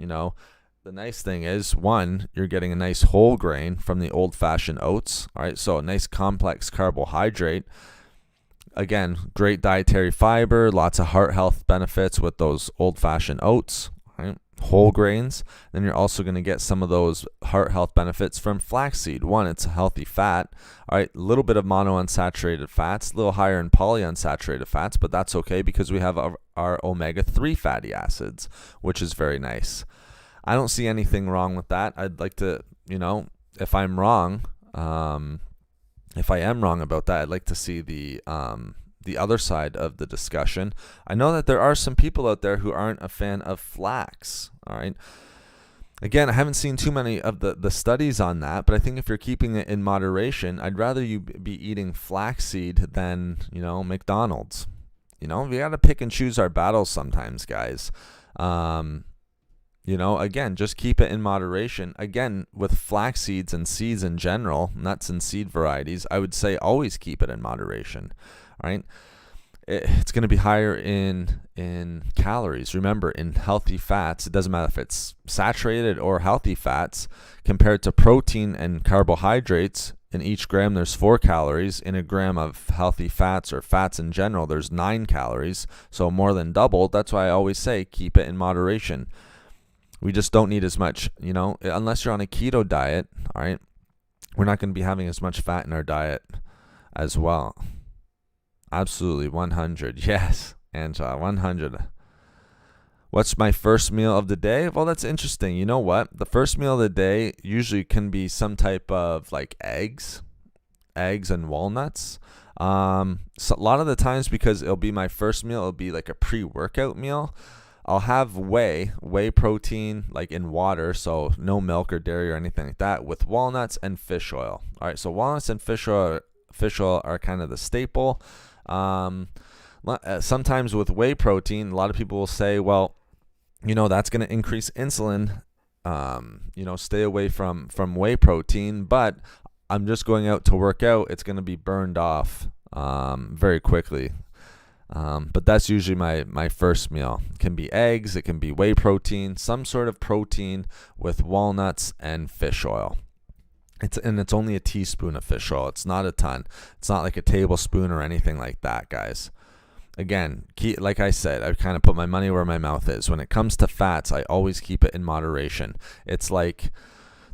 the nice thing is, one, you're getting a nice whole grain from the old-fashioned oats. All right, so a nice complex carbohydrate. Again, great dietary fiber, lots of heart health benefits with those old-fashioned oats, right? Whole grains. Then you're also going to get some of those heart health benefits from flaxseed. One, it's a healthy fat. All right, a little bit of monounsaturated fats, a little higher in polyunsaturated fats, but that's okay because we have our omega-3 fatty acids, which is very nice. I don't see anything wrong with that. I'd like to, if I'm wrong, if I am wrong about that, I'd like to see the other side of the discussion. I know that there are some people out there who aren't a fan of flax. All right. Again, I haven't seen too many of the studies on that, but I think if you're keeping it in moderation, I'd rather you be eating flaxseed than, McDonald's. We got to pick and choose our battles sometimes, guys. Again, just keep it in moderation. Again, with flax seeds and seeds in general, nuts and seed varieties, I would say always keep it in moderation. All right. It's going to be higher in calories. Remember, in healthy fats, it doesn't matter if it's saturated or healthy fats, compared to protein and carbohydrates. In each gram, there's 4 calories. In a gram of healthy fats or fats in general, there's 9 calories. So more than double. That's why I always say keep it in moderation. We just don't need as much, unless you're on a keto diet, all right? We're not going to be having as much fat in our diet as well. Absolutely, 100. Yes, Angela, 100. What's my first meal of the day? Well, that's interesting. You know what? The first meal of the day usually can be some type of like eggs and walnuts. So a lot of the times, because it'll be my first meal, it'll be like a pre-workout meal. I'll have whey protein, like in water, so no milk or dairy or anything like that, with walnuts and fish oil. All right, so walnuts and fish oil are kind of the staple. Sometimes with whey protein, a lot of people will say, well, that's going to increase insulin. Stay away from whey protein, but I'm just going out to work out. It's going to be burned off very quickly. But that's usually my first meal. It can be eggs, it can be whey protein, some sort of protein with walnuts and fish oil. It's only a teaspoon of fish oil. It's not a ton. It's not like a tablespoon or anything like that, guys. again, like I said, I kind of put my money where my mouth is. When it comes to fats, I always keep it in moderation. It's like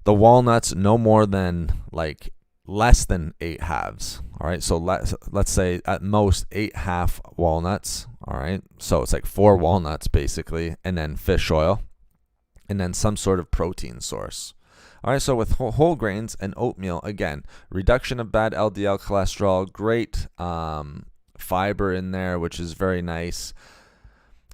the walnuts, no more than like less than 8 halves. All right, so let's say at most 8 half walnuts. All right, so it's like 4 walnuts basically, and then fish oil, and then some sort of protein source. All right, so with whole grains and oatmeal, again, reduction of bad LDL cholesterol, great fiber in there, which is very nice.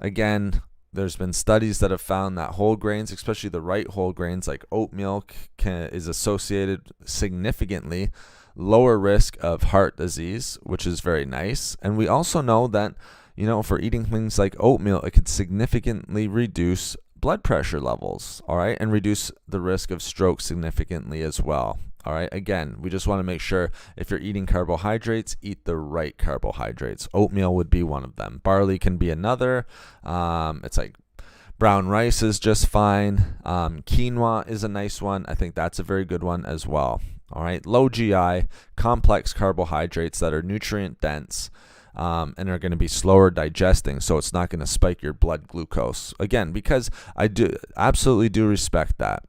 Again, there's been studies that have found that whole grains, especially the right whole grains like oatmeal, is associated significantly lower risk of heart disease, which is very nice. And we also know that, you know, for eating things like oatmeal, it could significantly reduce blood pressure levels, all right, and reduce the risk of stroke significantly as well. All right, again, we just want to make sure if you're eating carbohydrates, eat the right carbohydrates. Oatmeal would be one of them. Barley can be another. It's like brown rice is just fine. Quinoa is a nice one. I think that's a very good one as well. All right, low GI, complex carbohydrates that are nutrient dense. And are going to be slower digesting, so it's not going to spike your blood glucose. Again, because I absolutely do respect that.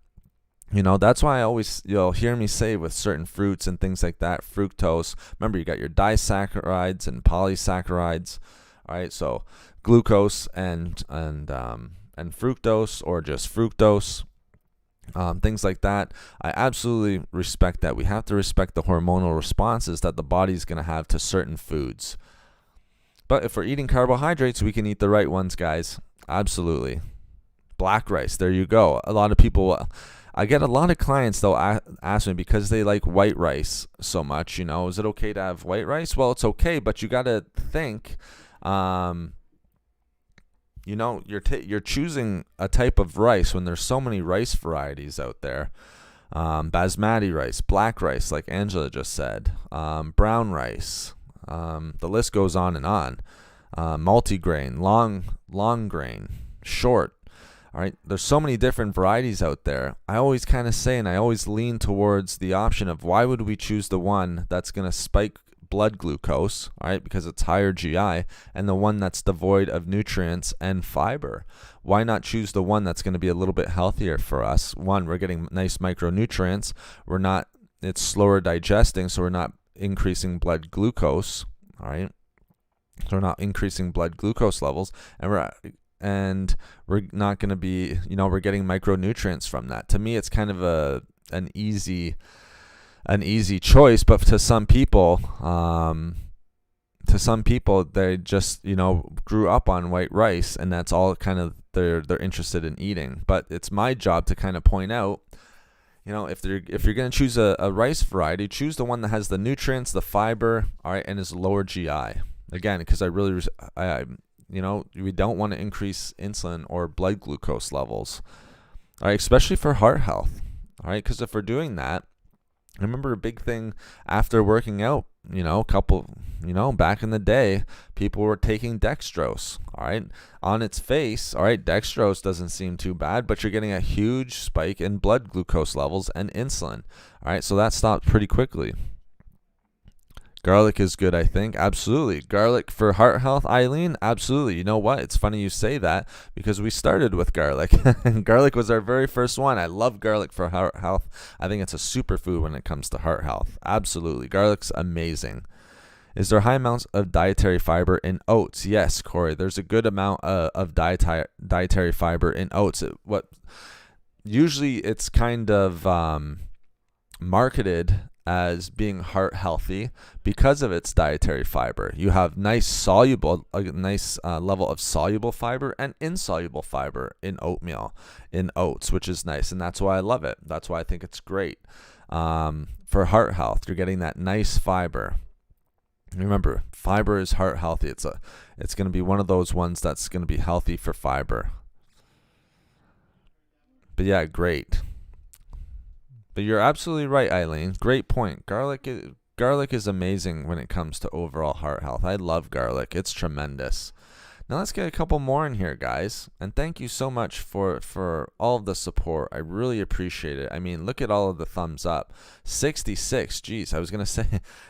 You know, that's why you'll hear me say with certain fruits and things like that, fructose. Remember, you got your disaccharides and polysaccharides. All right, so glucose and fructose, or just fructose. Things like that. I absolutely respect that. We have to respect the hormonal responses that the body's going to have to certain foods. But if we're eating carbohydrates, we can eat the right ones, guys. Absolutely. Black rice, there you go. A lot of people, I get a lot of clients, they'll ask me because they like white rice so much, you know, is it okay to have white rice? Well, it's okay, but you got to think, you know, you're choosing a type of rice when there's so many rice varieties out there. Basmati rice, black rice, like Angela just said, brown rice. The list goes on and on. Multigrain, long grain, short. All right, there's so many different varieties out there. I always kind of say, and I always lean towards the option of why would we choose the one that's going to spike blood glucose, all right, because it's higher GI, and the one that's devoid of nutrients and fiber. Why not choose the one that's going to be a little bit healthier for us? One, we're getting nice micronutrients. It's slower digesting, so we're not increasing blood glucose, all right? So we're not increasing blood glucose levels, and we're not going to be, you know, we're getting micronutrients from that. To me, it's kind of an easy choice, but to some people, they just, you know, grew up on white rice, and that's all kind of they're interested in eating. But it's my job to kind of point out, you know, if you're going to choose a rice variety, choose the one that has the nutrients, the fiber, all right, and is lower GI. Again, because you know, we don't want to increase insulin or blood glucose levels, all right, especially for heart health, all right, because if we're doing that, I remember a big thing after working out, you know, back in the day, people were taking dextrose, all right, on its face, all right, dextrose doesn't seem too bad, but you're getting a huge spike in blood glucose levels and insulin, all right, so that stopped pretty quickly. Garlic is good, I think. Absolutely. Garlic for heart health, Eileen? Absolutely. You know what? It's funny you say that because we started with garlic. Garlic was our very first one. I love garlic for heart health. I think it's a superfood when it comes to heart health. Absolutely. Garlic's amazing. Is there high amounts of dietary fiber in oats? Yes, Corey. There's a good amount of dietary fiber in oats. Usually it's kind of marketed as being heart healthy because of its dietary fiber. You have a nice level of soluble fiber and insoluble fiber in oatmeal, in oats, which is nice, and that's why I love it. That's why I think it's great. For heart health, you're getting that nice fiber. Remember, fiber is heart healthy. It's going to be one of those ones that's going to be healthy for fiber. But yeah, great. But you're absolutely right, Eileen. Great point. Garlic is amazing when it comes to overall heart health. I love garlic. It's tremendous. Now let's get a couple more in here, guys. And thank you so much for all of the support. I really appreciate it. I mean, look at all of the thumbs up. 66. Geez, I was gonna say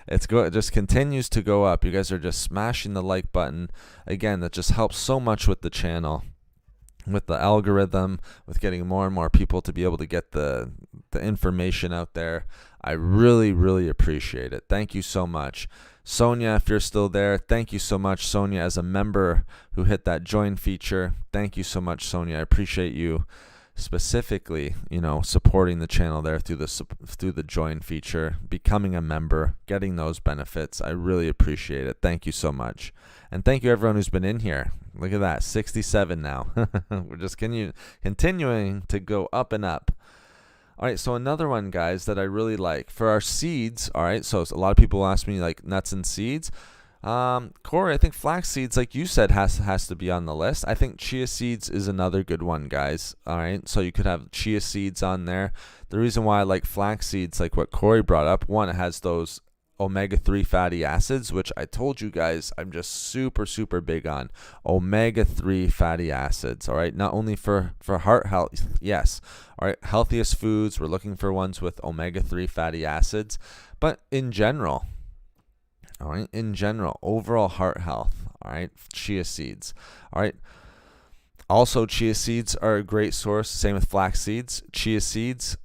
it just continues to go up. You guys are just smashing the like button. Again, that just helps so much with the channel, with the algorithm, with getting more and more people to be able to get the information out there. I really, really appreciate it. Thank you so much. Sonia, if you're still there, thank you so much. Sonia, as a member who hit that join feature, thank you so much, Sonia. I appreciate you specifically, supporting the channel there through the join feature, becoming a member, getting those benefits. I really appreciate it. Thank you so much. And thank you everyone who's been in here. Look at that, 67 now. We're just continuing to go up and up. All right, so another one, guys, that I really like for our seeds. All right, so a lot of people ask me like nuts and seeds. Corey, I think flax seeds, like you said, has to be on the list. I think chia seeds is another good one, guys. All right, so you could have chia seeds on there. The reason why I like flax seeds, like what Corey brought up, one, it has those omega-3 fatty acids, which I told you guys I'm just super, super big on. Omega-3 fatty acids, all right? Not only for heart health, yes. All right, healthiest foods, we're looking for ones with omega-3 fatty acids, but in general, all right, overall heart health, all right, chia seeds, all right. Also, chia seeds are a great source. Same with flax seeds. Chia seeds,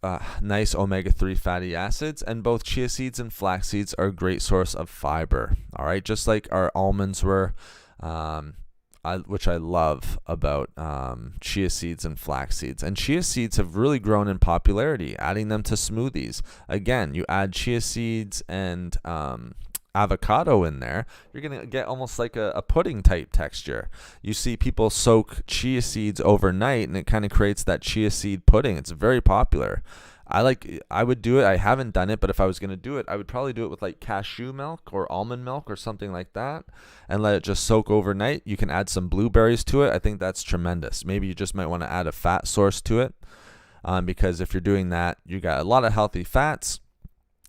nice omega-3 fatty acids, and both chia seeds and flax seeds are a great source of fiber. All right, just like our almonds were, which I love about chia seeds and flax seeds. And chia seeds have really grown in popularity, adding them to smoothies. Again, you add chia seeds and avocado in there, you're going to get almost like a pudding type texture. You see people soak chia seeds overnight and it kind of creates that chia seed pudding. It's very popular. I would do it. I haven't done it, but if I was going to do it, I would probably do it with like cashew milk or almond milk or something like that and let it just soak overnight. You can add some blueberries to it. I think that's tremendous. Maybe you just might want to add a fat source to it, because if you're doing that, you got a lot of healthy fats.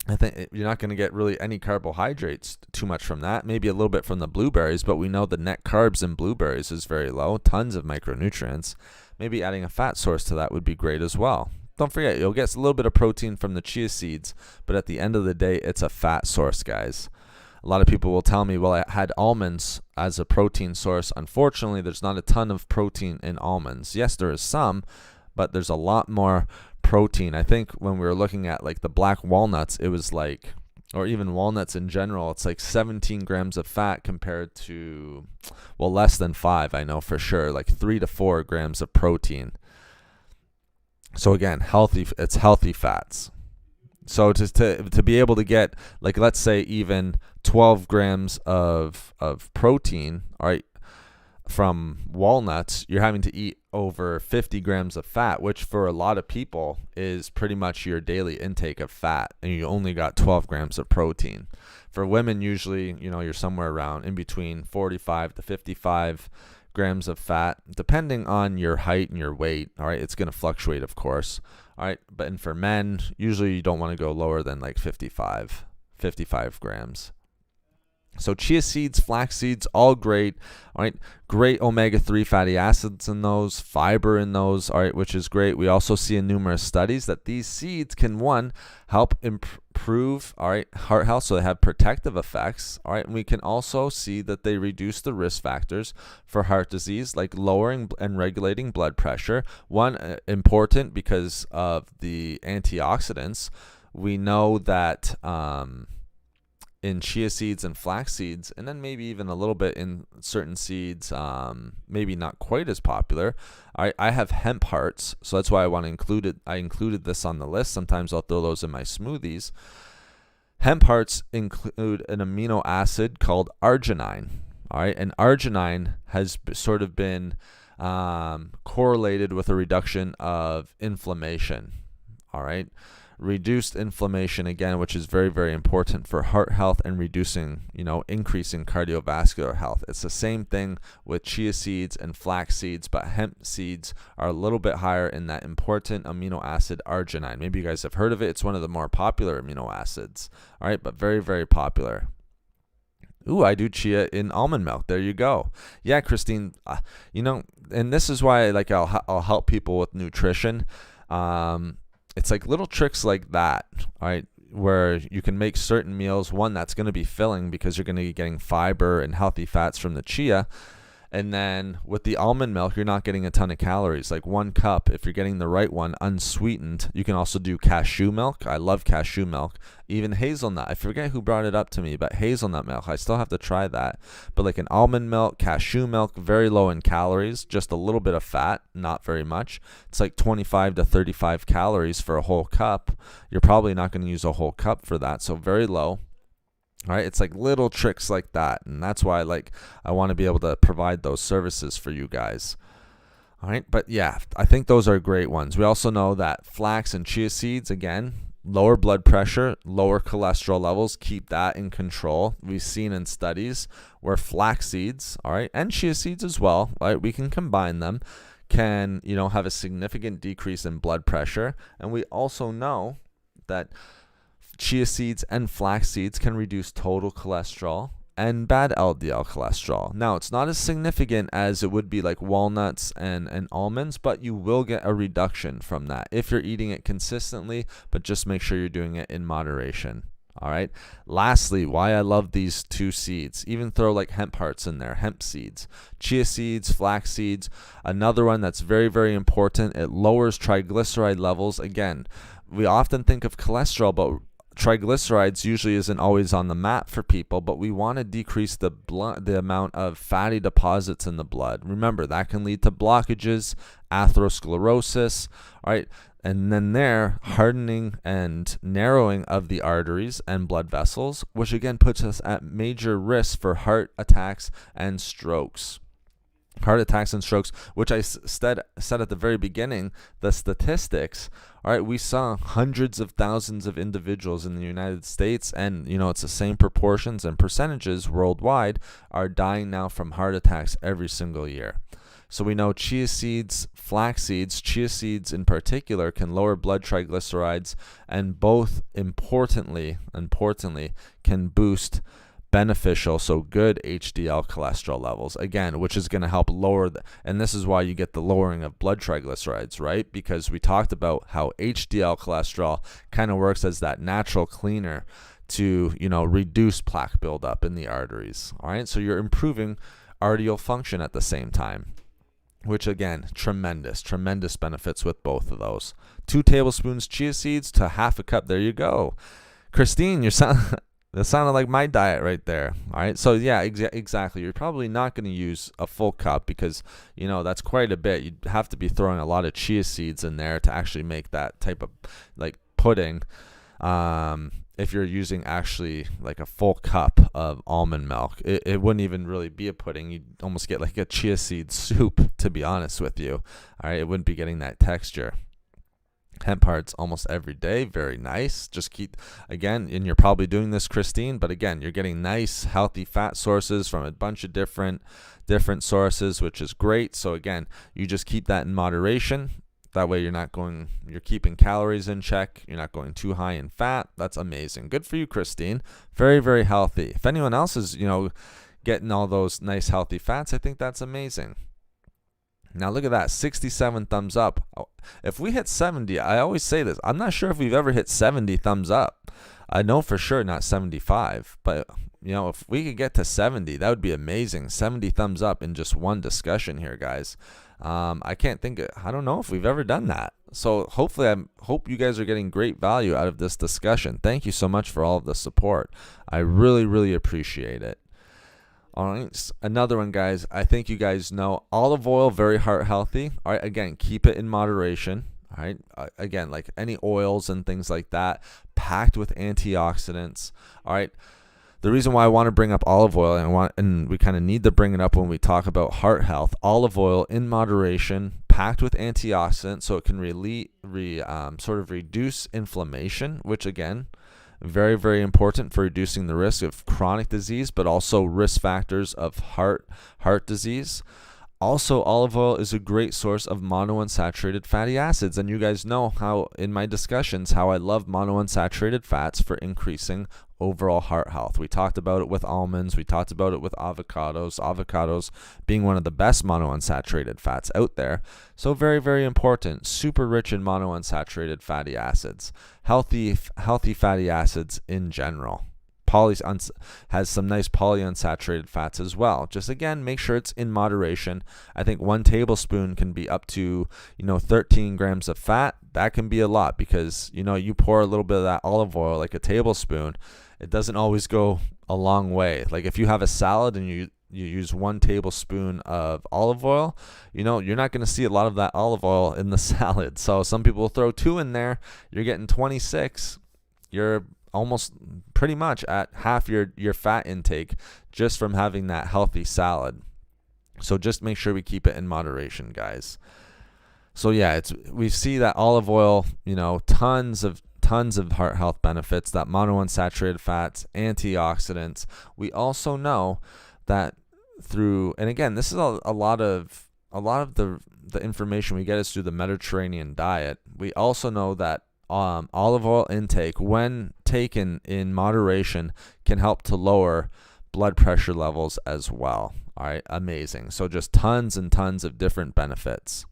I think you're not going to get really any carbohydrates too much from that. Maybe a little bit from the blueberries, but we know the net carbs in blueberries is very low. Tons of micronutrients. Maybe adding a fat source to that would be great as well. Don't forget, you'll get a little bit of protein from the chia seeds, but at the end of the day, it's a fat source, guys. A lot of people will tell me, well, I had almonds as a protein source. Unfortunately, there's not a ton of protein in almonds. Yes, there is some, but there's a lot more protein. I think when we were looking at like the black walnuts, it was like, or even walnuts in general, it's like 17 grams of fat compared to, well, less than 5, I know for sure, like 3 to 4 grams of protein. So again, it's healthy fats. So to be able to get, like, let's say even 12 grams of protein, all right, from walnuts, you're having to eat over 50 grams of fat, which for a lot of people is pretty much your daily intake of fat, and you only got 12 grams of protein. For women, usually, you're somewhere around in between 45 to 55 grams of fat, depending on your height and your weight. All right, it's going to fluctuate, of course. All right, and for men, usually you don't want to go lower than like 55 grams. So chia seeds, flax seeds, all great. All right, great omega-3 fatty acids in those, fiber in those, all right, which is great. We also see in numerous studies that these seeds can, one, help improve, all right, heart health, so they have protective effects, all right, and we can also see that they reduce the risk factors for heart disease, like lowering and regulating blood pressure. One, important because of the antioxidants. We know that in chia seeds and flax seeds, and then maybe even a little bit in certain seeds, maybe not quite as popular. I have hemp hearts, so that's why I included this on the list. Sometimes I'll throw those in my smoothies. Hemp hearts include an amino acid called arginine. All right, and arginine has sort of been correlated with a reduction of inflammation. All right. Reduced inflammation, again, which is very, very important for heart health and reducing, increasing cardiovascular health. It's the same thing with chia seeds and flax seeds, but hemp seeds are a little bit higher in that important amino acid arginine. Maybe you guys have heard of it. It's one of the more popular amino acids. All right, but very, very popular. Ooh, I do chia in almond milk. There you go. Yeah, Christine, and this is why I'll help people with nutrition. It's like little tricks like that, all right, where you can make certain meals, one that's going to be filling because you're going to be getting fiber and healthy fats from the chia. And then with the almond milk, you're not getting a ton of calories. Like 1 cup, if you're getting the right one, unsweetened. You can also do cashew milk. I love cashew milk. Even hazelnut. I forget who brought it up to me, but hazelnut milk. I still have to try that. But like an almond milk, cashew milk, very low in calories. Just a little bit of fat, not very much. It's like 25 to 35 calories for a whole cup. You're probably not going to use a whole cup for that, so very low. All right, it's like little tricks like that, and that's why I want to be able to provide those services for you guys. All right, but yeah, I think those are great ones. We also know that flax and chia seeds, again, lower blood pressure, lower cholesterol levels, keep that in control. We've seen in studies where flax seeds, all right, and chia seeds as well, right, we can combine them, can have a significant decrease in blood pressure. And we also know that chia seeds and flax seeds can reduce total cholesterol and bad LDL cholesterol. Now, it's not as significant as it would be like walnuts and almonds, but you will get a reduction from that if you're eating it consistently, but just make sure you're doing it in moderation. All right. Lastly, why I love these 2 seeds, even throw like hemp hearts in there, hemp seeds, chia seeds, flax seeds. Another one that's very, very important, it lowers triglyceride levels. Again, we often think of cholesterol, but triglycerides usually isn't always on the map for people, but we want to decrease the amount of fatty deposits in the blood. Remember, that can lead to blockages, atherosclerosis, all right? And then hardening and narrowing of the arteries and blood vessels, which again puts us at major risk for heart attacks and strokes. Heart attacks and strokes, which I said at the very beginning, the statistics, all right, we saw hundreds of thousands of individuals in the United States, and it's the same proportions and percentages worldwide, are dying now from heart attacks every single year. So we know chia seeds, flax seeds, chia seeds in particular can lower blood triglycerides, and both importantly can boost beneficial, so good HDL cholesterol levels, again, which is going to help lower and this is why you get the lowering of blood triglycerides, right? Because we talked about how HDL cholesterol kind of works as that natural cleaner to reduce plaque buildup in the arteries. All right, so you're improving arterial function at the same time, which again, tremendous benefits with both of those. 2 tablespoons chia seeds to half a cup. There you go. Christine, that sounded like my diet right there. All right. So yeah, exactly. You're probably not going to use a full cup because, that's quite a bit. You'd have to be throwing a lot of chia seeds in there to actually make that type of like pudding. If you're using actually like a full cup of almond milk, it wouldn't even really be a pudding. You'd almost get like a chia seed soup, to be honest with you. All right. It wouldn't be getting that texture. Hemp hearts almost every day, very nice. Just keep, again, and you're probably doing this, Christine, but again, you're getting nice healthy fat sources from a bunch of different sources, which is great. So again, you just keep that in moderation. That way you're keeping calories in check. You're not going too high in fat. That's amazing. Good for you, Christine. Very, very healthy. If anyone else is, getting all those nice healthy fats, I think that's amazing. Now look at that, 67 thumbs up. If we hit 70, I always say this, I'm not sure if we've ever hit 70 thumbs up. I know for sure not 75, but if we could get to 70, that would be amazing. 70 thumbs up in just one discussion here, guys. I don't know if we've ever done that. So hopefully, I hope you guys are getting great value out of this discussion. Thank you so much for all of the support. I really, really appreciate it. All right, another one, guys. I think you guys know olive oil, very heart healthy. All right, again, keep it in moderation. All right, again, like any oils and things like that, packed with antioxidants. All right, the reason why I want to bring up olive oil, and we kind of need to bring it up when we talk about heart health, olive oil in moderation, packed with antioxidants, so it can sort of reduce inflammation, which again, very, very important for reducing the risk of chronic disease, but also risk factors of heart disease. Also, olive oil is a great source of monounsaturated fatty acids. And you guys know how, in my discussions, how I love monounsaturated fats for increasing overall heart health. We talked about it with almonds. We talked about it with avocados. Avocados being one of the best monounsaturated fats out there. So very, very important. Super rich in monounsaturated fatty acids. Healthy fatty acids in general. Has some nice polyunsaturated fats as well. Just again, make sure it's in moderation. I think 1 tablespoon can be up to 13 grams of fat. That can be a lot because you pour a little bit of that olive oil, like a tablespoon. It doesn't always go a long way. Like if you have a salad and you use 1 tablespoon of olive oil, you're not going to see a lot of that olive oil in the salad. So some people will throw 2 in there. You're getting 26. You're almost pretty much at half your fat intake just from having that healthy salad. So just make sure we keep it in moderation, guys. So yeah, we see that olive oil, tons of heart health benefits, that monounsaturated fats, antioxidants. We also know that and again, this is a lot of the information we get is through the Mediterranean diet. We also know that olive oil intake, when taken in moderation, can help to lower blood pressure levels as well. All right, amazing. So just tons and tons of different benefits.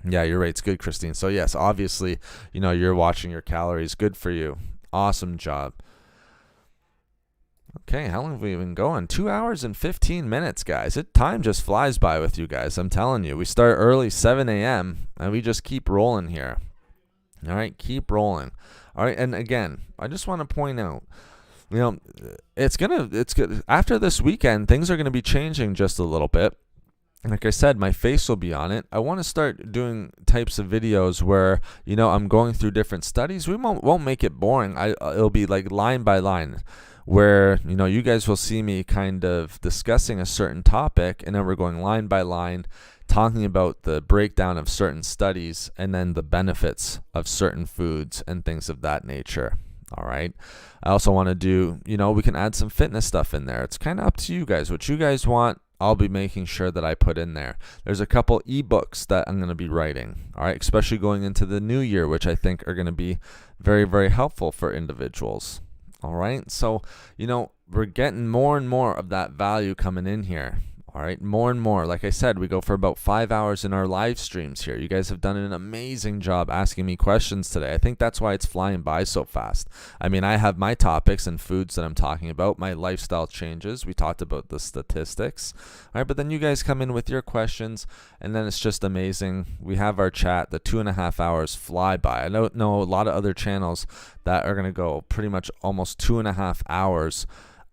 Yeah, you're right. It's good, Christine. So yes, obviously, you're watching your calories. Good for you. Awesome job. Okay, how long have we been going? 2 hours and 15 minutes, guys. Time just flies by with you guys. I'm telling you. We start early, 7 a.m., and we just keep rolling here. All right, keep rolling. All right, and again, I just want to point out, it's good. After this weekend, things are going to be changing just a little bit. Like I said, my face will be on it. I want to start doing types of videos where, I'm going through different studies. We won't make it boring. It'll be like line by line, where, you guys will see me kind of discussing a certain topic, and then we're going line by line, talking about the breakdown of certain studies and then the benefits of certain foods and things of that nature. All right. I also want to do, we can add some fitness stuff in there. It's kind of up to you guys. What you guys want, I'll be making sure that I put in there. There's a couple ebooks that I'm going to be writing. All right. Especially going into the new year, which I think are going to be very, very helpful for individuals. All right. So, we're getting more and more of that value coming in here. All right, more and more. Like I said, we go for about 5 hours in our live streams here. You guys have done an amazing job asking me questions today. I think that's why it's flying by so fast. I mean, I have my topics and foods that I'm talking about, my lifestyle changes. We talked about the statistics. All right, but then you guys come in with your questions, and then it's just amazing. We have our chat. The 2.5 hours fly by. I don't know a lot of other channels that are going to go pretty much almost 2.5 hours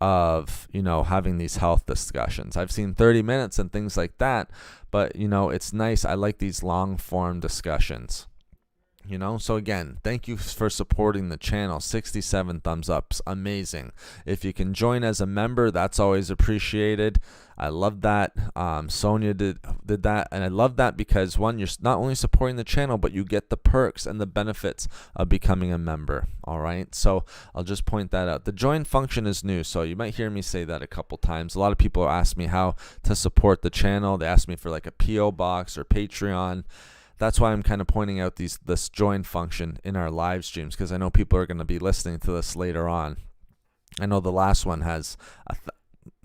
of having these health discussions. I've seen 30 minutes and things like that, but it's nice. I like these long form discussions. So again, thank you for supporting the channel. 67 thumbs ups, amazing. If you can join as a member, that's always appreciated. I love that. Sonia did that, and I love that because one, you're not only supporting the channel, but you get the perks and the benefits of becoming a member. All right, so I'll just point that out. The join function is new, so you might hear me say that a couple times. A lot of people ask me how to support the channel. They ask me for like a PO box or Patreon. That's why I'm kind of pointing out this join function in our live streams, because I know people are going to be listening to this later on. I know the last one has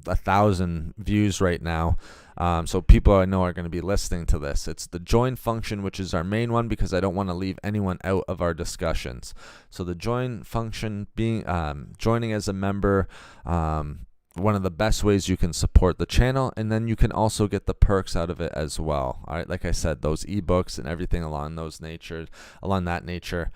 1,000 views right now. So people I know are going to be listening to this. It's the join function, which is our main one, because I don't want to leave anyone out of our discussions. So the join function being joining as a member, one of the best ways you can support the channel, and then you can also get the perks out of it as well. All right, like I said, those ebooks and everything along that nature.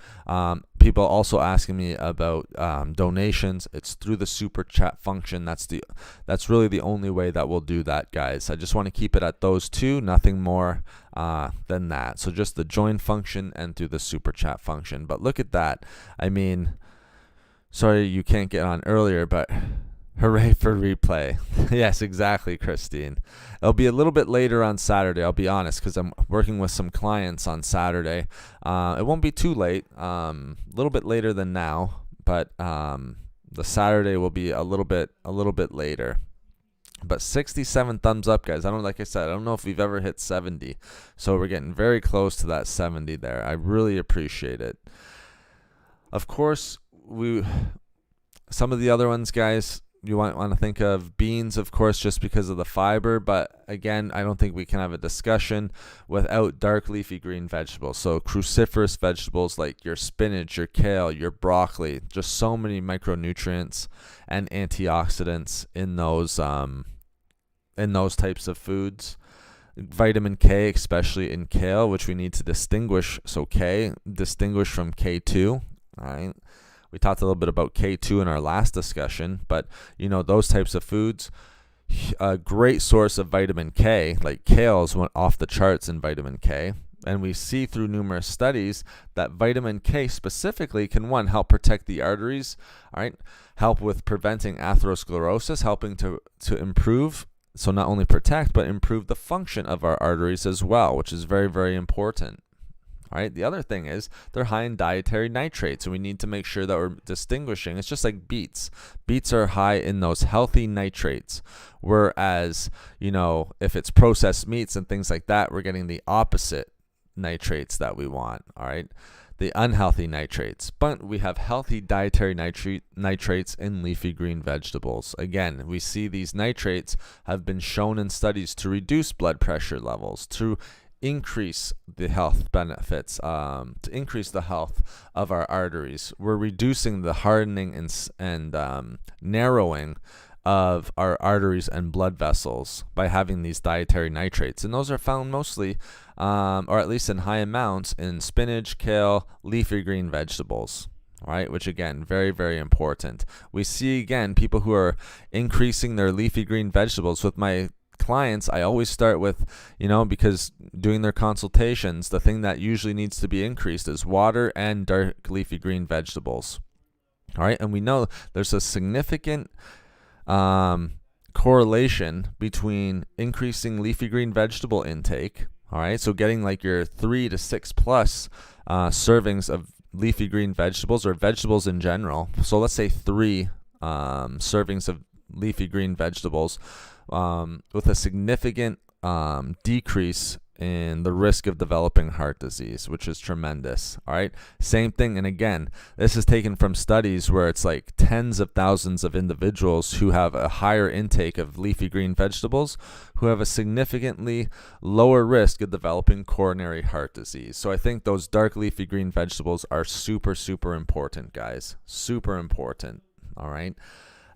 People also asking me about donations. It's through the super chat function. That's really the only way that we'll do that, guys. I just want to keep it at those two, nothing more than that. So just the join function and through the super chat function. But look at that. I mean, sorry you can't get on earlier, but hooray for replay. Yes, exactly, Christine. It'll be a little bit later on Saturday, I'll be honest, because I'm working with some clients on Saturday. It won't be too late, a little bit later than now, but the Saturday will be a little bit later. But 67 thumbs up, guys. Like I said, I don't know if we've ever hit 70. So we're getting very close to that 70 there. I really appreciate it. Of course, Some of the other ones, guys, you want to think of beans, of course, just because of the fiber. But again, I don't think we can have a discussion without dark leafy green vegetables. So cruciferous vegetables like your spinach, your kale, your broccoli, just so many micronutrients and antioxidants in those types of foods. Vitamin K, especially in kale, which we need to distinguish. So distinguish from K2. All right. We talked a little bit about K2 in our last discussion, but those types of foods, a great source of vitamin K, like kales, went off the charts in vitamin K. And we see through numerous studies that vitamin K specifically can, one, help protect the arteries, all right, help with preventing atherosclerosis, helping to improve, so not only protect, but improve the function of our arteries as well, which is very, very important. All right. The other thing is they're high in dietary nitrates, and we need to make sure that we're distinguishing. It's just like beets. Beets are high in those healthy nitrates, whereas, if it's processed meats and things like that, we're getting the opposite nitrates that we want. All right. The unhealthy nitrates. But we have healthy dietary nitrates in leafy green vegetables. Again, we see these nitrates have been shown in studies to reduce blood pressure levels, to increase the health benefits, to increase the health of our arteries. We're reducing the hardening and narrowing of our arteries and blood vessels by having these dietary nitrates. And those are found mostly, or at least in high amounts, in spinach, kale, leafy green vegetables. All right, which again, very, very important. We see again people who are increasing their leafy green vegetables. With my clients, I always start with, because doing their consultations, the thing that usually needs to be increased is water and dark leafy green vegetables. All right, and we know there's a significant correlation between increasing leafy green vegetable intake. All right, so getting like your 3 to 6 plus servings of leafy green vegetables or vegetables in general. So let's say 3 servings of leafy green vegetables with a significant decrease in the risk of developing heart disease, which is tremendous. All right. Same thing. And again, this is taken from studies where it's like tens of thousands of individuals who have a higher intake of leafy green vegetables who have a significantly lower risk of developing coronary heart disease. So I think those dark leafy green vegetables are super, super important, guys. Super important. All right.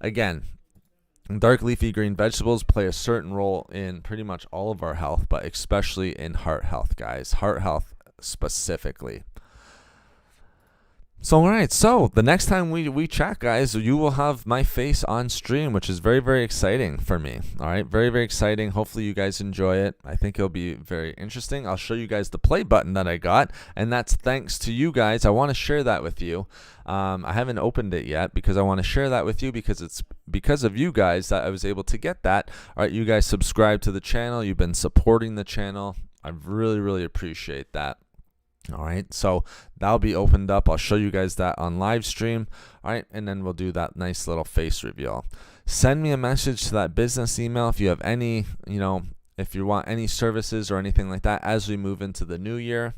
Again, dark leafy green vegetables play a certain role in pretty much all of our health, but especially in heart health, guys. Heart health specifically. So, all right. So the next time we chat, guys, you will have my face on stream, which is very, very exciting for me. All right. Very, very exciting. Hopefully you guys enjoy it. I think it'll be very interesting. I'll show you guys the play button that I got, and that's thanks to you guys. I want to share that with you. I haven't opened it yet because I want to share that with you because it's because of you guys that I was able to get that. All right. You guys subscribe to the channel. You've been supporting the channel. I really, really appreciate that. All right, so that'll be opened up. I'll show you guys that on live stream. All right, and then we'll do that nice little face reveal. Send me a message to that business email if you have any, if you want any services or anything like that as we move into the new year.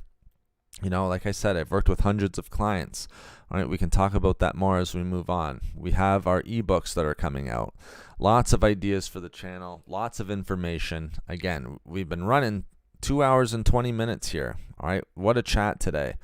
Like I said, I've worked with hundreds of clients. All right, we can talk about that more as we move on. We have our ebooks that are coming out. Lots of ideas for the channel, lots of information. Again, we've been running 2 hours and 20 minutes here. All right. What a chat today.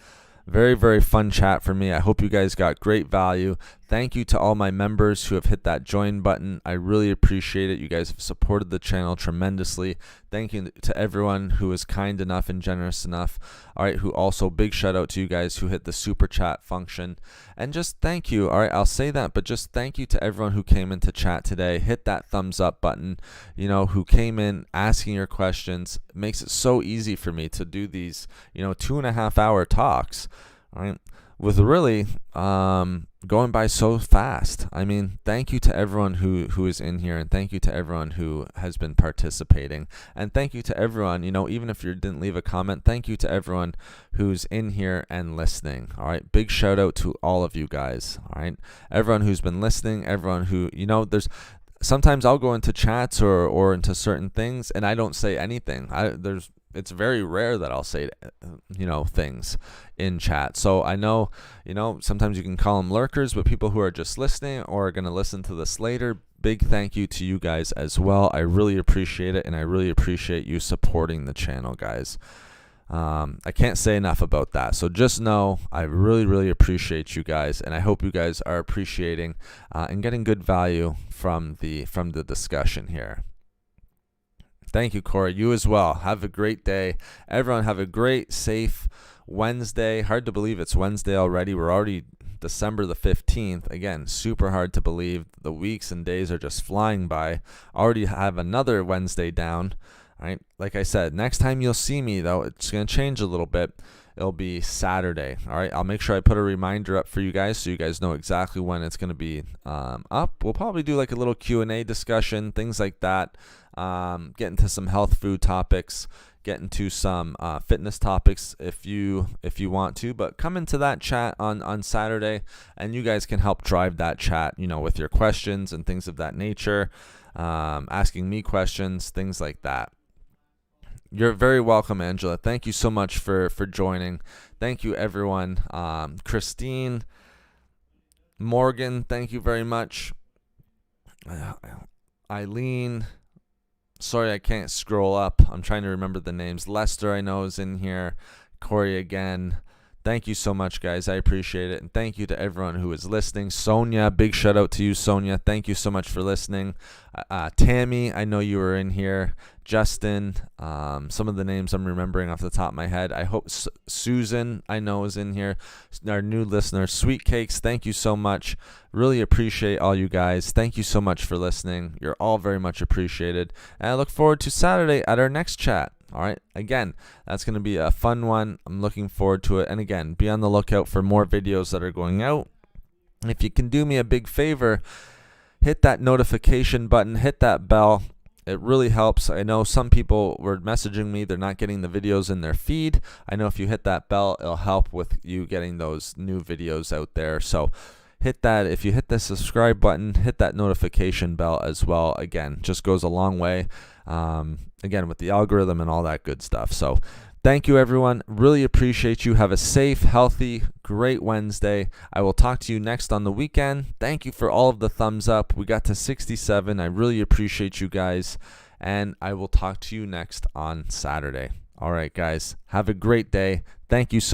Very, very fun chat for me. I hope you guys got great value. Thank you to all my members who have hit that join button. I really appreciate it. You guys have supported the channel tremendously. Thank you to everyone who is kind enough and generous enough. All right, who also big shout out to you guys who hit the super chat function. And just thank you. All right, I'll say that, but just thank you to everyone who came into chat today. Hit that thumbs up button, who came in asking your questions. It makes it so easy for me to do these, 2.5 hour talks. All right, with really going by so fast. I mean, thank you to everyone who is in here, and thank you to everyone who has been participating, and thank you to everyone, even if you didn't leave a comment, thank you to everyone who's in here and listening. All right, big shout out to all of you guys. All right, everyone who's been listening, everyone who, there's sometimes I'll go into chats or into certain things and I don't say anything. There's it's very rare that I'll say, things in chat. So I know, sometimes you can call them lurkers, but people who are just listening or are going to listen to this later, big thank you to you guys as well. I really appreciate it, and I really appreciate you supporting the channel, guys. I can't say enough about that. So just know I really, really appreciate you guys, and I hope you guys are appreciating and getting good value from the discussion here. Thank you, Corey. You as well. Have a great day. Everyone have a great, safe Wednesday. Hard to believe it's Wednesday already. We're already December the 15th. Again, super hard to believe. The weeks and days are just flying by. Already have another Wednesday down. All right. Like I said, next time you'll see me, though, it's going to change a little bit. It'll be Saturday. All right. I'll make sure I put a reminder up for you guys so you guys know exactly when it's going to be up. We'll probably do like a little Q&A discussion, things like that. Get into some health food topics, get into some fitness topics if you want to. But come into that chat on Saturday, and you guys can help drive that chat, with your questions and things of that nature, asking me questions, things like that. You're very welcome, Angela. Thank you so much for joining. Thank you, everyone. Christine, Morgan, thank you very much. Eileen, sorry I can't scroll up. I'm trying to remember the names. Lester, I know, is in here. Corey again. Thank you so much, guys. I appreciate it. And thank you to everyone who is listening. Sonia, big shout out to you, Sonia. Thank you so much for listening. Tammy, I know you were in here. Justin, some of the names I'm remembering off the top of my head. I hope Susan, I know, is in here. Our new listener, Sweet Cakes, thank you so much. Really appreciate all you guys. Thank you so much for listening. You're all very much appreciated. And I look forward to Saturday at our next chat. All right. Again, that's going to be a fun one. I'm looking forward to it. And again, be on the lookout for more videos that are going out. If you can do me a big favor, hit that notification button, hit that bell. It really helps. I know some people were messaging me. They're not getting the videos in their feed. I know if you hit that bell, it'll help with you getting those new videos out there. So hit that. If you hit the subscribe button, hit that notification bell as well. Again, just goes a long way. Again, with the algorithm and all that good stuff. So thank you, everyone. Really appreciate you. Have a safe, healthy, great Wednesday. I will talk to you next on the weekend. Thank you for all of the thumbs up. We got to 67. I really appreciate you guys. And I will talk to you next on Saturday. All right, guys. Have a great day. Thank you so much.